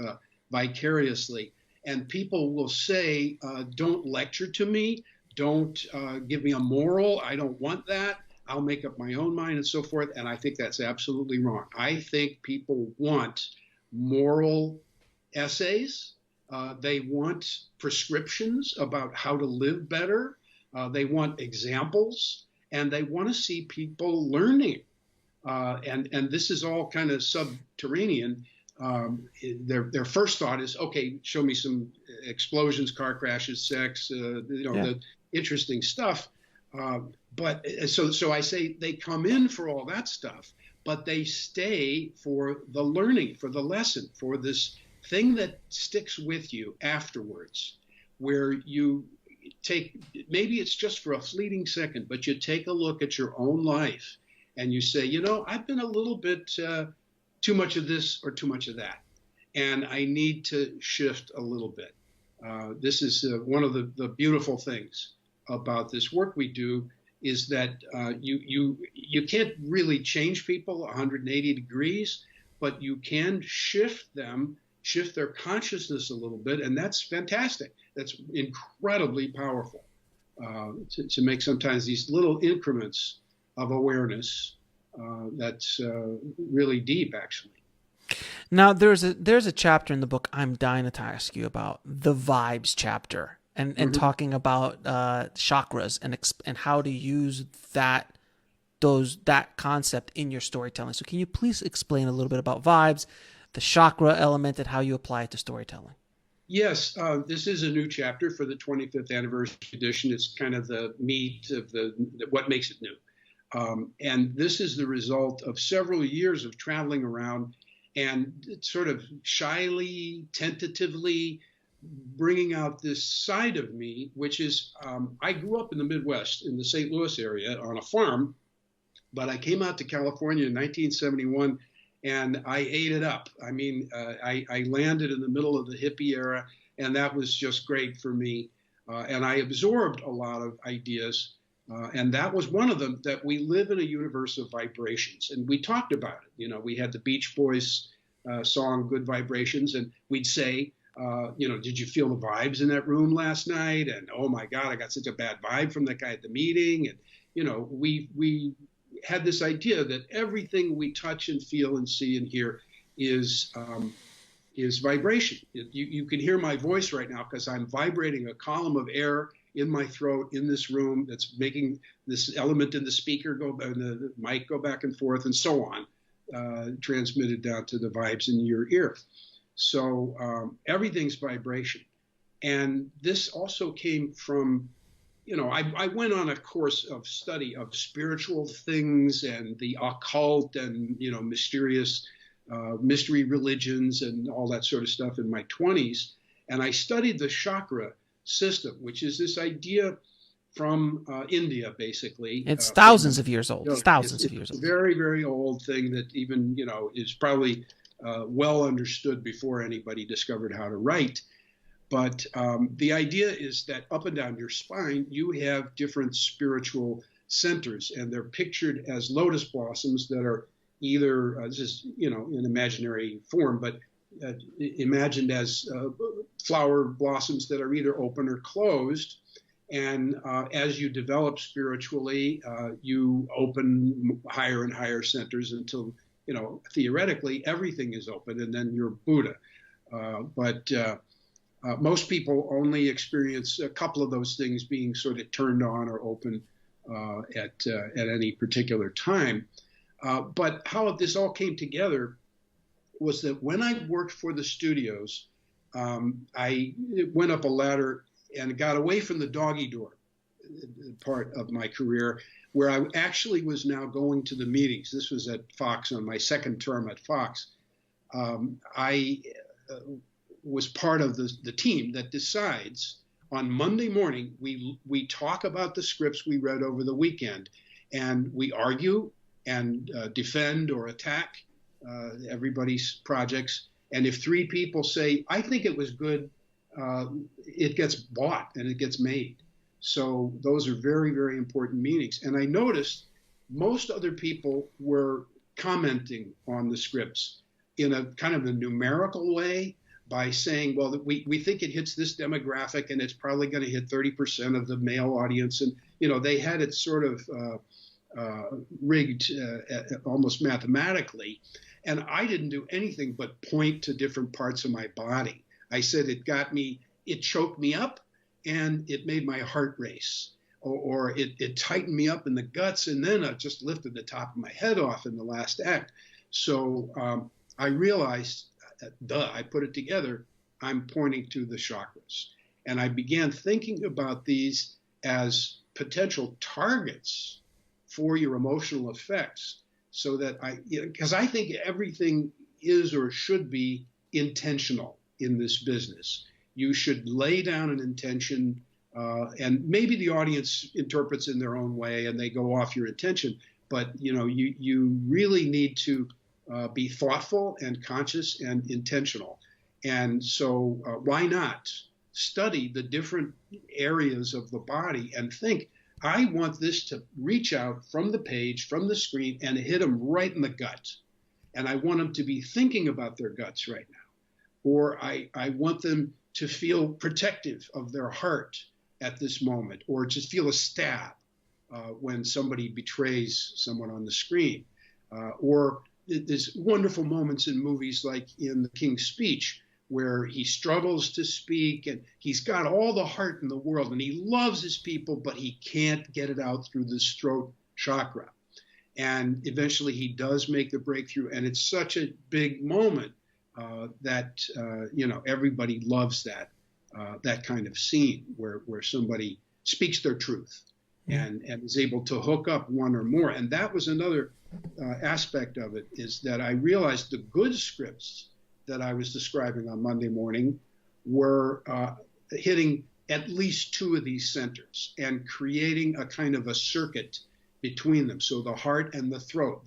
vicariously. And people will say, don't lecture to me. Don't give me a moral. I don't want that. I'll make up my own mind and so forth. And I think that's absolutely wrong. I think people want moral essays. They want prescriptions about how to live better. They want examples, and they want to see people learning. And this is all kind of subterranean. Their first thought is, okay, show me some explosions, car crashes, sex, the interesting stuff. But so I say they come in for all that stuff, but they stay for the learning, for the lesson, for this thing that sticks with you afterwards, where you take, maybe it's just for a fleeting second, but you take a look at your own life and you say, I've been a little bit too much of this or too much of that, and I need to shift a little bit. This is one of the beautiful things about this work we do, is that you can't really change people 180 degrees, but you can shift their consciousness a little bit, and that's fantastic. That's incredibly powerful to make sometimes these little increments of awareness that's really deep, actually. Now, there's a chapter in the book I'm dying to ask you about, the vibes chapter, and talking about chakras and how to use that concept in your storytelling. So can you please explain a little bit about vibes, the chakra element, and how you apply it to storytelling? Yes, this is a new chapter for the 25th anniversary edition. It's kind of the meat of what makes it new. And this is the result of several years of traveling around and sort of shyly, tentatively bringing out this side of me, which is, I grew up in the Midwest, in the St. Louis area on a farm, but I came out to California in 1971 and I ate it up. I mean, I landed in the middle of the hippie era, and that was just great for me. And I absorbed a lot of ideas, and that was one of them, that we live in a universe of vibrations. And we talked about it. You know, we had the Beach Boys song, Good Vibrations, and we'd say, did you feel the vibes in that room last night? And, oh, my God, I got such a bad vibe from that guy at the meeting. And, you know, we had this idea that everything we touch and feel and see and hear is vibration. You can hear my voice right now because I'm vibrating a column of air in my throat in this room that's making this element in the speaker the mic go back and forth and so on, transmitted down to the vibes in your ear. So everything's vibration. And this also came from, I went on a course of study of spiritual things and the occult and, mysterious mystery religions and all that sort of stuff in my 20s. And I studied the chakra system, which is this idea from India, basically. It's thousands of years old. It's thousands of years old. It's a very, very old thing that even, is probably well understood before anybody discovered how to write. But the idea is that up and down your spine, you have different spiritual centers, and they're pictured as lotus blossoms that are either, in imaginary form, but imagined as flower blossoms that are either open or closed. And as you develop spiritually, you open higher and higher centers until, theoretically, everything is open, and then you're Buddha. But most people only experience a couple of those things being sort of turned on or open at any particular time. But how this all came together was that when I worked for the studios, I went up a ladder and got away from the doggy door part of my career, where I actually was now going to the meetings. This was at Fox on my second term at Fox. I was part of the team that decides on Monday morning, we talk about the scripts we read over the weekend, and we argue and defend or attack everybody's projects. And if three people say, I think it was good, it gets bought and it gets made. So those are very, very important meetings. And I noticed most other people were commenting on the scripts in a kind of a numerical way by saying, well, we think it hits this demographic and it's probably going to hit 30% of the male audience. And, they had it sort of rigged almost mathematically. And I didn't do anything but point to different parts of my body. I said it choked me up and it made my heart race, or it tightened me up in the guts, and then I just lifted the top of my head off in the last act. So I realized, I put it together, I'm pointing to the chakras. And I began thinking about these as potential targets for your emotional effects, so that because I think everything is or should be intentional in this business. You should lay down an intention, and maybe the audience interprets in their own way and they go off your intention, but you really need to be thoughtful and conscious and intentional. And so why not study the different areas of the body and think, I want this to reach out from the page, from the screen, and hit them right in the gut. And I want them to be thinking about their guts right now. Or I want them to feel protective of their heart at this moment, or to feel a stab when somebody betrays someone on the screen. Or there's wonderful moments in movies like in The King's Speech, where he struggles to speak and he's got all the heart in the world and he loves his people, but he can't get it out through this throat chakra. And eventually he does make the breakthrough, and it's such a big moment that everybody loves that kind of scene where somebody speaks their truth and is able to hook up one or more. And that was another aspect of it, is that I realized the good scripts that I was describing on Monday morning were hitting at least two of these centers and creating a kind of a circuit between them. So the heart and the throat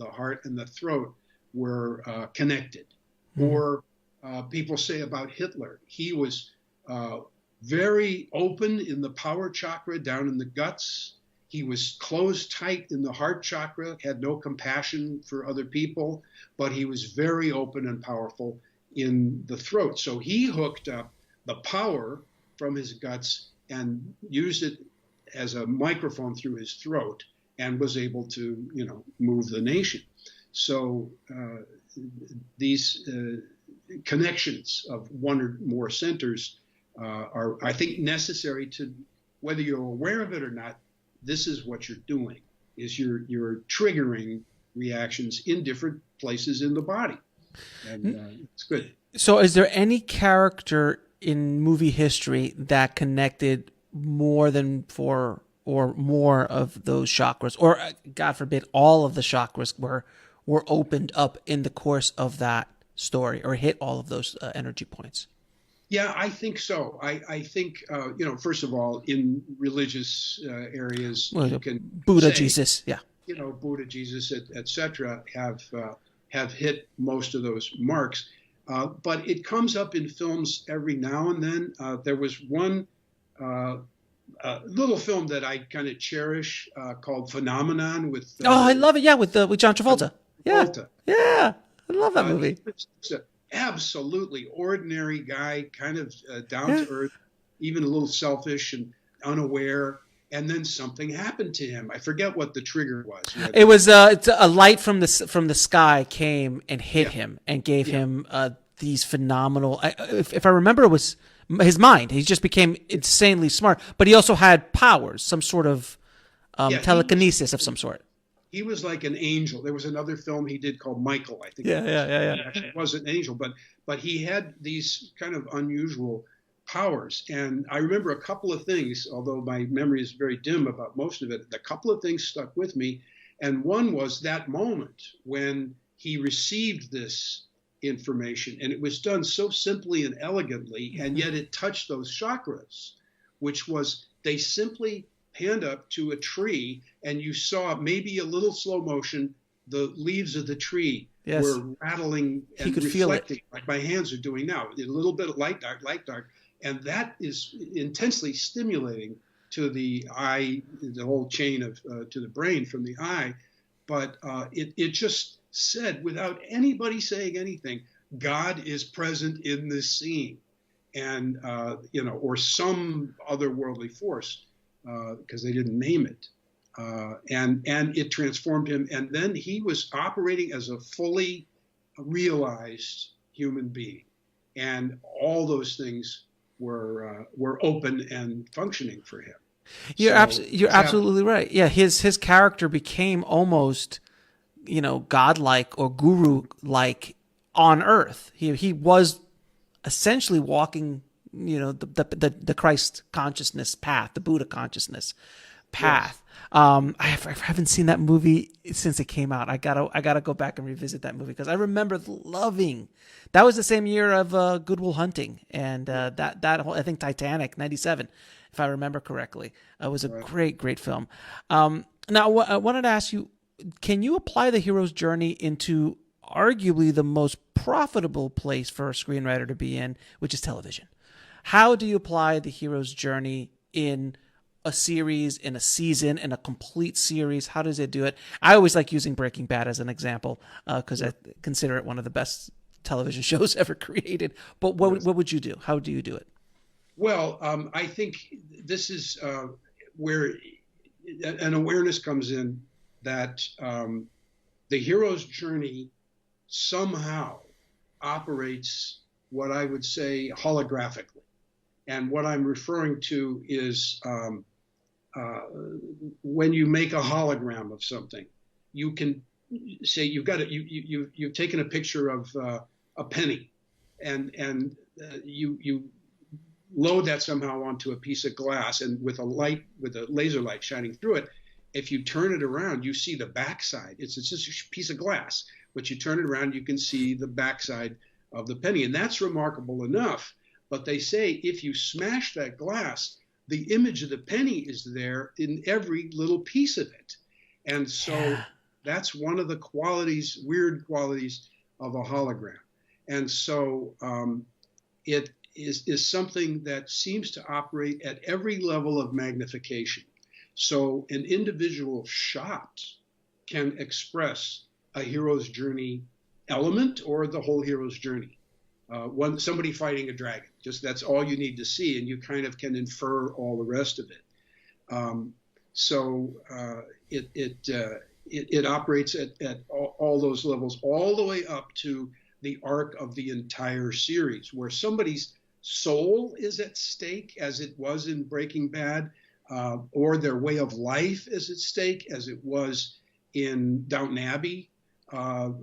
were connected. Or people say about Hitler, he was very open in the power chakra down in the guts. He was closed tight in the heart chakra, had no compassion for other people, but he was very open and powerful in the throat. So he hooked up the power from his guts and used it as a microphone through his throat and was able to, move the nation. So these connections of one or more centers are, I think, necessary to, whether you're aware of it or not. This is what you're doing, is you're triggering reactions in different places in the body. And it's good. So is there any character in movie history that connected more than four or more of those chakras, or God forbid, all of the chakras were opened up in the course of that story, or hit all of those energy points? Yeah, I think so. I think, first of all, in religious areas, you can Buddha, say, Jesus, yeah. Buddha, Jesus, et cetera, have hit most of those marks. But it comes up in films every now and then. There was one little film that I kind of cherish called Phenomenon with. I love it. Yeah, with John Travolta. Yeah, I love that movie. It's an absolutely ordinary guy, kind of down to earth, even a little selfish and unaware. And then something happened to him. I forget what the trigger was. It was it's a light from the sky came and hit him and gave him these phenomenal. If I remember, it was his mind. He just became insanely smart, but he also had powers, some sort of telekinesis of some sort. He was like an angel. There was another film he did called Michael, I think. Yeah. He actually wasn't an angel, but he had these kind of unusual powers. And I remember a couple of things, although my memory is very dim about most of it. A couple of things stuck with me. And one was that moment when he received this information, and it was done so simply and elegantly, and yet it touched those chakras, which was they simply panned up to a tree, and you saw maybe a little slow motion, the leaves of the tree were rattling and reflecting, like my hands are doing now. A little bit of light, dark. And that is intensely stimulating to the eye, the whole chain of to the brain from the eye. But it just said, without anybody saying anything, God is present in this scene, and or some otherworldly force, because they didn't name it, and it transformed him, and then he was operating as a fully realized human being, and all those things were open and functioning for him. You're absolutely right. Yeah, his character became almost, godlike or guru-like on Earth. He was essentially walking, the Christ consciousness path, the Buddha consciousness path. Yes. I haven't seen that movie since it came out. I gotta go back and revisit that movie because I remember loving. That was the same year of Good Will Hunting and that whole, I think, Titanic '97, if I remember correctly. It was a great film. Now I wanted to ask you, can you apply the hero's journey into arguably the most profitable place for a screenwriter to be in, which is television? How do you apply the hero's journey in a series, in a season, in a complete series? How does it do it? I always like using Breaking Bad as an example because I consider it one of the best television shows ever created. But what would you do? How do you do it? Well, I think this is where an awareness comes in that the hero's journey somehow operates what I would say holographically. And what I'm referring to is when you make a hologram of something, you can say you've taken a picture of a penny, and you load that somehow onto a piece of glass, and with a laser light shining through it, if you turn it around, you see the backside. It's just a piece of glass, but you turn it around, you can see the backside of the penny, and that's remarkable enough. But they say if you smash that glass, the image of the penny is there in every little piece of it. And so that's one of the weird qualities of a hologram. And so it is something that seems to operate at every level of magnification. So an individual shot can express a hero's journey element or the whole hero's journey. Somebody fighting a dragon, just that's all you need to see, and you kind of can infer all the rest of it. It operates at all those levels, all the way up to the arc of the entire series, where somebody's soul is at stake, as it was in Breaking Bad, or their way of life is at stake, as it was in Downton Abbey.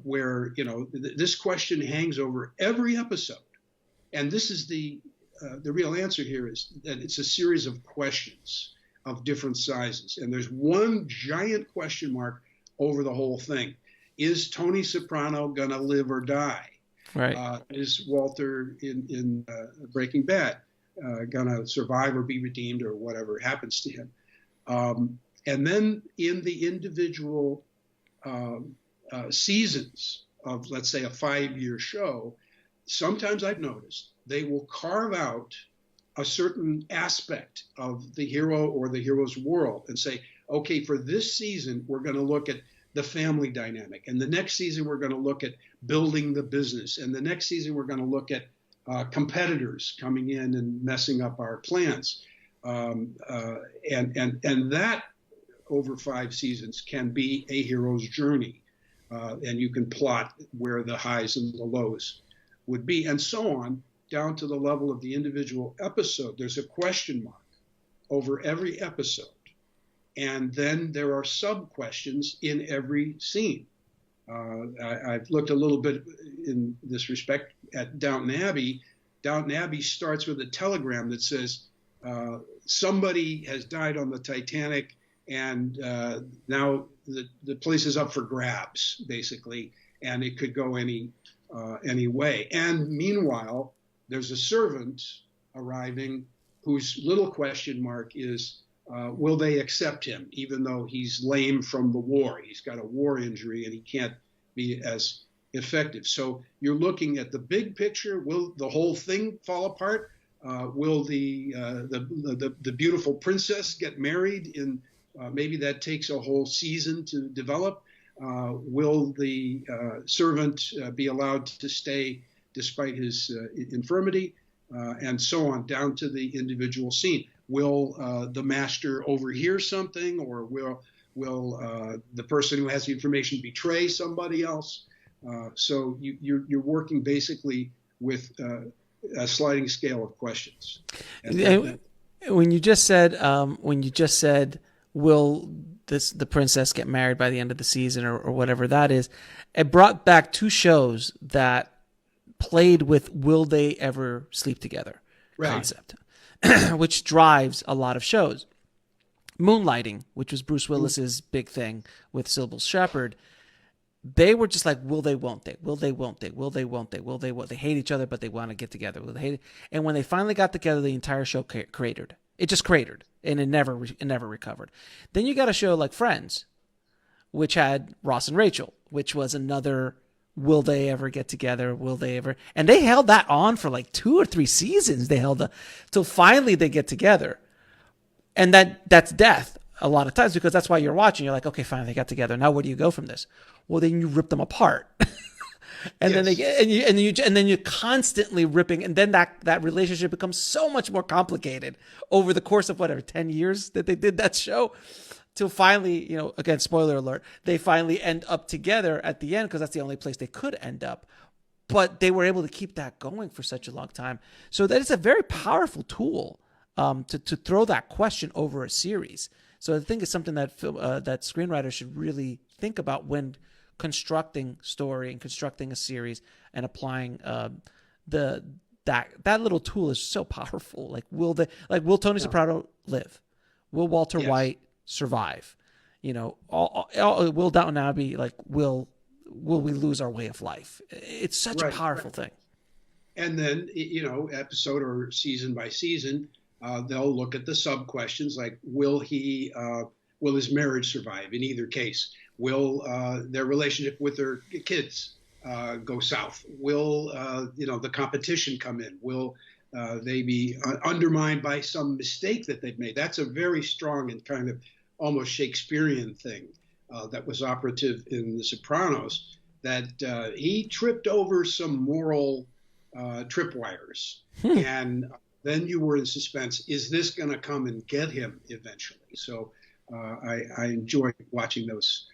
Where this question hangs over every episode, and this is the real answer here is that it's a series of questions of different sizes, and there's one giant question mark over the whole thing: is Tony Soprano gonna live or die? Right. Is Walter in Breaking Bad gonna survive or be redeemed or whatever happens to him? And then in the individual seasons of, let's say, a 5-year show, sometimes I've noticed they will carve out a certain aspect of the hero or the hero's world and say, okay, for this season, we're going to look at the family dynamic. And the next season, we're going to look at building the business. And the next season, we're going to look at competitors coming in and messing up our plans. And that over 5 seasons can be a hero's journey. And you can plot where the highs and the lows would be, and so on, down to the level of the individual episode. There's a question mark over every episode. And then there are sub-questions in every scene. I've looked a little bit in this respect at Downton Abbey. Downton Abbey starts with a telegram that says, somebody has died on the Titanic, and now the place is up for grabs, basically, and it could go any way. And meanwhile, there's a servant arriving whose little question mark is, will they accept him, even though he's lame from the war? He's got a war injury and he can't be as effective. So you're looking at the big picture. Will the whole thing fall apart? Will the beautiful princess get married in maybe that takes a whole season to develop? Will the servant be allowed to stay despite his infirmity? And so on, down to the individual scene. Will the master overhear something, or will the person who has the information betray somebody else? So you're working basically with a sliding scale of questions. When you just said, will the princess get married by the end of the season, or whatever that is, it brought back 2 shows that played with will they ever sleep together concept, which drives a lot of shows. Moonlighting, which was Bruce Willis's big thing with Sybil Shepherd, they were just like, will they, won't they? Will they, won't they? Will they, won't they? Will they, won't they? Hate each other, but they want to get together. Will they hate it? And when they finally got together, the entire show cratered. It just cratered, and it never recovered. Then you got a show like Friends, which had Ross and Rachel, which was another will they ever get together? Will they ever? And they held that on for like 2 or 3 seasons. They held till finally they get together. And that's death a lot of times, because that's why you're watching. You're like, okay, fine, they got together. Now where do you go from this? Well, then you rip them apart. And then you're constantly ripping, and then that relationship becomes so much more complicated over the course of 10 years that they did that show. till finally, again, spoiler alert, they finally end up together at the end because that's the only place they could end up. But they were able to keep that going for such a long time. So that is a very powerful tool to throw that question over a series. So I think it's something that that screenwriters should really think about when constructing story and constructing a series and applying that little tool is so powerful. Like will Tony Soprano live? Will Walter White survive? Will Downton Abbey, will we lose our way of life? It's such a powerful thing. And then, episode or season by season, they'll look at the sub questions like, will his marriage survive in either case? Will their relationship with their kids go south? Will, the competition come in? Will they be undermined by some mistake that they've made? That's a very strong and kind of almost Shakespearean thing that was operative in The Sopranos, that he tripped over some moral tripwires. And then you were in suspense. Is this going to come and get him eventually? So I enjoy watching those,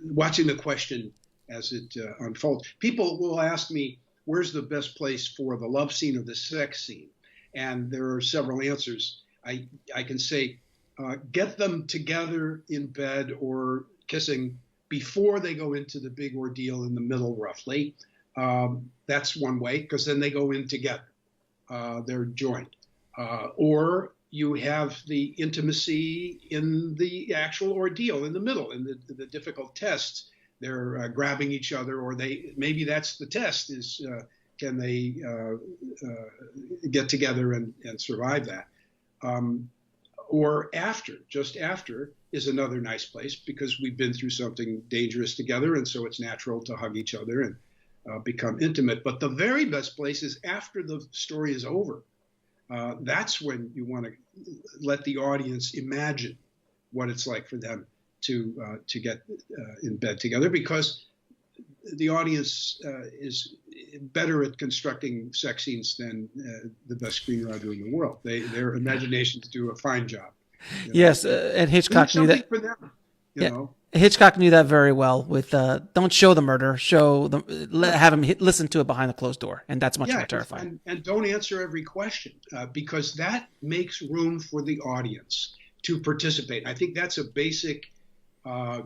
watching the question as it unfolds. People will ask me, where's the best place for the love scene or the sex scene? And there are several answers. I can say, get them together in bed or kissing before they go into the big ordeal in the middle, roughly. That's one way, because then they go in together. They're joined. Or you have the intimacy in the actual ordeal in the middle, in the difficult tests. They're grabbing each other, or maybe that's the test is can they get together and survive that? Or just after is another nice place, because we've been through something dangerous together, and so it's natural to hug each other and become intimate. But the very best place is after the story is over. That's when you want to let the audience imagine what it's like for them to get in bed together, because the audience is better at constructing sex scenes than the best screenwriter in the world. Their imaginations do a fine job. Yes, and Hitchcock knew that. For them, you know. Hitchcock knew that very well. With don't show the murder, have him listen to it behind the closed door, and that's much more terrifying. And don't answer every question, because that makes room for the audience to participate. I think that's a basic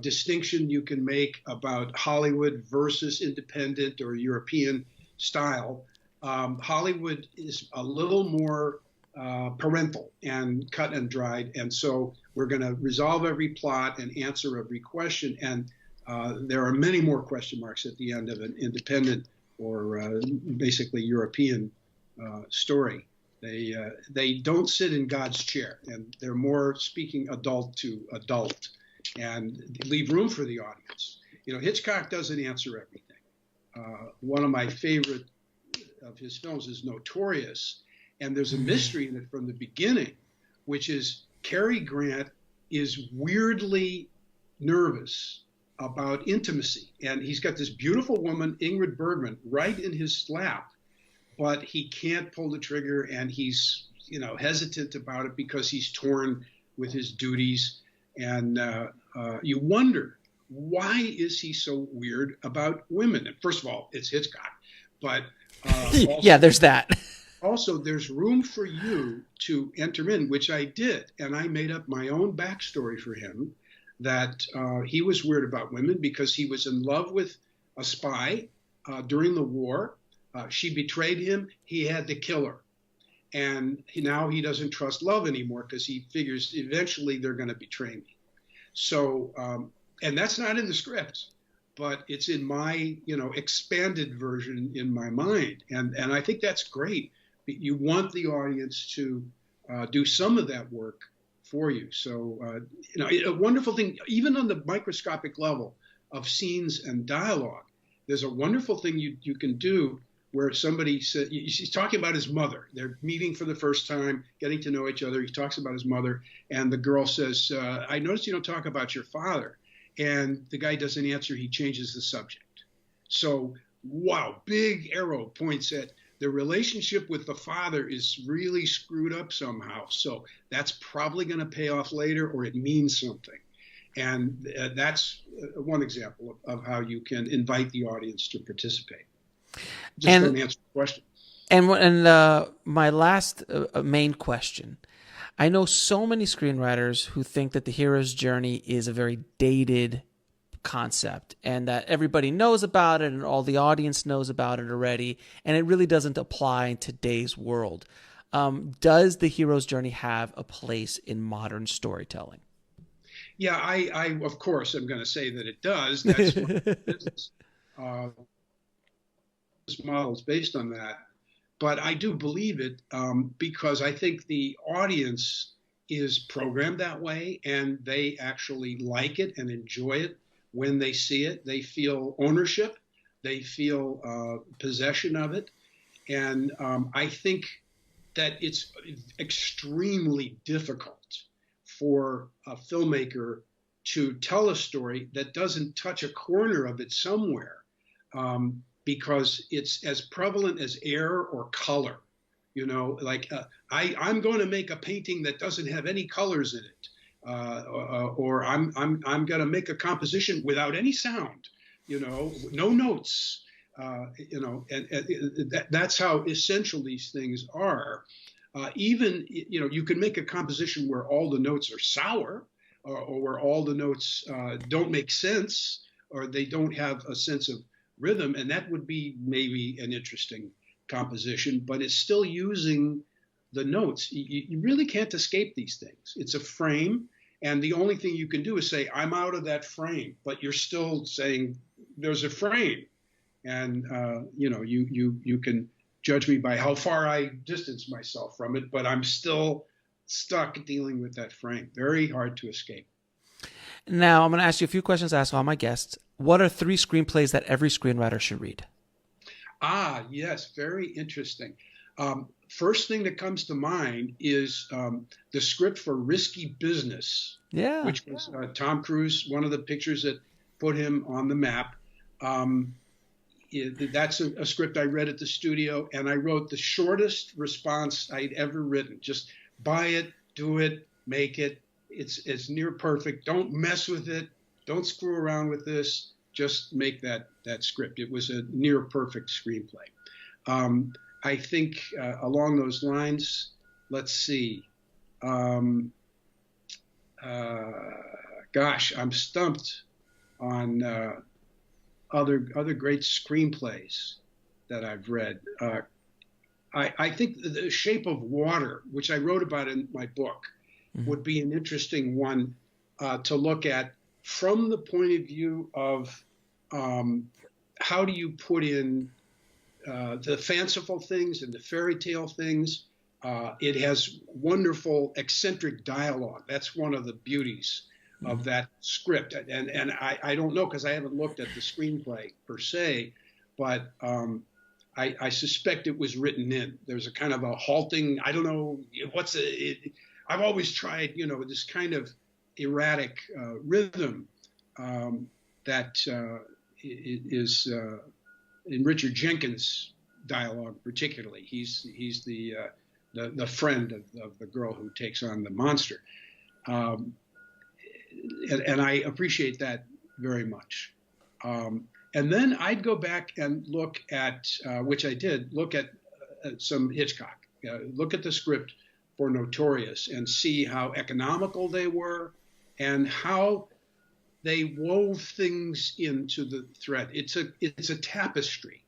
distinction you can make about Hollywood versus independent or European style. Hollywood is a little more parental and cut and dried, and so we're going to resolve every plot and answer every question, and there are many more question marks at the end of an independent or basically European story. They don't sit in God's chair, and they're more speaking adult to adult and leave room for the audience. Hitchcock doesn't answer everything. One of my favorite of his films is Notorious, and there's a mystery in it from the beginning, which is Cary Grant is weirdly nervous about intimacy. And he's got this beautiful woman, Ingrid Bergman, right in his lap, but he can't pull the trigger, and he's, hesitant about it because he's torn with his duties. And you wonder, why is he so weird about women? And first of all, it's Hitchcock, but also, yeah, there's that. Also, there's room for you to enter in, which I did. And I made up my own backstory for him, that he was weird about women because he was in love with a spy during the war. She betrayed him. He had to kill her. And now he doesn't trust love anymore because he figures eventually they're going to betray me. So, and that's not in the script, but it's in my, expanded version in my mind. And I think that's great. You want the audience to do some of that work for you. So, a wonderful thing, even on the microscopic level of scenes and dialogue, there's a wonderful thing you can do where somebody said, he's talking about his mother. They're meeting for the first time, getting to know each other. He talks about his mother, and the girl says, I noticed you don't talk about your father. And the guy doesn't answer. He changes the subject. So, wow, big arrow points at the relationship with the father is really screwed up somehow. So that's probably going to pay off later, or it means something. And that's one example of how you can invite the audience to participate. Just don't answer the question. And my last main question. I know so many screenwriters who think that the hero's journey is a very dated concept and that everybody knows about it and all the audience knows about it already, and it really doesn't apply in today's world. Does the hero's journey have a place in modern storytelling? Yeah, I of course am going to say that it does. That's what the business model is based on that. But I do believe it because I think the audience is programmed that way, and they actually like it and enjoy it when they see it. They feel ownership. They feel possession of it. And I think that it's extremely difficult for a filmmaker to tell a story that doesn't touch a corner of it somewhere. Because it's as prevalent as air or color, like I'm going to make a painting that doesn't have any colors in it, or I'm going to make a composition without any sound, no notes, and that's how essential these things are. Even you can make a composition where all the notes are sour, or where all the notes don't make sense, or they don't have a sense of rhythm, and that would be maybe an interesting composition, but it's still using the notes. You really can't escape these things. It's a frame, and the only thing you can do is say, I'm out of that frame, but you're still saying there's a frame. And, you can judge me by how far I distance myself from it, but I'm still stuck dealing with that frame. Very hard to escape. Now, I'm going to ask you a few questions I ask all my guests. What are 3 screenplays that every screenwriter should read? Yes, very interesting. First thing that comes to mind is the script for Risky Business, which was Tom Cruise, one of the pictures that put him on the map. That's a script I read at the studio, and I wrote the shortest response I'd ever written. Just buy it, do it, make it. It's near perfect. Don't mess with it. Don't screw around with this. Just make that script. It was a near perfect screenplay. I think along those lines, let's see. I'm stumped on other great screenplays that I've read. I think The Shape of Water, which I wrote about in my book, would be an interesting one to look at from the point of view of how do you put in the fanciful things and the fairy tale things. It has wonderful eccentric dialogue. That's one of the beauties of that script. And I don't know, because I haven't looked at the screenplay per se, but I suspect it was written in. There's a kind of a halting, I don't know, I've always tried, this kind of erratic rhythm that is in Richard Jenkins' dialogue particularly. He's the friend of the girl who takes on the monster, and I appreciate that very much. And then I'd go back and look at, which I did, look at some Hitchcock, look at the script for Notorious and see how economical they were and how they wove things into the thread. It's a tapestry.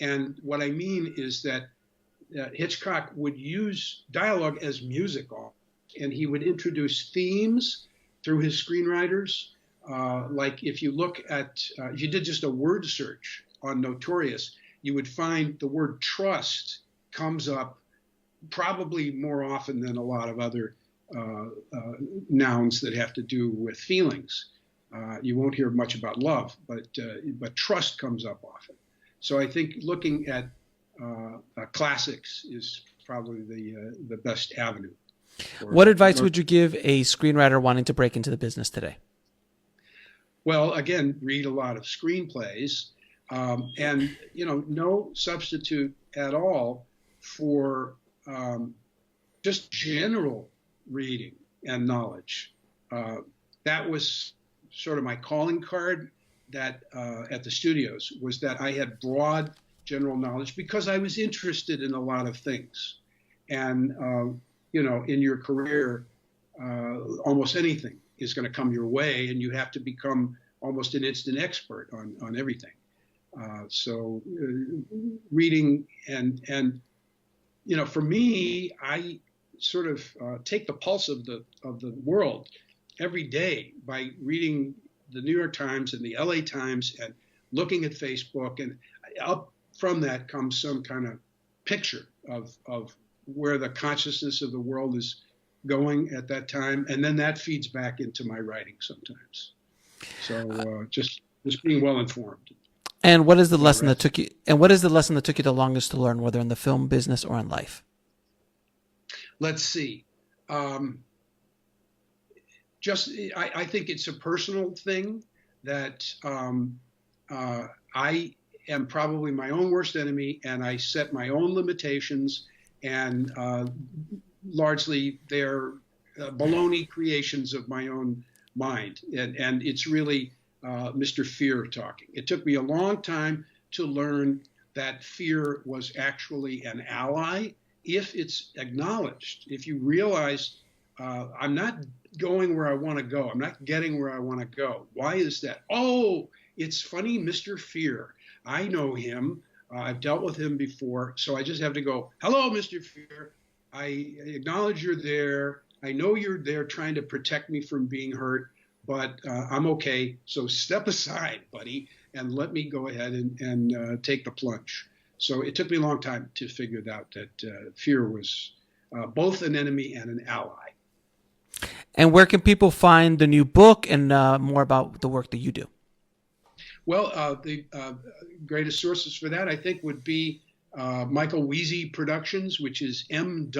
And what I mean is that Hitchcock would use dialogue as music, and he would introduce themes through his screenwriters. Like if you look at, if you did just a word search on Notorious, you would find the word trust comes up probably more often than a lot of other nouns that have to do with feelings. You won't hear much about love, but trust comes up often. So I think looking at classics is probably the best avenue. What advice would you give a screenwriter wanting to break into the business today? Well, again, read a lot of screenplays, and no substitute at all for just general reading and knowledge. That was sort of my calling card that at the studios, was that I had broad general knowledge because I was interested in a lot of things. And, in your career, almost anything is going to come your way, and you have to become almost an instant expert on everything. So reading and for me, I sort of take the pulse of the world every day by reading the New York Times and the LA Times and looking at Facebook, and up from that comes some kind of picture of where the consciousness of the world is going at that time, and then that feeds back into my writing sometimes. So just being well informed. And what is the lesson that took you? And what is the lesson that took you the longest to learn, whether in the film business or in life? Let's see. I think it's a personal thing that I am probably my own worst enemy, and I set my own limitations, and largely they're baloney creations of my own mind. And it's really Mr. Fear talking. It took me a long time to learn that fear was actually an ally if it's acknowledged. If you realize I'm not going where I want to go, I'm not getting where I want to go. Why is that? Oh, it's funny, Mr. Fear. I know him. I've dealt with him before. So I just have to go, hello, Mr. Fear. I acknowledge you're there. I know you're there trying to protect me from being hurt, but I'm okay. So step aside, buddy, and let me go ahead and take the plunge. So it took me a long time to figure out that fear was both an enemy and an ally. And where can people find the new book and more about the work that you do? Well, the greatest sources for that, I think, would be Michael Weezy Productions, which is mwp.com.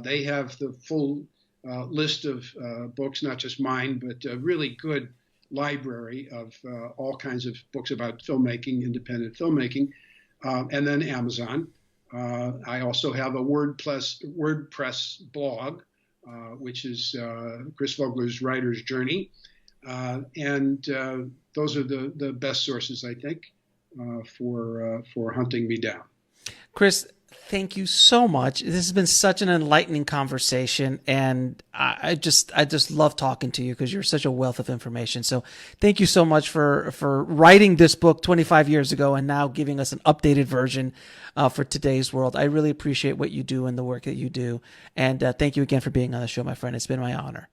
They have the full list of books, not just mine, but a really good library of all kinds of books about filmmaking, independent filmmaking, and then Amazon. I also have a WordPress blog, which is Chris Vogler's Writer's Journey. And those are the best sources, I think, for hunting me down. Chris, thank you so much. This has been such an enlightening conversation, and I just love talking to you because you're such a wealth of information. So thank you so much for writing this book 25 years ago and now giving us an updated version for today's world. I really appreciate what you do and the work that you do. And thank you again for being on the show, my friend. It's been my honor.